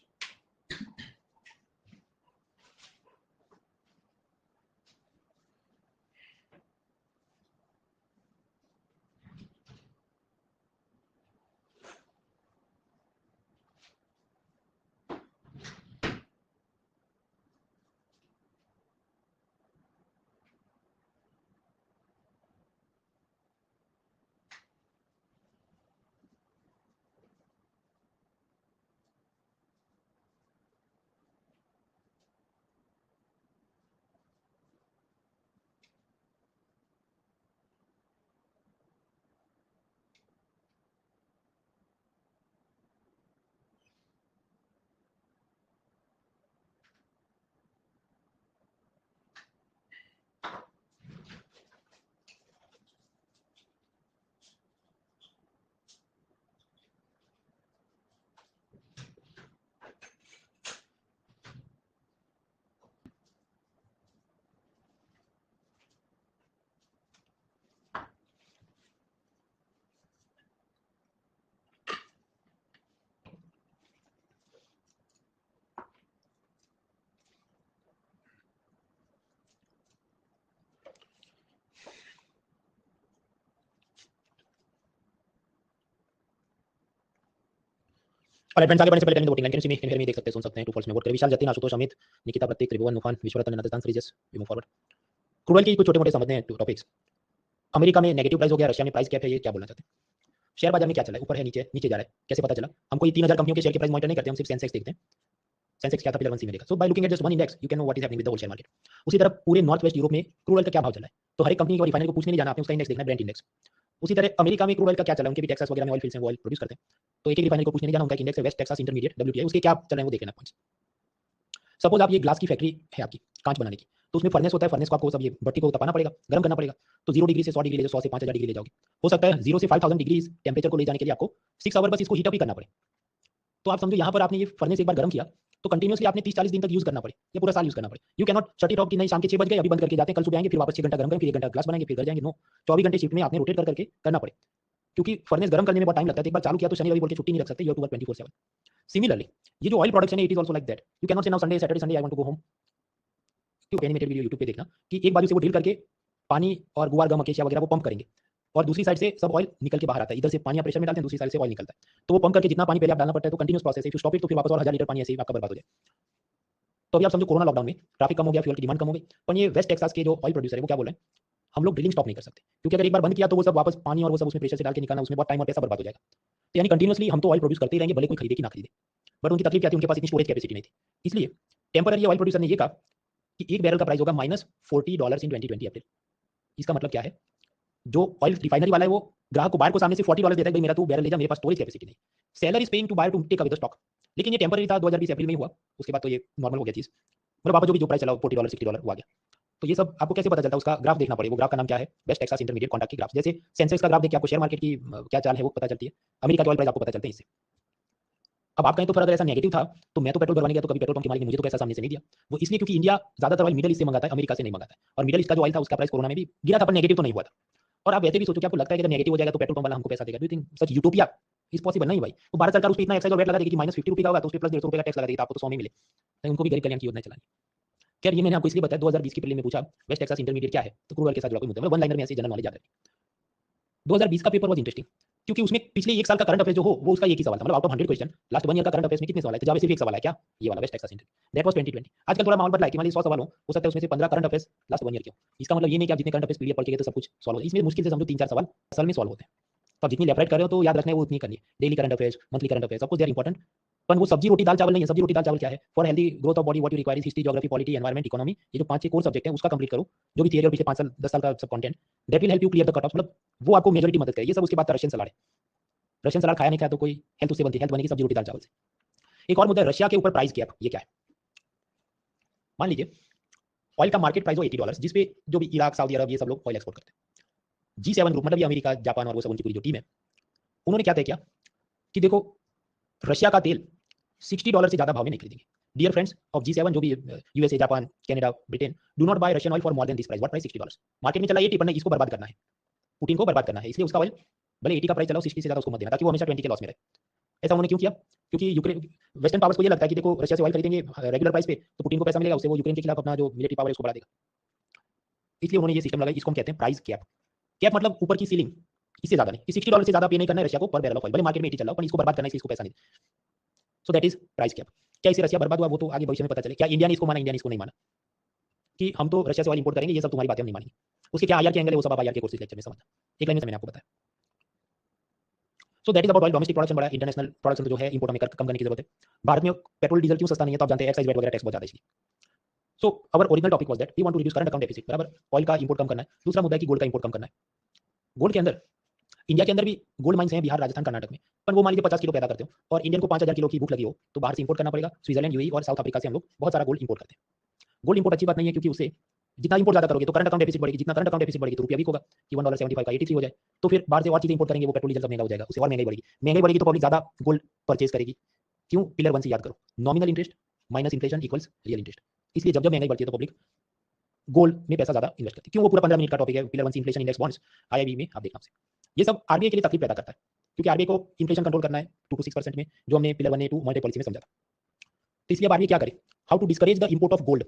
और एडवांस आगे बढ़ने से पहले voting line can see me, can hear me, देख सकते हैं, सुन सकते हैं, टू फॉल्स में वोट करें, विशाल, जतिन, आशुतोष, अमित, निकिता, प्रतीक, त्रिभुवन, मुफान, विश्वरतन, नदस्तान, Shreejas, we move forward. Crude oil की कुछ छोटे मोटे समझते हैं टॉपिक्स। अमेरिका में नेगेटिव प्राइस हो गया, रशिया में प्राइस कैप है, ये क्या बोलना चाहते हैं? शेयर बाजार में क्या चला है, ऊपर है नीचे, नीचे जा रहा है, कैसे पता चला? हमको ये 3000 कंपनियों के शेयर के प्राइस मॉनिटर नहीं करते, हम सिर्फ सेंसेक्स देखते हैं। सेंसेक्स क्या था, पिलर 1 सी में देखा। So by looking at just one index you can know what is happening with the whole share market. उसी तरह पूरे नॉर्थ वेस्ट यूरोप में क्रूड ऑयल का क्या भाव चला है, तो हर एक कंपनी को, रिफाइनरी को पूछने नहीं जाना, आपने उसका इंडेक्स देखना है, ब्रेंट इंडेक्स। उसी तरह अमेरिका में क्रूड ऑयल का क्या चला है, उनके भी टेक्सास वगैरह में ऑयल फील्ड्स में ऑयल प्रोड्यूस करते हैं, तो एक एक रिफाइनरी को पूछने नहीं जाना, उनका इंडेक्स है वेस्ट टेक्सास इंटरमीडिएट WTI, उसके क्या चल रहे हैं वो देख लेना पॉइंट्स। सपोज आप ये ग्लास की फैक्ट्री है आपकी, कांच बनाने की, तो उसमें फर्नेस होता है, फर्नेस को आपको सब ये भट्टी को तपाना पड़ेगा, गर्म करना पड़ेगा। तो 0 डिग्री से 100 डिग्री ले जाओ, 100 से 5000 डिग्री ले जाओगे। हो सकता है 0 से 5000 डिग्री टेम्परेचर को ले जाने के लिए आपको 6 आवर बस इसको हीट अप ही करना पड़े। तो आप समझो यहाँ पर आपने ये फर्नेस एक बार गर्म किया, तो कंटिन्यूअसली आपने 30-40 दिन तक यूज करना पड़े, ये पूरा साल यूज करना पड़े। You can not shut it of कि नहीं शाम के 6 बज गए, अभी बंद करके जाते हैं, कल सुबह आएंगे, फिर वापस 6 घंटा गर्म करेंगे, फिर 1 घंटा ग्लास बनाएंगे, फिर घर जाएंगे। नो, 24 घंटे शिफ्ट में आपने रोटेट करके करना पड़े, क्योंकि फर्नेस गर्म करने में बहुत टाइम लगता है। एक बार चालू किया तो शनि रवि बोल के छुट्टी नहीं रख सकते, you have to work 24/7। Similarly ये जो ऑयल प्रोडक्शन है, it is also like that. You can not say now Sunday Saturday Sunday I want to go home. Animated video YouTube पे देखना कि एक बाजू से वो ड्रिल करके पानी और गुआर गम अकेशिया वगैरह वो पंप करेंगे, और दूसरी साइड से सब ऑयल निकल के बाहर आता है। इधर से पानी आप प्रेशर में डालते हैं, दूसरी साइड से ऑयल निकलता है, तो वो पंप करके जितना पानी पहले आप डालना पड़ता है, तो कंटिन्यूस प्रोसेस है। इफ यू स्टॉप इट तो फिर वापस और 1000 लीटर पानी ऐसे ही आपका बर्बाद हो जाए। तो अभी आप समझो कोरोना लॉकडाउन में ट्रैफिक कम हो गया, फ्यूल की डिमांड कम हो गई, पर ये वेस्ट टेक्सास के जो ऑयल प्रोड्यूसर है वो क्या बोल रहे हैं, हम लोग ड्रिलिंग स्टॉप नहीं कर सकते, क्योंकि अगर एक बार बंद किया तो वो सब वापस पानी और वो सब उसमें प्रेशर से डाल के निकालना, उसमें बहुत टाइम और पैसा बर्बाद हो जाएगा। तो यानी कंटिन्यूअसली हम तो ऑयल प्रोड्यूस करते ही रहेंगे, भले कोई खरीदे कि ना खरीदे। बट उनकी तकलीफ क्या थी, उनके पास इतनी स्टोरेज कैपेसिटी नहीं थी। इसलिए टेम्पररी ऑयल प्रोड्यूसर ने ये कहा कि एक बैरल का प्राइस होगा -$40 इन 2020 अप्रैल। इसका मतलब क्या है, जो ऑयल रिफाइनरी वाला है वो ग्राहक को, बायर को सामने से $40 देता है, भाई मेरा तू बैरल ले जा, मेरे पास स्टोरेज कैपेसिटी नहीं। Seller is paying to buyer to take away the stock. लेकिन ये टेम्पररी था, 2020 अप्रैल में ही हुआ, उसके बाद तो ये नॉर्मल हो गया चीज। मतलब वापस जो प्राइस चला $40 $60 हुआ गया। तो ये सब आपको कैसे पता चलता है, उसका ग्राफ देखना पड़ेगा। वो ग्राफ का नाम क्या है, वेस्ट टेक्सास इंटरमीडिएट कॉन्ट्रैक्ट की ग्राफ। जैसे सेंसेक्स का ग्राफ देख के आपको शेयर मार्केट की क्या चाल है वो पता चलती है, अमेरिका के ऑयल प्राइस आपको पता चलते हैं इससे। अब आप कहें तो फिर अगर ऐसा नेगेटिव था तो मैं तो पेट्रोल भरवाने गया तो कभी पेट्रोल पंप के मालिक ने मुझे तो पैसा सामने से नहीं दिया। वो इसलिए क्योंकि इंडिया ज्यादातर ऑयल मिडिल ईस्ट से मंगाता है, अमेरिका से नहीं मंगाता है। और मिडिल ईस्ट का जो ऑयल था उसका प्राइस कोरोना में भी गिरा था, पर नेगेटिव तो नहीं हुआ था। और आप वैसे भी सोचो कि आपको लगता है कि अगर नेगेटिव हो जाएगा तो पेट्रोल पंप वाला हमको पैसा देगा, do you think such utopia is possible? नहीं भाई। तो भारत सरकार उस पर इतना एक्साइज और वेट लगा देगी कि -50 रुपये का होगा तो उस पर +150 रुपये का टैक्स लगा देगी, तो आपको तो 100 में मिले। तो उनको भी गरीब कल्याण की योजना चलानी। खैर ये मैंने आपको इसलिए बताया, 2020 की प्रीलिम में पूछा वेस्ट टेक्सास इंटरमीडिएट क्या है, तो क्रूड ऑयल के साथ जुड़ा कोई मुद्दा, मतलब वन लाइनर में ऐसे जनरल नॉलेज याद रखी। 2020 का पेपर वॉज इंटरेस्टिंग क्योंकि उसमें पिछले एक साल का करंट अफेयर जो हो वो उसका एक ही सवाल था, मतलब out of 100 question last 1 year का करंट अफेयर्स में कितने सवाल आए थे, जवाब सिर्फ एक सवाल है, क्या ये वाला West Texas intermediate, that was 2020। आजकल थोड़ा माहौल बदला है कि मान लीजिए 100 सवाल हो सकता है उसमें से 15 करंट अफेयर्स लास्ट 1 ईयर के हो। इसका मतलब ये नहीं कि आप जितने करंट अफेयर्स पीडीएफ पढ़ के गए तो सब कुछ सॉल्व हो, इसमें मुश्किल से समझो 3-4 सवाल असल में सॉल्व होते हैं। तो आप जितनी लेफ्ट राइट कर रहे हो तो याद रखना है वो उतनी करनी है, daily current affairs, monthly current affairs, सब कुछ दे आर इंपॉर्टेंट। पर वो सब्जी रोटी दाल चावल नहीं है। सब्जी रोटी दाल चावल क्या है, for healthy growth of body what you require is history, geography, polity, environment, economy, ये जो 5-6 कोर सब्जेक्ट है उसका कंप्लीट करो, जो भी थियरी और पिछले 5 साल 10 साल का सब content, that will help you clear the cut off, मतलब वो आपको मेजॉरिटी मदद करेगी। ये सब उसके बाद रशियन सलाड है, रशियन सलाद खाया नहीं खाया तो कोई हेल्थ उससे बनती है, हेल्थ बनेगी सब्जी रोटी दाल चावल से। एक और मुद्दा है रशिया के ऊपर प्राइस गैप, ये क्या है? मान लीजिए ऑयल का मार्केट प्राइस हो $80, जिसपे जो भी इराक, सऊदी अरब ये सब लोग ऑयल एक्सपोर्ट करते हैं। G7 ग्रुप मतलब ये अमेरिका, जापान और वो सब उनकी पूरी जो टीम है, उन्होंने क्या तय किया कि देखो रशिया का तेल $60 से ज्यादा भाव में नहीं खरीदेंगे। डियर फ्रेंड्स ऑफ G7, जो भी USA, Japan, Canada, Britain, do not bye Russian oil for more than this price. What price? $60। Market में चला 80 पर नहीं, इसको बर्बाद करना है, पुतिन को बर्बाद करना है, इसलिए उसका ऑयल भले 80 का प्राइस चला 60 से ज्यादा उसको मत देना, ताकि वो हमेशा 20 के लॉस में रहे। ऐसा उन्होंने क्यों किया? क्योंकि यूक्रेन, वेस्टर्न पावर्स को ये लगता है कि देखो रशिया से ऑयल खरीदेंगे रेगुलर प्राइस पे तो पुतिन को पैसा मिलेगा, उससे वो यूक्रेन के खिलाफ अपना जो मिलिट्री पावर है उसको बढ़ा देगा। इसलिए उन्होंने ये सिस्टम लगाया, इसको हम कहते हैं प्राइस कैप। कैप मतलब ऊपर की सीलिंग, इससे ज्यादा नहीं, कि $60 से ज्यादा पे नहीं करना है रशिया को पर बैरल ऑफ ऑयल, भले मार्केट में 80 चल रहा हो, पर इसको बर्बाद करना है, इसको पैसा नहीं। सो दैट इज प्राइस कैप। क्या इससे रशिया बर्बाद हुआ वो तो आगे भविष्य में पता चले। क्या इंडिया ने इसको माना, इंडिया ने इसको नहीं माना कि हम तो रशिया से ऑयल इंपोर्ट करेंगे, ये सब तुम्हारी बातें हम नहीं मानेंगे। उसके क्या आईआर के एंगल है वो सब आप आईआर के कोर्स लेक्चर में समझना, एक लाइन में मैंने आपको बताया। सो that is about oil. Domestic production बड़ा, इंटरनेशनल प्रोडक्शन जो है इंपोर्ट हमें कम करने की जरूरत है। भारत में पेट्रोल डीजल क्यों सस्ता नहीं है तो आप जानते हैं, एक्साइज रेट वगैरह टैक्स बहुत ज्यादा है इसलिए। So our original topic was that we want to reduce current account deficit, बराबर, ऑयल का इंपोर्ट कम करना है। दूसरा मुद्दा है कि गोल्ड का इंपोर्ट कम करना है। गोल्ड के अंदर इंडिया के अंदर भी गोल्ड माइंस हैं, बिहार, राजस्थान, कर्नाटक में, पर वो मान लीजिए 50 किलो पैदा करते हो और इंडियन को 5000 किलो की भूख लगी हो तो बाहर से इंपोर्ट करना पड़ेगा। स्विट्जरलैंड, यूएई और साउथ अफ्रीका से हम लोग बहुत सारा गोल्ड इंपोर्ट करते हैं। गोल्ड इंपोर्ट अच्छी बात नहीं है क्योंकि उससे जितना इंपोर्ट ज्यादा करोगे तो करंट अकाउंट डेफिसिट बढ़ेगी, जितना करंट अकाउंट डेफिसिट बढ़ेगी तो रुपया वीक होगा, कि $1.75 का 83 हो जाए, तो फिर बाहर से और चीजें इंपोर्ट करेंगे, वो पेट्रोल डीजल सब महंगा हो जाएगा, उससे और महंगाई बढ़ेगी। महंगाई बढ़ेगी तो पब्लिक ज्यादा गोल्ड परचेज करेगी। क्यों? पिलर 1 से याद करो, nominal interest minus inflation equals real interest. इसलिए जब जब महंगाई बढ़ती है तो पब्लिक गोल्ड में पैसा ज्यादा इन्वेस्ट करती है। क्यों? वो पूरा 15 मिनट का टॉपिक है, pillar 1 inflation index bonds, IIB में आप देखना आपसे। ये सब आरबीआई के लिए तकलीफ पैदा करता है क्योंकि आरबीआई को इन्फ्लेशन कंट्रोल करना है 2 to 6% में, जो हमने पिलर 1A 2 मॉनेटरी पॉलिसी में समझा था। तो इसलिए आरबीआई क्या करे, how to discourage the import of gold.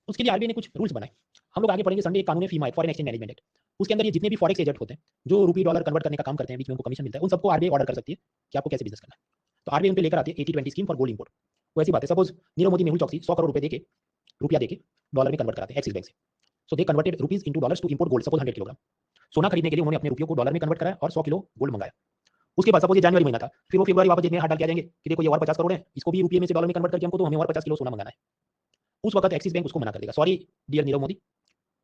उसके लिए आरबीआई ने कुछ रूल्स बनाए, हम लोग आगे पढ़ेंगे। संडे एक कानून है फीमा, फॉरेन एक्सचेंज मैनेजमेंट एक्ट, उसके अंदर ये जितने भी फॉरेक्स एजेंट होते हैं जो रुपी डॉलर कन्वर्ट करने का काम करते हैं, बीच में उनको कमीशन मिलता है, उन सबको आरबीआई ऑर्डर कर सकती है कि आपको कैसे बिजनेस करना है। तो आरबीआई उन पे लेकर आती है 80-20 स्कीम फॉर गोल्ड इंपोर्ट। वो ऐसी बात है, सपोज नीरव मोदी, मेहुल चौकसी 100 करोड़ रुपए देके, रुपया देके डॉलर में कन्वर्ट कराते हैं एक्सिस बैंक से। So they converted rupees into dollars to import gold. Suppose 100 kilogram सोना खरीदने के लिए उन्होंने अपने रुपयों को डॉलर में कन्वर्ट कराया और 100 किलो गोल्ड मंगाया। उसके बाद सपोज ये जनवरी महीना था, फिर वो फरवरी वापस देखने हाथ डाल के आ जाएंगे कि देखो ये और 50 करोड़ है, इसको भी रुपये में से डॉलर में कन्वर्ट करके हमको तो हमें और 50 किलो सोना मंगाना है। उस वक्त एक्सिस बैंक उसको मना कर देगा, सॉरी डियर नीरव मोदी,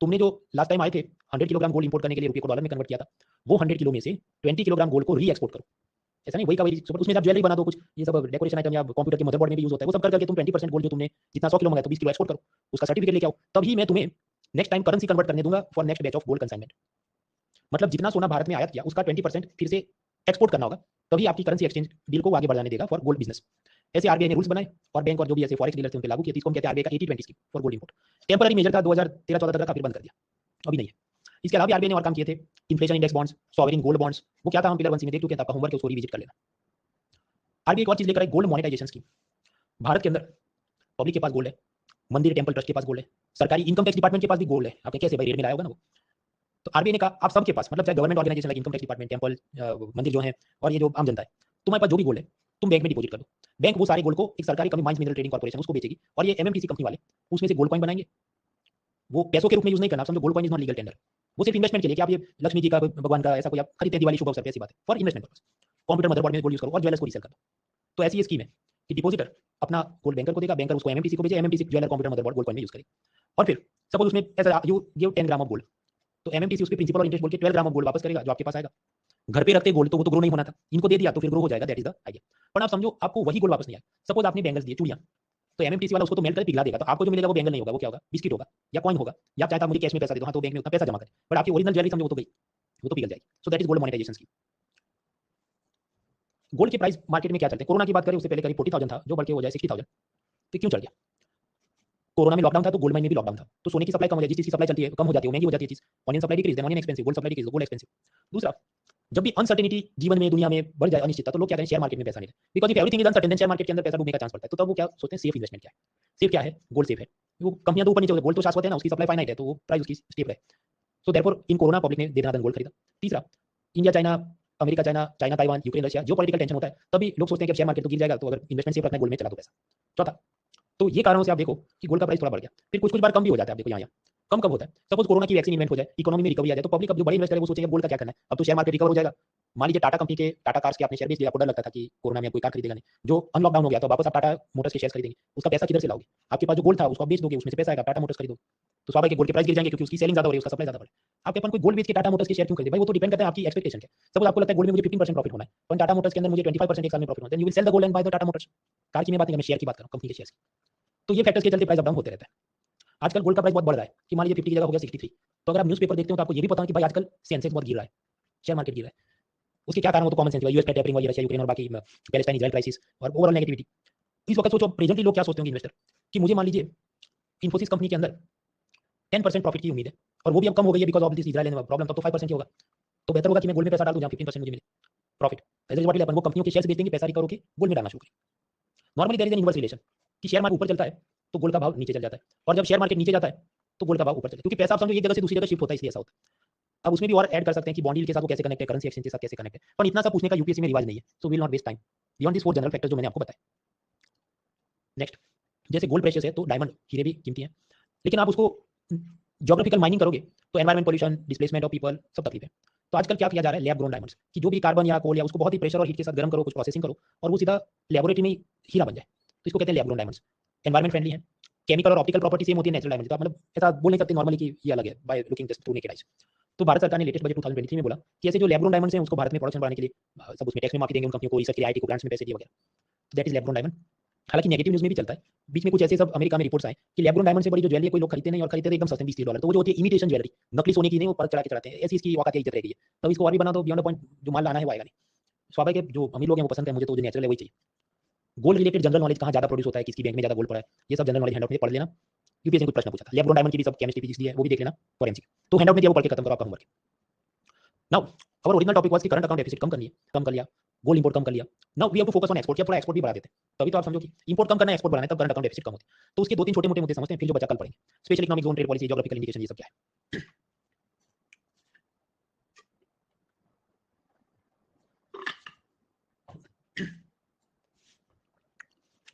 तुमने जो लास्ट टाइम आए थे 100 किलोग्राम गोल्ड इंपोर्ट करने के लिए रुपये को डॉलर में कन्वर्ट किया था, वो 100 किलो में से 20 किलोग्राम गोल्ड को री एक्सपोर्ट करो। ऐसा नहीं वही का वही, उसमें आप ज्वेलरी बना दो, कुछ ये सब डेकोरेशन आइटम या कंप्यूटर के मदरबोर्ड में भी यूज होता है, वो सब करके तुम 20% गोल्ड जो तुमने जितना 100 किलो मंगाया तो 20 किलो एक्सपोर्ट करो, उसका सर्टिफिकेट लेके आओ, तभी मैं तुम्हें नेक्स्ट टाइम करेंसी कन्वर्ट करने दूंगा for next batch of gold consignment. मतलब जितना सोना भारत में आयात किया उसका 20% फिर से एक्सपोर्ट करना होगा, तभी आपकी करेंसी एक्सचेंज डील को आगे बढ़ाने देगा फॉर गोल्ड बिजनेस। ऐसे आरबीआई ने रूल्स बनाए और बैंक और जो भी ऐसे फॉरेक्स डीलर थे उन पे लागू किए। इसको हम कहते हैं आरबीआई का 80-20 scheme for gold import. Temporary measure था 2013-14 तक का, फिर बंद कर दिया, अभी नहीं है। इसके अलावा आरबीआई ने और काम किए थे, inflation index bonds, sovereign gold bonds, वो क्या था हम पिलर 1 में देख चुके हैं, आपका होमवर्क है उसको रिविजिट कर लेना। आरबीआई एक और चीज लेकर आई, गोल्ड मोनेटाइजेशन स्कीम। भारत के अंदर पब्लिक के पास गोल्ड है, मंदिर टेंपल ट्रस्ट के पास गोल्ड है, सरकारी इनकम टैक्स डिपार्टमेंट के पास भी गोल्ड है। आपने कैसे भाई रेट में लाया होगा ना वो। तो आरबीआई ने कहा आप सबके पास, मतलब चाहे government organisation like income tax department, temple, मंदिर जो है और ये जो आम जनता है, तुम्हारे पास जो भी गोल्ड है तुम बैंक में डिपॉजिट कर दो। बैंक वो सारे गोल्ड को एक सरकारी company mines mineral trading corporation उसको बेचेगी और ये एमएमटीसी कंपनी वाले उसमें से गोल्ड कॉइन बनाएंगे। वो पैसों के रूप में यूज नहीं करना, समझो gold coin is not legal tender, वो सिर्फ इन्वेस्टमेंट के लिए कि आप ये लक्ष्मी जी का, भगवान का ऐसा कोई आप खरीदते हैं दिवाली शुभ अवसर पे, ऐसी बात है, for investment purpose. Computer motherboard में गोल्ड यूज करो और ज्वेलर्स को रीसेल कर दो। तो ऐसी ये स्कीम है कि डिपॉजिटर अपना गोल्ड बैंकर को देगा, बैंकर उसको एमएमटीसी को भेजे, MMTC jeweller computer motherboard gold coin में यूज करेगी। और फिर सपोज उसमें ऐसा you give 10 gram of gold, तो एमएमटीसी उसके प्रिंसिपल और इंटरेस्ट बोल के 12 ग्राम ऑफ गोल्ड वापस करेगा जो आपके पास आएगा। घर पे रखते गोल्ड तो वो तो ग्रो नहीं होना था, इनको दे दिया तो फिर ग्रो हो जाएगा, दैट इज द आइडिया। पर आप समझो आपको वही गोल्ड वापस नहीं आया। सपोज आपने बैंगल्स दिए, चूड़ियां, तो एमएमटीसी वाला उसको तो मेल्ट कर पिघला देगा, तो आपको जो मिलेगा वो बैंगल नहीं होगा, वो क्या होगा, बिस्किट होगा या कॉइन होगा, या चाहे तो आप मुझे कैश में पैसा दे दो, हाँ तो बैंक में उतना पैसा जमा करें, बट आपकी ओरिजिनल ज्वेलरी समझो वो तो गई, वो तो पिघल जाएगी। So that is gold monetisation scheme. Gold के प्राइस मार्केट में क्या चलते हैं, कोरोना की बात करें उससे पहले करीब 40,000 था, जो बढ़ के हो जाए 60,000। तो क्यों चढ़ गया? कोरोना में लॉकडाउन था तो गोल्ड माइन में भी लॉकडाउन था, तो सोने की सप्लाई कम हो जाती है, जिस चीज की सप्लाई चलती है कम हो जाती है, महंगी हो जाती है चीज। Onion supply decrease, onion expensive, gold supply decrease, gold expensive. दूसरा, जब भी अनसर्टेनिटी जीवन में दुनिया में बढ़ जाए, अनिश्चितता, तो लोग क्या करें, शेयर मार्केट में पैसा नहीं, because if everything is uncertain then share market के अंदर पैसा डूबने का चांस पड़ता है। तो तब वो क्या सोचते हैं, सेफ इन्वेस्टमेंट क्या है, सेफ क्या है, गोल्ड सेफ है। वो कंपनियां तो ऊपर नीचे होती है, गोल्ड तो शाश्वत है ना, उसकी सप्लाई फाइनाइट है, तो वो प्राइस उसकी स्टेबल है। So therefore in corona public ने देना गोल्ड खरीदा। तीसरा, India China, America China, China Taiwan, Ukraine Russia, जो पॉलिटिकल टेंशन होता है तभी लोग सोचते हैं कि शेयर मार्केट तो गिर जाएगा, तो अगर इन्वेस्टमेंट सेफ रखना है गोल्ड में चला दो पैसा। चौथा, तो ये कारणों से आप देखो कि गोल्ड का प्राइस थोड़ा बढ़ गया, फिर कुछ कुछ बार कम भी हो जाता है। आप देखो यहाँ कम कब होता है, सपोज कोरोना की वैक्सीन इन्वेंट हो जाए, इकोनॉमी में रिकवरी आ जाए, तो पब्लिक अब जो बड़े इन्वेस्टर है वो सोचेगा गोल्ड का क्या करना है, अब तो शेयर मार्केट रिकवर हो जाएगा। मान लीजिए टाटा कंपनी के, टाटा कार्स के आपने शेयर बेच लिया, आपको डर लगता था कि कोरोना में कोई कार खरीदेगा नहीं, जो अनलॉकडाउन हो गया तो वापस आप टाटा मोटर्स के शेयर खरीदेंगे, उसका पैसा किधर से लाओगे? आपके पास जो गोल्ड था उसको आप बेच दोगे, उसमें से पैसा आएगा, टाटा मोटर्स खरीदो, तो स्वाभाविक गोल्ड के प्राइस गिर जाएंगे क्योंकि उसकी सेलिंग ज्यादा हो रही है, उसका सप्लाई ज्यादा बढ़ रहा है। आपके अपन कोई गोल्ड बेच के टाटा मोटर्स के शेयर क्यों खरीदे भाई? वो तो डिपेंड करता है आपकी एक्सपेक्टेशन क्या। सपोज आपको लगता है गोल्ड में मुझे 15% प्रॉफिट होना है, पर टाटा मोटर्स के अंदर मुझे 25% एक साल में प्रॉफिट होता है, you will sell the gold and buy the Tata Motors. Car की मैं बात नहीं कर, मैं शेयर की बात कर रहा हूं, कंपनी के शेयर की। तो ये फैक्टर्स के चलते प्राइस अप डाउन होते रहता है। आजकल गोल्ड का प्राइस बहुत बढ़ रहा है कि मान लीजिए 50 की जगह हो गया 63। तो अगर आप न्यूज़पेपर देखते हो तो आपको ये भी पता है कि भाई आजकल सेंसेक्स बहुत गिर रहा है, शेयर मार्केट गिर रहा है। उसके क्या कारण हो तो कॉमन सेंस है, यूएस का टेपरिंग, रशिया यूक्रेन और बाकी पैलेस्टाइन इजराइल क्राइसिस और ओवरऑल नेगेटिविटी। इस वक्त सोचो प्रेजेंटली लोग क्या सोचते होंगे इन्वेस्टर, कि मुझे मान लीजिए इन्फोसिस कंपनी के अंदर 10% प्रॉफिट की उम्मीद है और वो भी अब कम हो गई है because of this Israel problem, तब तो 5% ही होगा। तो बेहतर होगा कि मैं गोल्ड में पैसा डाल दूं जहां 15% मुझे मिले प्रॉफिट। ऐसे व्हाट विल हैपन, वो कंपनियों के शेयर्स बेच देंगे, पैसा रिकवर होकर गोल्ड में डालना शुरू करें। Normally there is an inverse relation कि शेयर मार्केट ऊपर चलता है तो गोल्ड का भाव नीचे चल जाता है, और जब शेयर मार्केट नीचे जाता है तो गोल्ड का भाव ऊपर चलता है, क्योंकि पैसा आप समझो एक जगह से दूसरी जगह शिफ्ट होता है, इसलिए ऐसा होता है। अब उसमें भी और ऐड कर सकते हैं कि बॉन्ड यील्ड के साथ वो कैसे कनेक्ट है, करेंसी एक्सचेंज के साथ कैसे कनेक्ट है, पर इतना सा पूछने का यूपीएससी में रिवाज नहीं है। So will not waste time beyond this 4 general factor जो मैंने आपको बताया। नेक्स्ट, जैसे गोल्ड प्रेशियस है तो डायमंड हीरे भी कीमती हैं, लेकिन आप उसको ज्योग्राफिकल माइनिंग करोगे तो environment pollution, displacement of people, सब तकलीफ है। तो आजकल क्या किया जा रहा है, लैब ग्रोन डायमंड्स, कि जो भी कार्बन या कोल या उसको बहुत ही प्रेशर और हीट के साथ गर्म करो, कुछ प्रोसेसिंग करो और वो सीधा लेबोरेटरी में हीरा बन जाए, तो इसको कहते हैं lab grown diamonds. Environment friendly है, केमिकल और ऑप्टिकल प्रॉपर्टी सेम होती है नेचुरल डायमंड, तो मतलब ऐसा बोल नहीं सकते नॉर्मली कि ये अलग है by looking just through naked eyes. तो भारत सरकार ने लेटेस्ट बजट 2023 में बोला कि ऐसे जो लैब ग्रोन डायमंड्स हैं उसको भारत में प्रोडक्शन बढ़ाने के लिए सब उसमें टैक्स में माफी देंगे उन कंपनियों को, रिसर्च के लिए, आईटी को ग्रांट्स में पैसे दिए वगैरह। That is lab grown diamond. हालांकि नेगेटिव न्यूज़ में भी चलता है, बीच में कुछ ऐसे सब अमेरिका में रिपोर्ट्स आए कि लैब ग्रोन डायमंड से बड़ी जो ज्वेलरी कोई लोग खरीदते नहीं, और खरीदते तो एकदम सस्ते $20-30, तो वो जो होती है इमिटेशन ज्वेलरी, नकली सोने की नहीं, वो परत चढ़ा के चढ़ाते हैं, ऐसी इसकी औकात इज्जत रह गई है। तब इसको और भी बना दो, बियॉन्ड पॉइंट जो माल लाना है वो आएगा नहीं। स्वाभाविक है जो अमीर लोग हैं वो पसंद करें, मुझे तो जो नेचुरल है वही चाहिए। गोल्ड रिलेटेड जनरल नॉलेज कहाँ ज्यादा प्रोड्यूस होता है, किसकी बैंक में ज्यादा गोल्ड पड़ा है, ये सब जनरल नॉलेज हैंडआउट में पढ़ लेना। यूपीएससी ने कुछ प्रश्न पूछा था लैब ग्रोन डायमंड की भी, सब केमिस्ट्री फिजिक्स दी है वो भी देख लेना फॉर एमसीक्यू, तो हैंडआउट में दिया वो पढ़ के खत्म करो आपका homework. Now our original topic was कि करंट अकाउंट डेफिसिट कम करनी है, कम कर लिया, गोल्ड इंपोर्ट कम कर लिया। Now we have to focus on export, क्या थोड़ा एक्सपोर्ट भी बढ़ा देते हैं, तभी तो आप समझो कि इंपोर्ट कम करना है, एक्सपोर्ट बढ़ाना है, तब करंट अकाउंट डेफिसिट कम होती है। तो उसके 2-3 छोटे-मोटे मुद्दे समझते हैं, फिर जो बचा कल पढ़ेंगे। Special economic zone, trade policy, geographical indication, ये सब क्या है।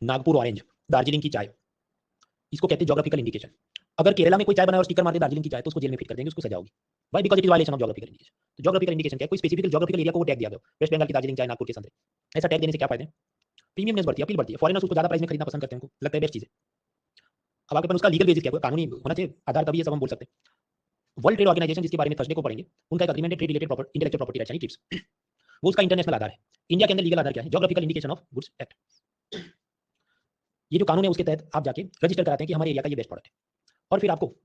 नागपुर ऑरेंज, दार्जिलिंग की चाय, इसको कहते हैं ज्योग्राफिकल इंडिकेशन। अगर केरला में कोई चाय बनाए और स्टिकर मार दे दार्जिलिंग की चाय, तो उसको जेल में फिट कर देंगे, उसको सजा होगी। Why? Because it is violation of geographical indication. तो ज्योग्राफिकल इंडिकेशन क्या है, कोई स्पेसिफिक ज्योग्राफिकल एरिया को वो टैग दिया गया, वेस्ट बंगाल की दार्जिलिंग चाय, नागपुर के संतरे, ऐसा टैग देने से क्या फायदे हैं, प्रीमियमनेस बढ़ती है, अपील बढ़ती है, फॉरेनर्स उसको ज्यादा प्राइस में खरीदना पसंद करते हैं, उनको लगता है बेस्ट चीज है। अब आगे अपन उसका लीगल बेसिस क्या है, कानूनी होना चाहिए आधार, तभी ये सब हम बोल सकते हैं। वर्ल्ड ट्रेड ऑर्गेनाइजेशन, जिसके बारे में थर्सडे को पढ़ेंगे, उनका एक अग्रीमेंट है trade related property, intellectual property rights यानी ट्रिप्स, वो उसका इंटरनेशनल आधार है। इंडिया के अंदर लीगल आधार क्या है, geographical indication of goods act. ये जो कानून है उसके तहत आप जाके रजिस्टर कराते हैं कि हमारे एरिया का ये बेस्ट प्रोडक्ट है, और फिर आपको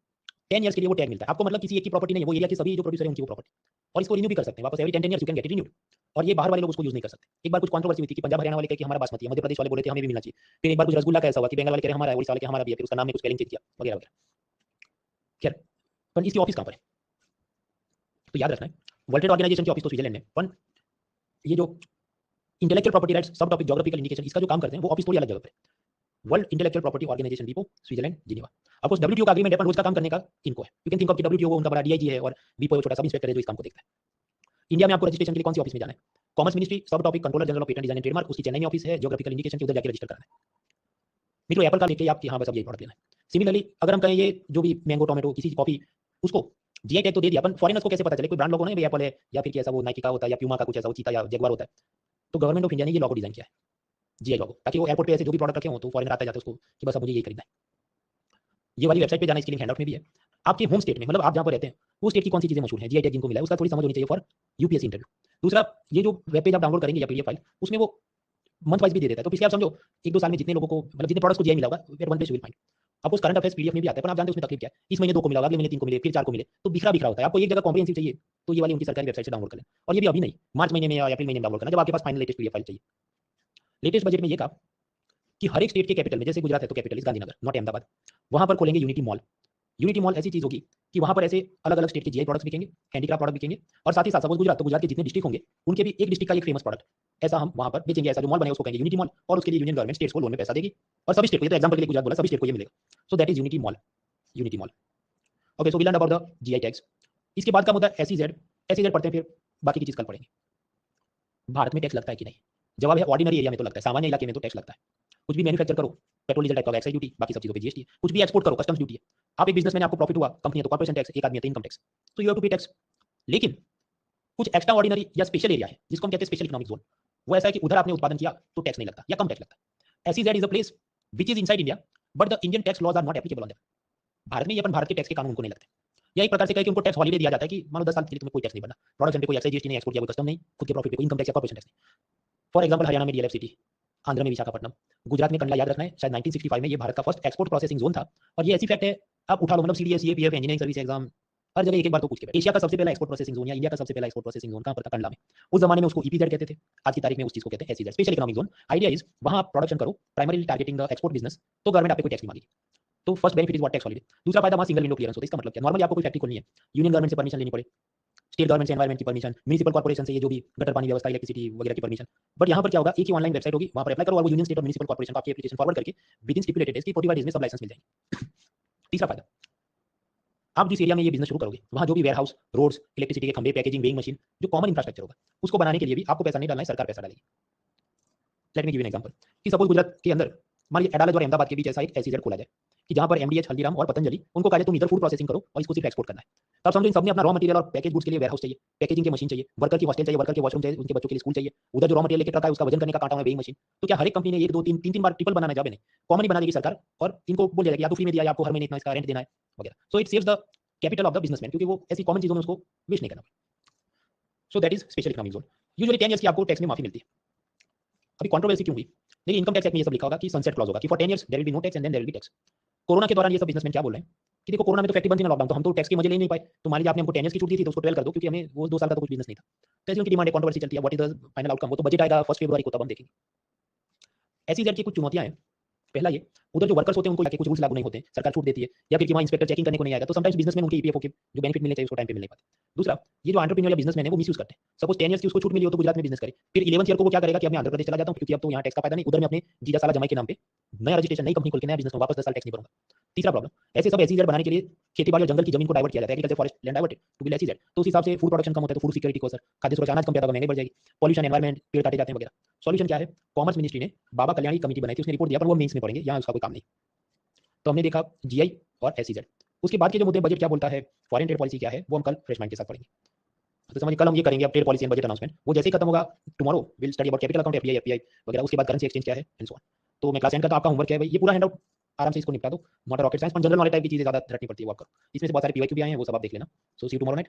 10 ईयर्स के लिए वो टैग मिलता है। आपको मतलब किसी एक की प्रॉपर्टी नहीं है, वो एरिया के सभी जो प्रोड्यूसर है उनकी वो प्रॉपर्टी, और इसको रिन्यू भी कर सकते हैं वापस, every 10 years you can get it renewed. और ये बाहर वाले लोग उसको यूज नहीं कर सकते। एक बार कुछ कंट्रोवर्सी हुई थी कि पंजाब हरियाणा वाले कहे कि हमारा बासमती है, मध्य प्रदेश वाले बोले थे हमें भी मिलना चाहिए, फिर एक बार कुछ रसगुल्ला का ऐसा हुआ कि बंगाल वाले कह रहे हमारा है, उड़ीसा वाले कह हमारा भी है, फिर उसका नाम में कुछ स्पेलिंग चेंज किया वगैरह वगैरह। खैर, पर इसकी ऑफिस कहाँ पर है, तो याद रखना है वर्ल्ड ट्रेड ऑर्गेनाइजेशन की ऑफिस तो स्विट्जरलैंड में, पर ये जो इंटेलेक्चुअल प्रॉपर्टी राइट्स सब टॉपिक ज्योग्राफिकल इंडिकेशन, इसका जो काम करते हैं वो ऑफिस थोड़ी अलग जगह पर है। वर्ल्ड इंटेलेक्चुअल प्रॉपर्टी ऑर्गेनाइजेशन वीपो, Switzerland, Geneva. Of course WTO का एग्रीमेंट है, पर रोज का काम करने का इनको है। यू कैन थिंक ऑफ कि डब्ल्यूटीओ वो उनका बड़ा डीआईजी है और वीपो छोटा सब इंस्पेक्टर है जो इस काम को देखता है। इंडिया में आपको रजिस्ट्रेशन के लिए कौन सी ऑफिस में जाना है, कॉमर्स मिनिस्ट्री, सब topic controller general of patent design and trademark, उसकी चेन्नई में ऑफिस है, ज्योग्राफिकल इंडिकेशन के उधर जाकर रजिस्टर कराना है। मित्रों एप्पल का लेके आपकी हाँ बस अब यही प्रोडक्ट लेना है। सिमिलरली अगर हम कहें ये जो भी मैंगो, टोमेटो, किसी कॉफी, उसको जीआई टैग तो दे दिया, अपन फॉरेनर्स को कैसे पता चले, कोई ब्रांड लोगो नहीं भाई एप्पल है, या फिर कैसा वो नाइकी का होता है, या प्यूमा का कुछ ऐसा वो चीता या जगुआर होता है, तो गवर्नमेंट ऑफ इंडिया ने ये लोगो डिजाइन किया है, जीआई लोगो, ताकि वो एयरपोर्ट पे ऐसे जो भी प्रोडक्ट रखे हो तो फॉरेनर आता जाता है उसको कि बस अब मुझे यही खरीदना है। ये वाली वेबसाइट पे जाना, इसके लिंक हैंडआउट में भी है। आपके होम स्टेट में, मतलब आप जहाँ पर रहते हैं वो स्टेट की कौन सी चीजें मशहूर हैं, जीआई टैग जिनको मिला है, उसका थोड़ी समझ होनी चाहिए फॉर यूपीएससी इंटरव्यू। दूसरा, ये जो वेब पेज आप डाउनलोड करेंगे या पीडीएफ फाइल, उसमें वो मंथ वाइज भी दे देता है। तो पिछले आप समझो 1-2 साल में जितने लोगों को मतलब जितने प्रोडक्ट्स को जीआई मिला होगा, where one place you will find. आपको करंट अफेयर्स पीडीएफ में भी आता है, पर आप जानते हैं उसमें तकलीफ क्या है? इस महीने 2 को मिला होगा, अगले महीने 3 को मिले, फिर 4 को मिले, तो बिखरा-बिखरा होता है। आपको एक जगह कॉम्प्रिहेंसिव चाहिए, तो ये वाली उनकी सरकारी वेबसाइट से डाउनलोड कर लें। और ये भी अभी नहीं, मार्च महीने में या अप्रैल महीने में डाउनलोड करना, जब आपके पास फाइनल लेटेस्ट पीडीएफ फाइल चाहिए। लेटेस्ट बजट में ये कहा कि हर एक स्टेट के कैपिटल में, जैसे गुजरात है तो capital is Gandhinagar, not Ahmedabad, वहां पर खोलेंगे यूनिटी मॉल। यूनिटी मॉल ऐसी चीज होगी कि वहां पर ऐसे अलग-अलग स्टेट के जीआई प्रोडक्ट्स बिकेंगे, हैंडीक्राफ्ट प्रोडक्ट बिकेंगे, और साथ ही साथ सपोज गुजरात, तो गुजरात के जितने डिस्ट्रिक्ट होंगे, उनके भी एक डिस्ट्रिक्ट का एक फेमस प्रोडक्ट ऐसा हम वहां पर बेचेंगे। ऐसा जो मॉल बनेगा उसको कहेंगे यूनिटी मॉल, और उसके लिए यूनियन गवर्नमेंट स्टेट्स को लोन में पैसा देगी, और सभी स्टेट को, ये तो एग्जांपल के लिए गुजरात बोला, सभी स्टेट को ये मिलेगा। So that is unity mall, unity mall. Okay, so we learn about the GI tags. इसके बाद का मुद्दा एसईजेड। एसईजेड पढ़ते हैं, फिर बाकी की चीज कल पढ़ेंगे। भारत में टैक्स लगता है कि नहीं? जवाब है ऑर्डिनरी एरिया में तो लगता है, सामान्य इलाके में तो टैक्स लगता है। कुछ भी मैन्युफैक्चर करो, पेट्रोल डीजल टाइप का एक्साइज ड्यूटी, बाकी सब चीजों पे जीएसटी। कुछ भी एक्सपोर्ट करो, कस्टम्स ड्यूटी है। आप एक बिजनेसमैन, आपको प्रॉफिट हुआ, कंपनी है तो कॉर्पोरेशन टैक्स, एक आदमी है तो इनकम टैक्स, तो यू हैव टू पे टैक्स। लेकिन कुछ एक्स्ट्रा ऑर्डिनरी या स्पेशल एरिया है, जिसको हम कहते हैं स्पेशल इकोनॉमिक जोन। वो ऐसा है कि उधर आपने उत्पादन किया तो टैक्स नहीं लगता या कम टैक्स लगता है। SEZ is a place which is inside India, but the Indian tax laws are not applicable on them. Bharat में ये अपन भारत के टैक्स के कानून उनको नहीं लगते। या एक प्रकार से कहे कि उनको टैक्स हॉलिडे दिया जाता है कि मान लो 10 साल के लिए तुम्हें कोई टैक्स नहीं भरना, प्रोडक्शन पे कोई एक्साइज जीएसटी नहीं, एक्सपोर्ट किया कोई कस्टम नहीं, खुद के प्रॉफिट पे कोई इनकम टैक्स या कॉर्पोरेशन टैक्स नहीं। फॉर एग्जांपल हरियाणा में डीएलएफ सिटी, आंध्र में विशाखापट्टनम, गुजरात में कंडला, याद रखना है शायद 1965 में ये भारत का फर्स्ट एक्सपोर्ट प्रोसेसिंग जोन था। और ये ऐसी फैक्ट है, आप उठा लो, मतलब CDS, CAPF, engineering service exam, हर जगह एक एक बार तो पूछ के बैठे। एशिया का सबसे पहला एक्सपोर्ट प्रोसेसिंग जोन या इंडिया का सबसे पहला एक्सपोर्ट प्रोसेसिंग जोन कहां पर था? कंडला में। उस जमाने में उसको ईपीजेड कहते थे, आज की तारीख में उस चीज को कहते हैं SEZ, special economic zone. Idea is वहां आप प्रोडक्शन करो, primarily targeting the export business, तो गवर्नमेंट आपको कोई टैक्स नहीं मांगेगी। तो first benefit is what? Tax holiday. दूसरा फायदा वहां सिंगल विंडो क्लियरेंस होता है। इसका मतलब क्या? नॉर्मली आपको कोई फैक्ट्री खोलनी है, यूनियन गवर्नमेंट से परमिशन लेनी पड़े, स्टेट गवर्नमेंट से एनवायरमेंट की परमिशन, म्युनिसिपल कॉर्पोरेशन से ये जो भी गटर पानी व्यवस्था, इलेक्ट्रिसिटी वगैरह की परमिशन। बट यहाँ पर क्या होगा? एक ही ऑनलाइन वेबसाइट होगी, वहां पर अप्लाई करो और वो यूनियन, स्टेट और म्युनिसिपल कॉर्पोरेशन को आपकी एप्लीकेशन फॉरवर्ड करके विद इन स्टिपुलेटेड डेज की 45 डेज में सब लाइसेंस मिल जाएंगे। तीसरा फायदा, आप जिस एरिया में ये बिजनेस शुरू करोगे, वहां जो भी वेयर हाउस, रोड्स, इलेक्ट्रिसिटी के खंभे, पैकेजिंग, वेइंग मशीन, जो कॉमन इंफ्रास्ट्रक्चर होगा, उसको बनाने के लिए भी आपको पैसा नहीं डालना है, सरकार पैसा डालेगी। Let me give an example कि सपोज गुजरात के अंदर मान लीजिए अडालज और अहमदाबाद के बीच ऐसा एक एसईजेड खोला जाए कि जहां पर एमडीएच, हल्दीराम और पतंजलि, उनको कहा जाए तुम इधर फूड प्रोसेसिंग करो और इसको सिर्फ एक्सपोर्ट करना है। तब समझो इन सबने अपना रॉ मटेरियल और पैकेज गुड्स के लिए वेयर हाउस चाहिए, पैकेजिंग की मशीन चाहिए, वर्कर की हॉस्टल चाहिए, वर्कर के वॉशरूम चाहिए, उनके बच्चों के लिए स्कूल चाहिए, उधर जो रॉ मटेरियल लेके ट्रक है उसका वजन करने का कांटा है, वेइंग मशीन। तो क्या हर एक कंपनी ने 1 2 3 3 3 बार ट्रिपल बनाना? जाबे नहीं, कॉमन ही बना देगी सरकार, और इनको बोल देगा कि या तो फ्री में दिया या आपको हर महीने इतना इसका रेंट देना है वगैरह। So it saves the capital of the businessman, क्योंकि वो ऐसी कॉमन चीजों में उसको वेस्ट नहीं करना। सो that is special economic zone. Usually 10 years की आपको टैक्स में माफी मिलती है। अभी कंट्रोवर्सी क्यों हुई? देखिए इनकम टैक्स एक्ट में ये सब लिखा होगा कि सनसेट क्लॉज होगा कि for 10 years there will be no tax and then there will be tax. Corona के दौरान ये सब बिजनेसमैन क्या बोल रहे हैं कि देखो कोरोना में तो फैक्ट्री बंद थी ना, लॉकडाउन, तो हम तो टैक्स के मजे ले नहीं पाए, तो मान लीजिए आपने हमको 10 ईयर्स की छूट दी थी तो उसको 12 कर दो, क्योंकि हमें वो 2 साल का तो कुछ बिजनेस नहीं था। तो ऐसी उनकी डिमांड है, कंट्रोवर्सी चलती है, what is the final outcome? वो तो बजट आएगा 1 फरवरी को, तब हम देखेंगे। एसईजेड की कुछ चुनौतियां हैं। पहला ये, उधर जो वर्कर्स होते हैं उनको कुछ रूल्स लागू नहीं होते, सरकार छूट देती है, या फिर कि वहाँ इंस्पेक्टर चेकिंग करने को नहीं आएगा, तो समटाइम्स बिजनेसमैन उनके ईपीएफओ के जो बेनिफिट मिलने चाहिए उसको टाइम पे मिल नहीं पाते। दूसरा, ये जो एंटरप्रेन्योर या बिजनेसमैन है वो मिसयूज करते हैं। सपोज 10 ईयर्स की उसको छूट मिली हो तो गुजरात में बिजनेस करे, फिर 11th ईयर को वो क्या करेगा कि अब मैं आंध्र प्रदेश चला जाता हूँ, क्योंकि अब तो यहाँ टैक्स का फायदा नहीं, उधर मैं अपने जीजा साला जमाई के नाम पे नया रजिस्ट्रेशन, नई कंपनी खोल के नया बिजनेस में वापस 10 साल टैक्स नहीं भरूंगा। तीसरा प्रॉब्लम, ऐसे सब एसईजेड बनाने के लिए खेती बाड़ी और जंगल की जमीन को डाइवर्ट किया जाता है, agriculture forest land diverted to be SEZ. तो उस हिसाब से फूड प्रोडक्शन कम होता है, तो फूड सिक्योरिटी को असर, खाद्य सुरक्षा, अनाज कम पैदा होगा, महंगाई बढ़ जाएगी, पॉल्यूशन, एनवायरमेंट, पेड़ काटे जाते हैं वगैरह। सॉल्यूशन क्या है? कॉमर्स मिनिस्ट्री ने बाबा कल्याणी कमेटी बनाई थी, उसने रिपोर्ट दिया, पर वो मेंस में पढ़ेंगे, यहाँ उसका कोई काम नहीं। तो हमने देखा जीआई और एसईजेड। उसके बाद के जो मुद्दे, बजट क्या बोलता है, फॉरेन ट्रेड पॉलिसी क्या है, वो हम कल फ्रेश माइंड के साथ पढ़ेंगे। तो समझिए कल हम ये करेंगे, अब trade policy and budget announcement, वो जैसे ही खत्म होगा, tomorrow will study about capital account, FDI वगैरह, उसके बाद करेंसी एक्सचेंज क्या है एंड सो ऑन। तो मैं क्लास एंड करता हूं, आपका होमवर्क क्या है भाई, ये पूरा हैंडआउट आराम से इसको निपटा दो, नॉट रॉकेट साइंस, पर जनरल नॉलेज टाइप की चीजें ज्यादा रटनी पड़ती है वो आप करो। इसमें से बहुत सारे पीवाईक्यू भी आए हैं, वो सब आप देख लेना। सो सी यू टुमारो नाइट।